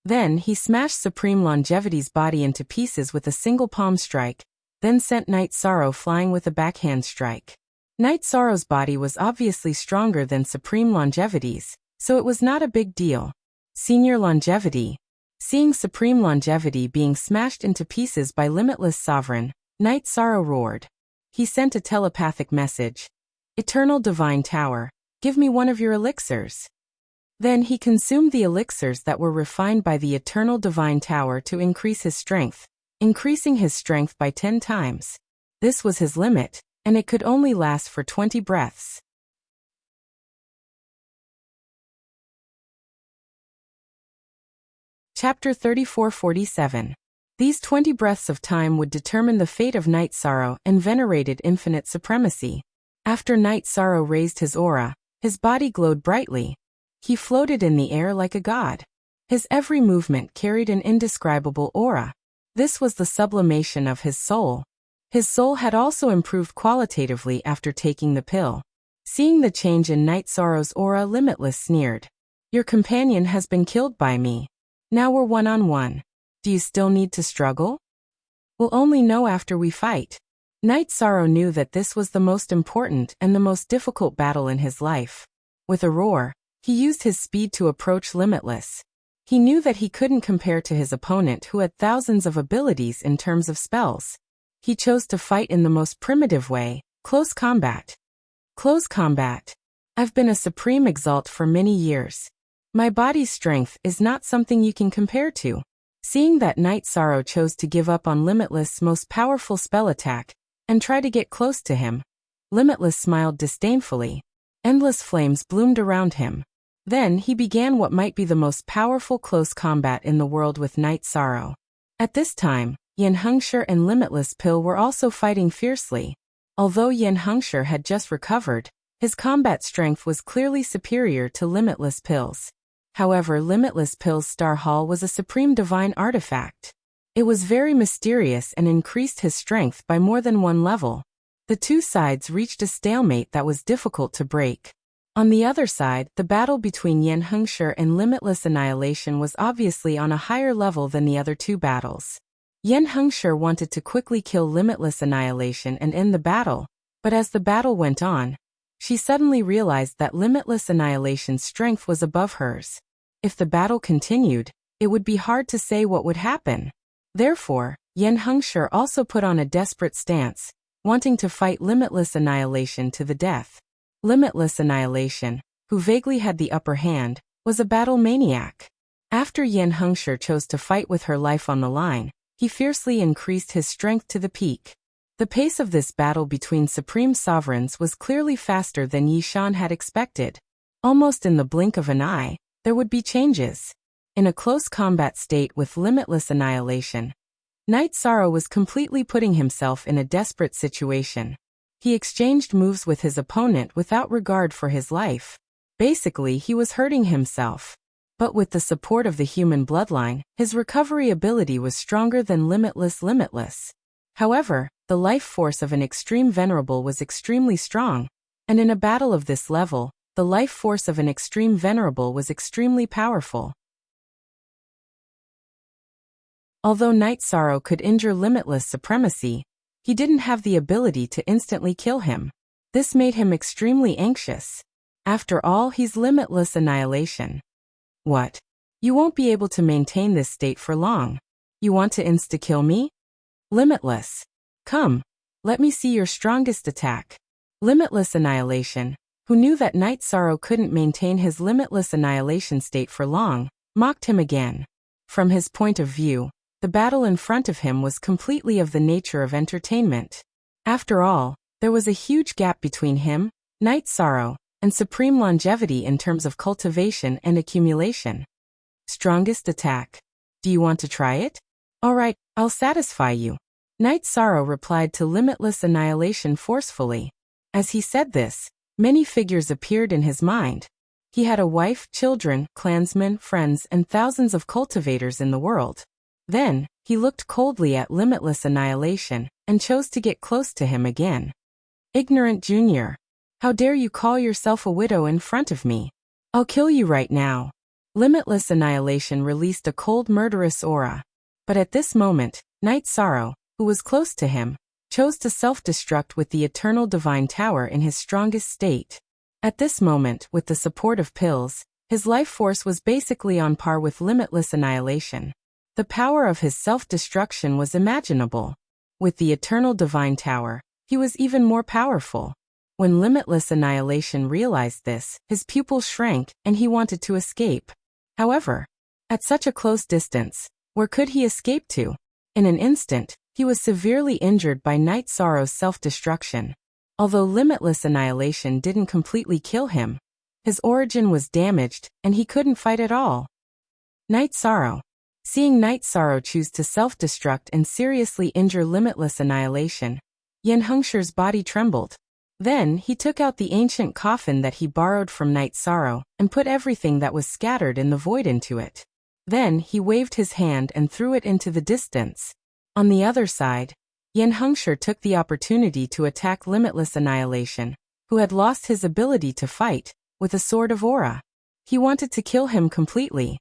Then he smashed Supreme Longevity's body into pieces with a single palm strike, then sent Night Sorrow flying with a backhand strike. Night Sorrow's body was obviously stronger than Supreme Longevity's, so it was not a big deal. Senior Longevity. Seeing Supreme Longevity being smashed into pieces by Limitless Sovereign, Night Sorrow roared. He sent a telepathic message. Eternal Divine Tower, give me one of your elixirs. Then he consumed the elixirs that were refined by the Eternal Divine Tower to increase his strength, increasing his strength by 10 times. This was his limit, and it could only last for 20 breaths. Chapter 3447. These 20 breaths of time would determine the fate of Night Sorrow and venerated infinite supremacy. After Night Sorrow raised his aura, his body glowed brightly. He floated in the air like a god. His every movement carried an indescribable aura. This was the sublimation of his soul. His soul had also improved qualitatively after taking the pill. Seeing the change in Night Sorrow's aura, Limitless sneered. Your companion has been killed by me. Now we're one-on-one. Do you still need to struggle? We'll only know after we fight. Night Sorrow knew that this was the most important and the most difficult battle in his life. With a roar, he used his speed to approach Limitless. He knew that he couldn't compare to his opponent who had thousands of abilities in terms of spells. He chose to fight in the most primitive way, close combat. Close combat. I've been a supreme exalt for many years. My body's strength is not something you can compare to. Seeing that Night Sorrow chose to give up on Limitless' most powerful spell attack, and try to get close to him, Limitless smiled disdainfully. Endless flames bloomed around him. Then he began what might be the most powerful close combat in the world with Night Sorrow. At this time, Yin Hengshi and Limitless Pill were also fighting fiercely. Although Yin Hengshi had just recovered, his combat strength was clearly superior to Limitless Pill's. However, Limitless Pill's Star Hall was a supreme divine artifact. It was very mysterious and increased his strength by more than one level. The two sides reached a stalemate that was difficult to break. On the other side, the battle between Yin Hengshi and Limitless Annihilation was obviously on a higher level than the other two battles. Yin Hengshi wanted to quickly kill Limitless Annihilation and end the battle, but as the battle went on, she suddenly realized that Limitless Annihilation's strength was above hers. If the battle continued, it would be hard to say what would happen. Therefore, Yin Hengshi also put on a desperate stance, wanting to fight Limitless Annihilation to the death. Limitless Annihilation, who vaguely had the upper hand, was a battle maniac. After Yin Hengshi chose to fight with her life on the line, He fiercely increased his strength to the peak. The pace of this battle between supreme sovereigns was clearly faster than Yi Shan had expected. Almost in the blink of an eye, there would be changes. In a close combat state with limitless annihilation, Knight Sorrow was completely putting himself in a desperate situation. He exchanged moves with his opponent without regard for his life. Basically, he was hurting himself. But with the support of the human bloodline, his recovery ability was stronger than Limitless. However, the life force of an extreme venerable was extremely strong, and in a battle of this level, the life force of an extreme venerable was extremely powerful. Although Knight Sorrow could injure Limitless Supremacy, he didn't have the ability to instantly kill him. This made him extremely anxious. After all, he's Limitless Annihilation. What? You won't be able to maintain this state for long. You want to insta-kill me? Limitless. Come. Let me see your strongest attack. Limitless Annihilation, who knew that Knight Sorrow couldn't maintain his Limitless Annihilation state for long, mocked him again. From his point of view, the battle in front of him was completely of the nature of entertainment. After all, there was a huge gap between him, Knight Sorrow, and supreme longevity in terms of cultivation and accumulation. Strongest attack. Do you want to try it? Alright, I'll satisfy you. Knight Sorrow replied to Limitless Annihilation forcefully. As he said this, many figures appeared in his mind. He had a wife, children, clansmen, friends, and thousands of cultivators in the world. Then, he looked coldly at Limitless Annihilation, and chose to get close to him again. Ignorant Junior. How dare you call yourself a widow in front of me? I'll kill you right now. Limitless Annihilation released a cold murderous aura. But at this moment, Knight Sorrow, who was close to him, chose to self-destruct with the Eternal Divine Tower in his strongest state. At this moment, with the support of pills, his life force was basically on par with Limitless Annihilation. The power of his self-destruction was imaginable. With the Eternal Divine Tower, he was even more powerful. When Limitless Annihilation realized this, his pupils shrank, and he wanted to escape. However, at such a close distance, where could he escape to? In an instant, he was severely injured by Knight Sorrow's self-destruction. Although Limitless Annihilation didn't completely kill him, his origin was damaged, and he couldn't fight at all. Knight Sorrow. Seeing Knight Sorrow choose to self-destruct and seriously injure Limitless Annihilation, Yin Hengsher's body trembled. Then, he took out the ancient coffin that he borrowed from Knight Sorrow, and put everything that was scattered in the void into it. Then, he waved his hand and threw it into the distance. On the other side, Yin Hengsher took the opportunity to attack Limitless Annihilation, who had lost his ability to fight, with a sword of aura. He wanted to kill him completely.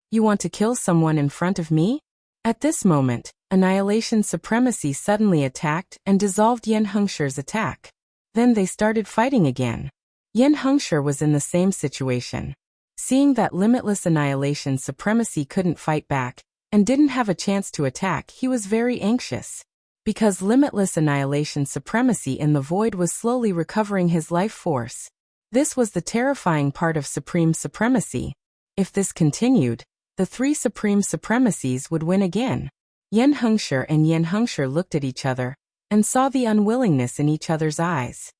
You want to kill someone in front of me? At this moment, Annihilation Supremacy suddenly attacked and dissolved Yin Hengsher's attack. Then they started fighting again. Yin Hengsher was in the same situation. Seeing that Limitless Annihilation Supremacy couldn't fight back, and didn't have a chance to attack, he was very anxious. Because Limitless Annihilation Supremacy in the void was slowly recovering his life force. This was the terrifying part of Supreme Supremacy. If this continued, the three Supreme Supremacies would win again. Yin Hengsher and Yin Hengsher looked at each other, and saw the unwillingness in each other's eyes.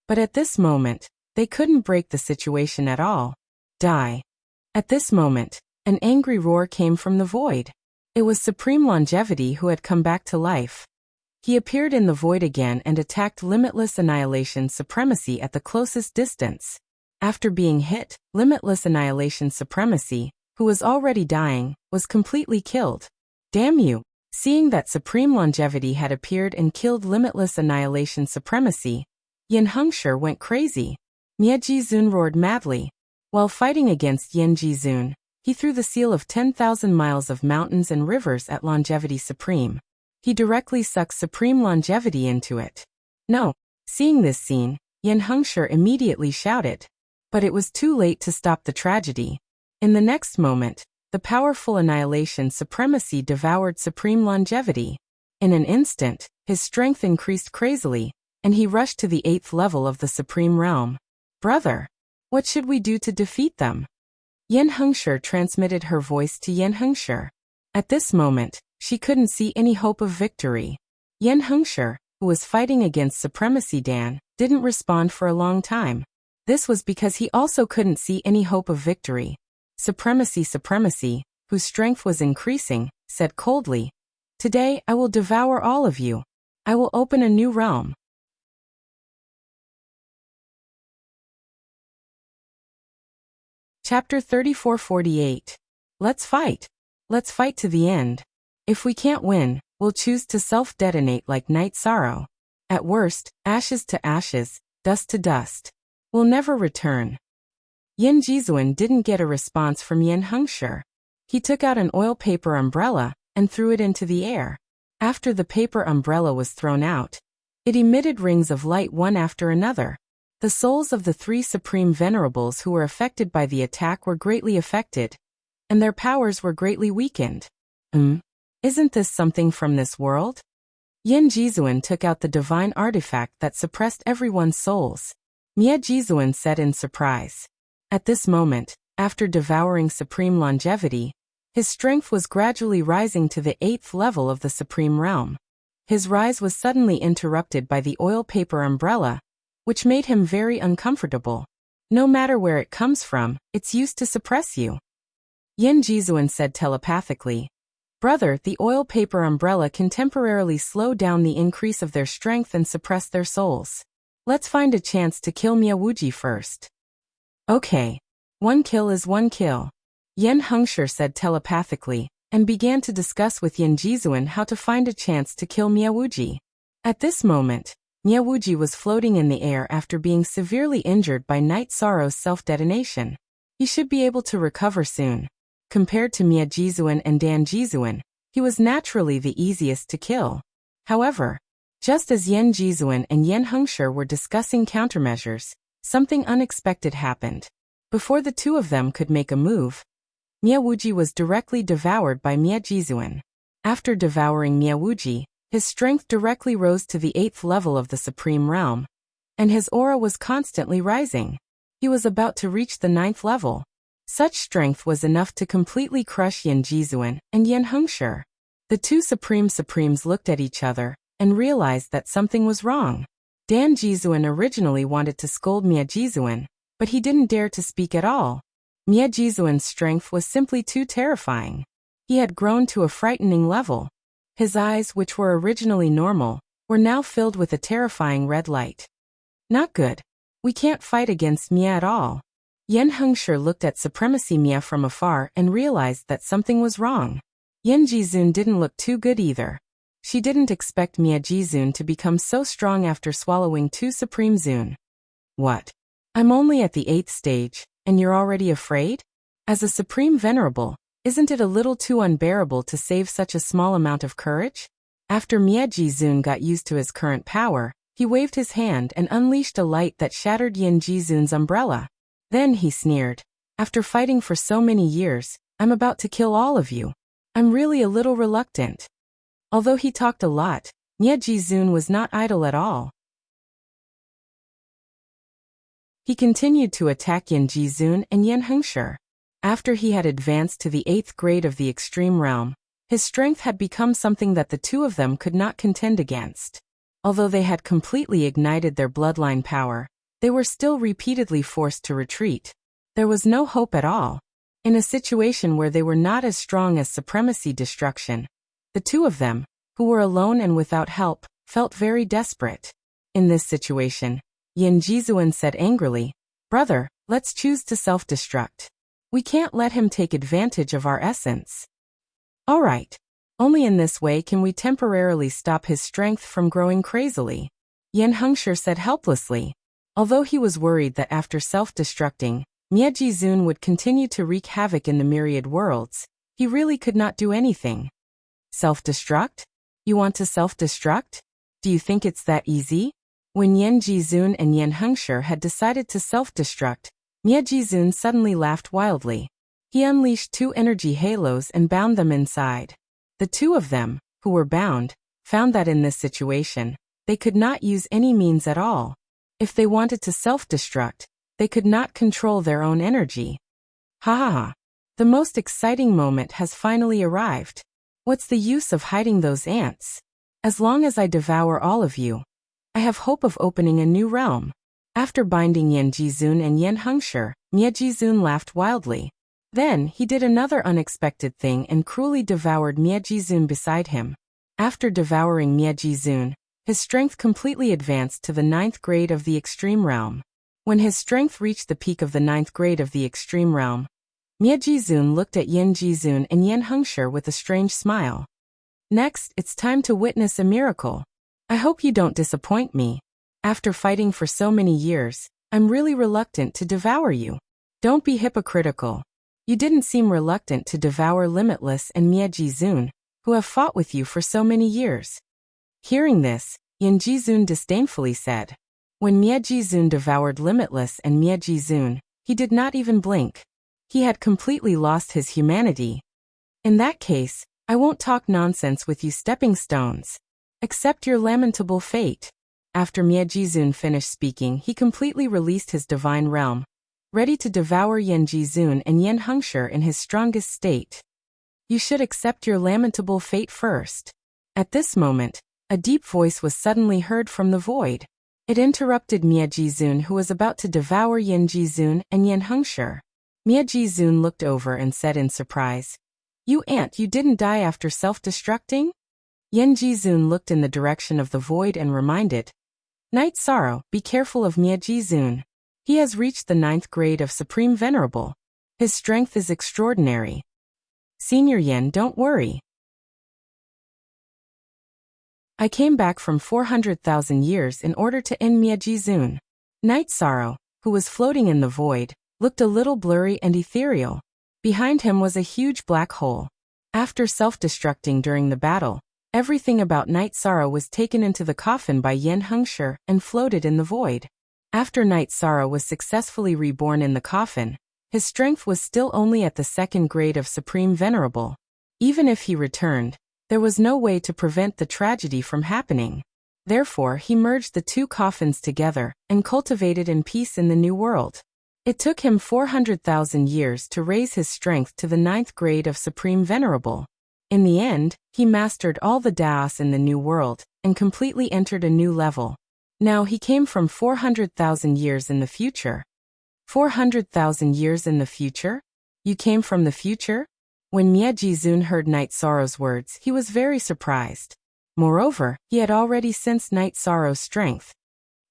But at this moment, they couldn't break the situation at all. Die. At this moment, an angry roar came from the void. It was Supreme Longevity who had come back to life. He appeared in the void again and attacked Limitless Annihilation Supremacy at the closest distance. After being hit, Limitless Annihilation Supremacy, who was already dying, was completely killed. Damn you! Seeing that Supreme Longevity had appeared and killed Limitless Annihilation Supremacy, Yin Hengsher went crazy. Mie Jizun roared madly. While fighting against Yin Jizun, he threw the seal of 10,000 miles of mountains and rivers at Longevity Supreme. He directly sucked Supreme Longevity into it. No! Seeing this scene, Yin Hengsher immediately shouted. But it was too late to stop the tragedy. In the next moment, the powerful Annihilation Supremacy devoured Supreme Longevity. In an instant, his strength increased crazily, and he rushed to the 8th level of the Supreme Realm. Brother! What should we do to defeat them? Yin Hengshi transmitted her voice to Yin Hengshi. At this moment, she couldn't see any hope of victory. Yin Hengshi, who was fighting against Supremacy Dan, didn't respond for a long time. This was because he also couldn't see any hope of victory. Supremacy, whose strength was increasing, said coldly, "Today I will devour all of you. I will open a new realm." Chapter 3448. Let's fight. Let's fight to the end. If we can't win, we'll choose to self-detonate like Night Sorrow. At worst, ashes to ashes, dust to dust. We'll never return. Yin Jizuan didn't get a response from Yin Hengshi. He took out an oil paper umbrella and threw it into the air. After the paper umbrella was thrown out, it emitted rings of light one after another. The souls of the 3 supreme venerables who were affected by the attack were greatly affected, and their powers were greatly weakened. Isn't this something from this world? Yin Jizuan took out the divine artifact that suppressed everyone's souls. Mia Jizuan said in surprise. At this moment, after devouring supreme longevity, his strength was gradually rising to the 8th level of the supreme realm. His rise was suddenly interrupted by the oil paper umbrella, which made him very uncomfortable. No matter where it comes from, it's used to suppress you. Yin Jizuan said telepathically, "Brother, the oil paper umbrella can temporarily slow down the increase of their strength and suppress their souls. Let's find a chance to kill Miawuji first." "Okay. 1 kill is 1 kill." Yin Hengshi said telepathically, and began to discuss with Yin Jizuan how to find a chance to kill Miawuji. At this moment, Miawuji was floating in the air after being severely injured by Night Sorrow's self-detonation. He should be able to recover soon. Compared to Mia Jizuan and Dan Jizuan, he was naturally the easiest to kill. However, just as Yin Jizuan and Yin Hengshi were discussing countermeasures, something unexpected happened. Before the 2 of them could make a move, Miawuji was directly devoured by Mia Jizuan. After devouring Miawuji, his strength directly rose to the 8th level of the supreme realm, and his aura was constantly rising. He was about to reach the 9th level. Such strength was enough to completely crush Yin Jizuan and Yin Hengshi. The 2 supremes looked at each other and realized that something was wrong. Dan Jizuan originally wanted to scold Mia Jizuan, but he didn't dare to speak at all. Mia Jizuan's strength was simply too terrifying. He had grown to a frightening level. His eyes, which were originally normal, were now filled with a terrifying red light. Not good. We can't fight against Mia at all. Yin Hengshi looked at Supremacy Mia from afar and realized that something was wrong. Yin Jizuan didn't look too good either. She didn't expect Mia Jizuan to become so strong after swallowing 2 Supreme Zun. What? I'm only at the 8th stage, and you're already afraid? As a Supreme Venerable, isn't it a little too unbearable to save such a small amount of courage? After Mia Jizuan got used to his current power, he waved his hand and unleashed a light that shattered Yin Jizuan's umbrella. Then he sneered, "After fighting for so many years, I'm about to kill all of you. I'm really a little reluctant." Although he talked a lot, Mia Jizuan was not idle at all. He continued to attack Yin Jizuan and Yin Hengshi. After he had advanced to the 8th grade of the extreme realm, his strength had become something that the 2 of them could not contend against. Although they had completely ignited their bloodline power, they were still repeatedly forced to retreat. There was no hope at all. In a situation where they were not as strong as Supremacy Destruction, the 2 of them, who were alone and without help, felt very desperate. In this situation, Yin Jizuan said angrily, "Brother, let's choose to self-destruct. We can't let him take advantage of our essence." "All right. Only in this way can we temporarily stop his strength from growing crazily," Yin Hengshi said helplessly. Although he was worried that after self-destructing, Mia Jizuan would continue to wreak havoc in the myriad worlds, he really could not do anything. Self-destruct? You want to self-destruct? Do you think it's that easy? When Yin Jizuan and Yin Hengshi had decided to self-destruct, Mia Jizuan suddenly laughed wildly. He unleashed 2 energy halos and bound them inside. The 2 of them, who were bound, found that in this situation, they could not use any means at all. If they wanted to self-destruct, they could not control their own energy. Ha ha ha. The most exciting moment has finally arrived. What's the use of hiding those ants? As long as I devour all of you, I have hope of opening a new realm. After binding Yan Jizun and Yan Hengshi, Mie Jizun laughed wildly. Then, he did another unexpected thing and cruelly devoured Mie Jizun beside him. After devouring Mie Jizun, his strength completely advanced to the 9th grade of the extreme realm. When his strength reached the peak of the 9th grade of the extreme realm, Mie Jizun looked at Yan Jizun and Yan Hengshi with a strange smile. Next, it's time to witness a miracle. I hope you don't disappoint me. After fighting for so many years, I'm really reluctant to devour you. Don't be hypocritical. You didn't seem reluctant to devour Limitless and Mie Jizun, who have fought with you for so many years. Hearing this, Yan Jizun disdainfully said. When Mie Jizun devoured Limitless and Mie Jizun, he did not even blink. He had completely lost his humanity. In that case, I won't talk nonsense with you stepping stones. Accept your lamentable fate. After Mie Jizun finished speaking, he completely released his divine realm, ready to devour Yan Jizun and Yan Hengshi in his strongest state. You should accept your lamentable fate first. At this moment, a deep voice was suddenly heard from the void. It interrupted Mie Jizun, who was about to devour Yan Jizun and Yan Hengshi. Mie Jizun looked over and said in surprise, You ant, you didn't die after self-destructing? Yan Jizun looked in the direction of the void and reminded, Night Sorrow, be careful of Mie Jizun. He has reached the 9th grade of Supreme Venerable. His strength is extraordinary. Senior Yan, don't worry. I came back from 400,000 years in order to end Mie Jizun. Night Sorrow, who was floating in the void, looked a little blurry and ethereal. Behind him was a huge black hole. After self-destructing during the battle, everything about Night Sorrow was taken into the coffin by Yan Hengshi and floated in the void. After Night Sorrow was successfully reborn in the coffin, his strength was still only at the 2nd grade of Supreme Venerable. Even if he returned, there was no way to prevent the tragedy from happening. Therefore, he merged the two coffins together and cultivated in peace in the new world. It took him 400,000 years to raise his strength to the 9th grade of Supreme Venerable. In the end, he mastered all the Daos in the new world and completely entered a new level. Now he came from 400,000 years in the future. 400,000 years in the future? You came from the future? When Mie Jizun heard Night Sorrow's words, he was very surprised. Moreover, he had already sensed Night Sorrow's strength.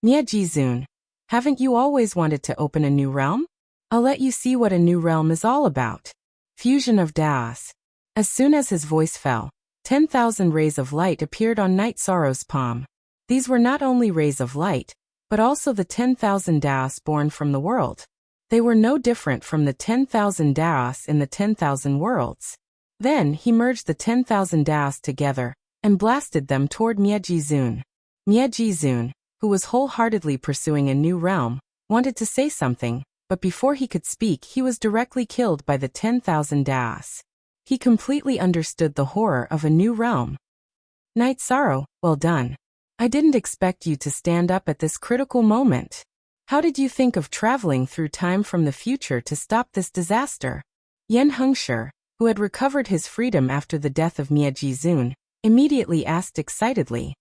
Mie Jizun, haven't you always wanted to open a new realm? I'll let you see what a new realm is all about. Fusion of Daos. As soon as his voice fell, 10,000 rays of light appeared on Night Sorrow's palm. These were not only rays of light, but also the 10,000 Daos born from the world. They were no different from the 10,000 Daos in the 10,000 worlds. Then he merged the 10,000 Daos together and blasted them toward Mie Jizun. Mie Jizun, who was wholeheartedly pursuing a new realm, wanted to say something, but before he could speak he was directly killed by the 10,000 Daos. He completely understood the horror of a new realm. Night Sorrow, well done. I didn't expect you to stand up at this critical moment. How did you think of traveling through time from the future to stop this disaster? Yan Hengshi, who had recovered his freedom after the death of Mie Jizun, immediately asked excitedly.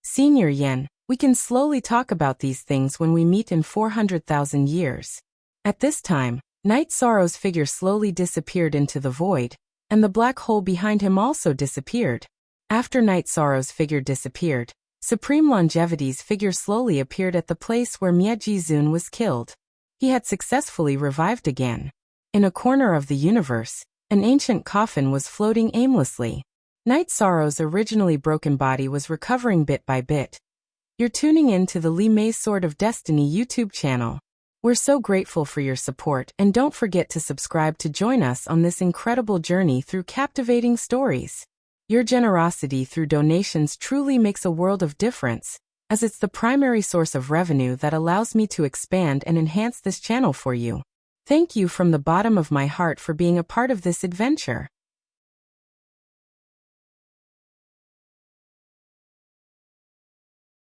Senior Yan, we can slowly talk about these things when we meet in 400,000 years. At this time, Night Sorrow's figure slowly disappeared into the void, and the black hole behind him also disappeared. After Night Sorrow's figure disappeared, Supreme Longevity's figure slowly appeared at the place where Mie Jizun was killed. He had successfully revived again. In a corner of the universe, an ancient coffin was floating aimlessly. Night Sorrow's originally broken body was recovering bit by bit. You're tuning in to the Li Mei Sword of Destiny YouTube channel. We're so grateful for your support, and don't forget to subscribe to join us on this incredible journey through captivating stories. Your generosity through donations truly makes a world of difference, as it's the primary source of revenue that allows me to expand and enhance this channel for you. Thank you from the bottom of my heart for being a part of this adventure.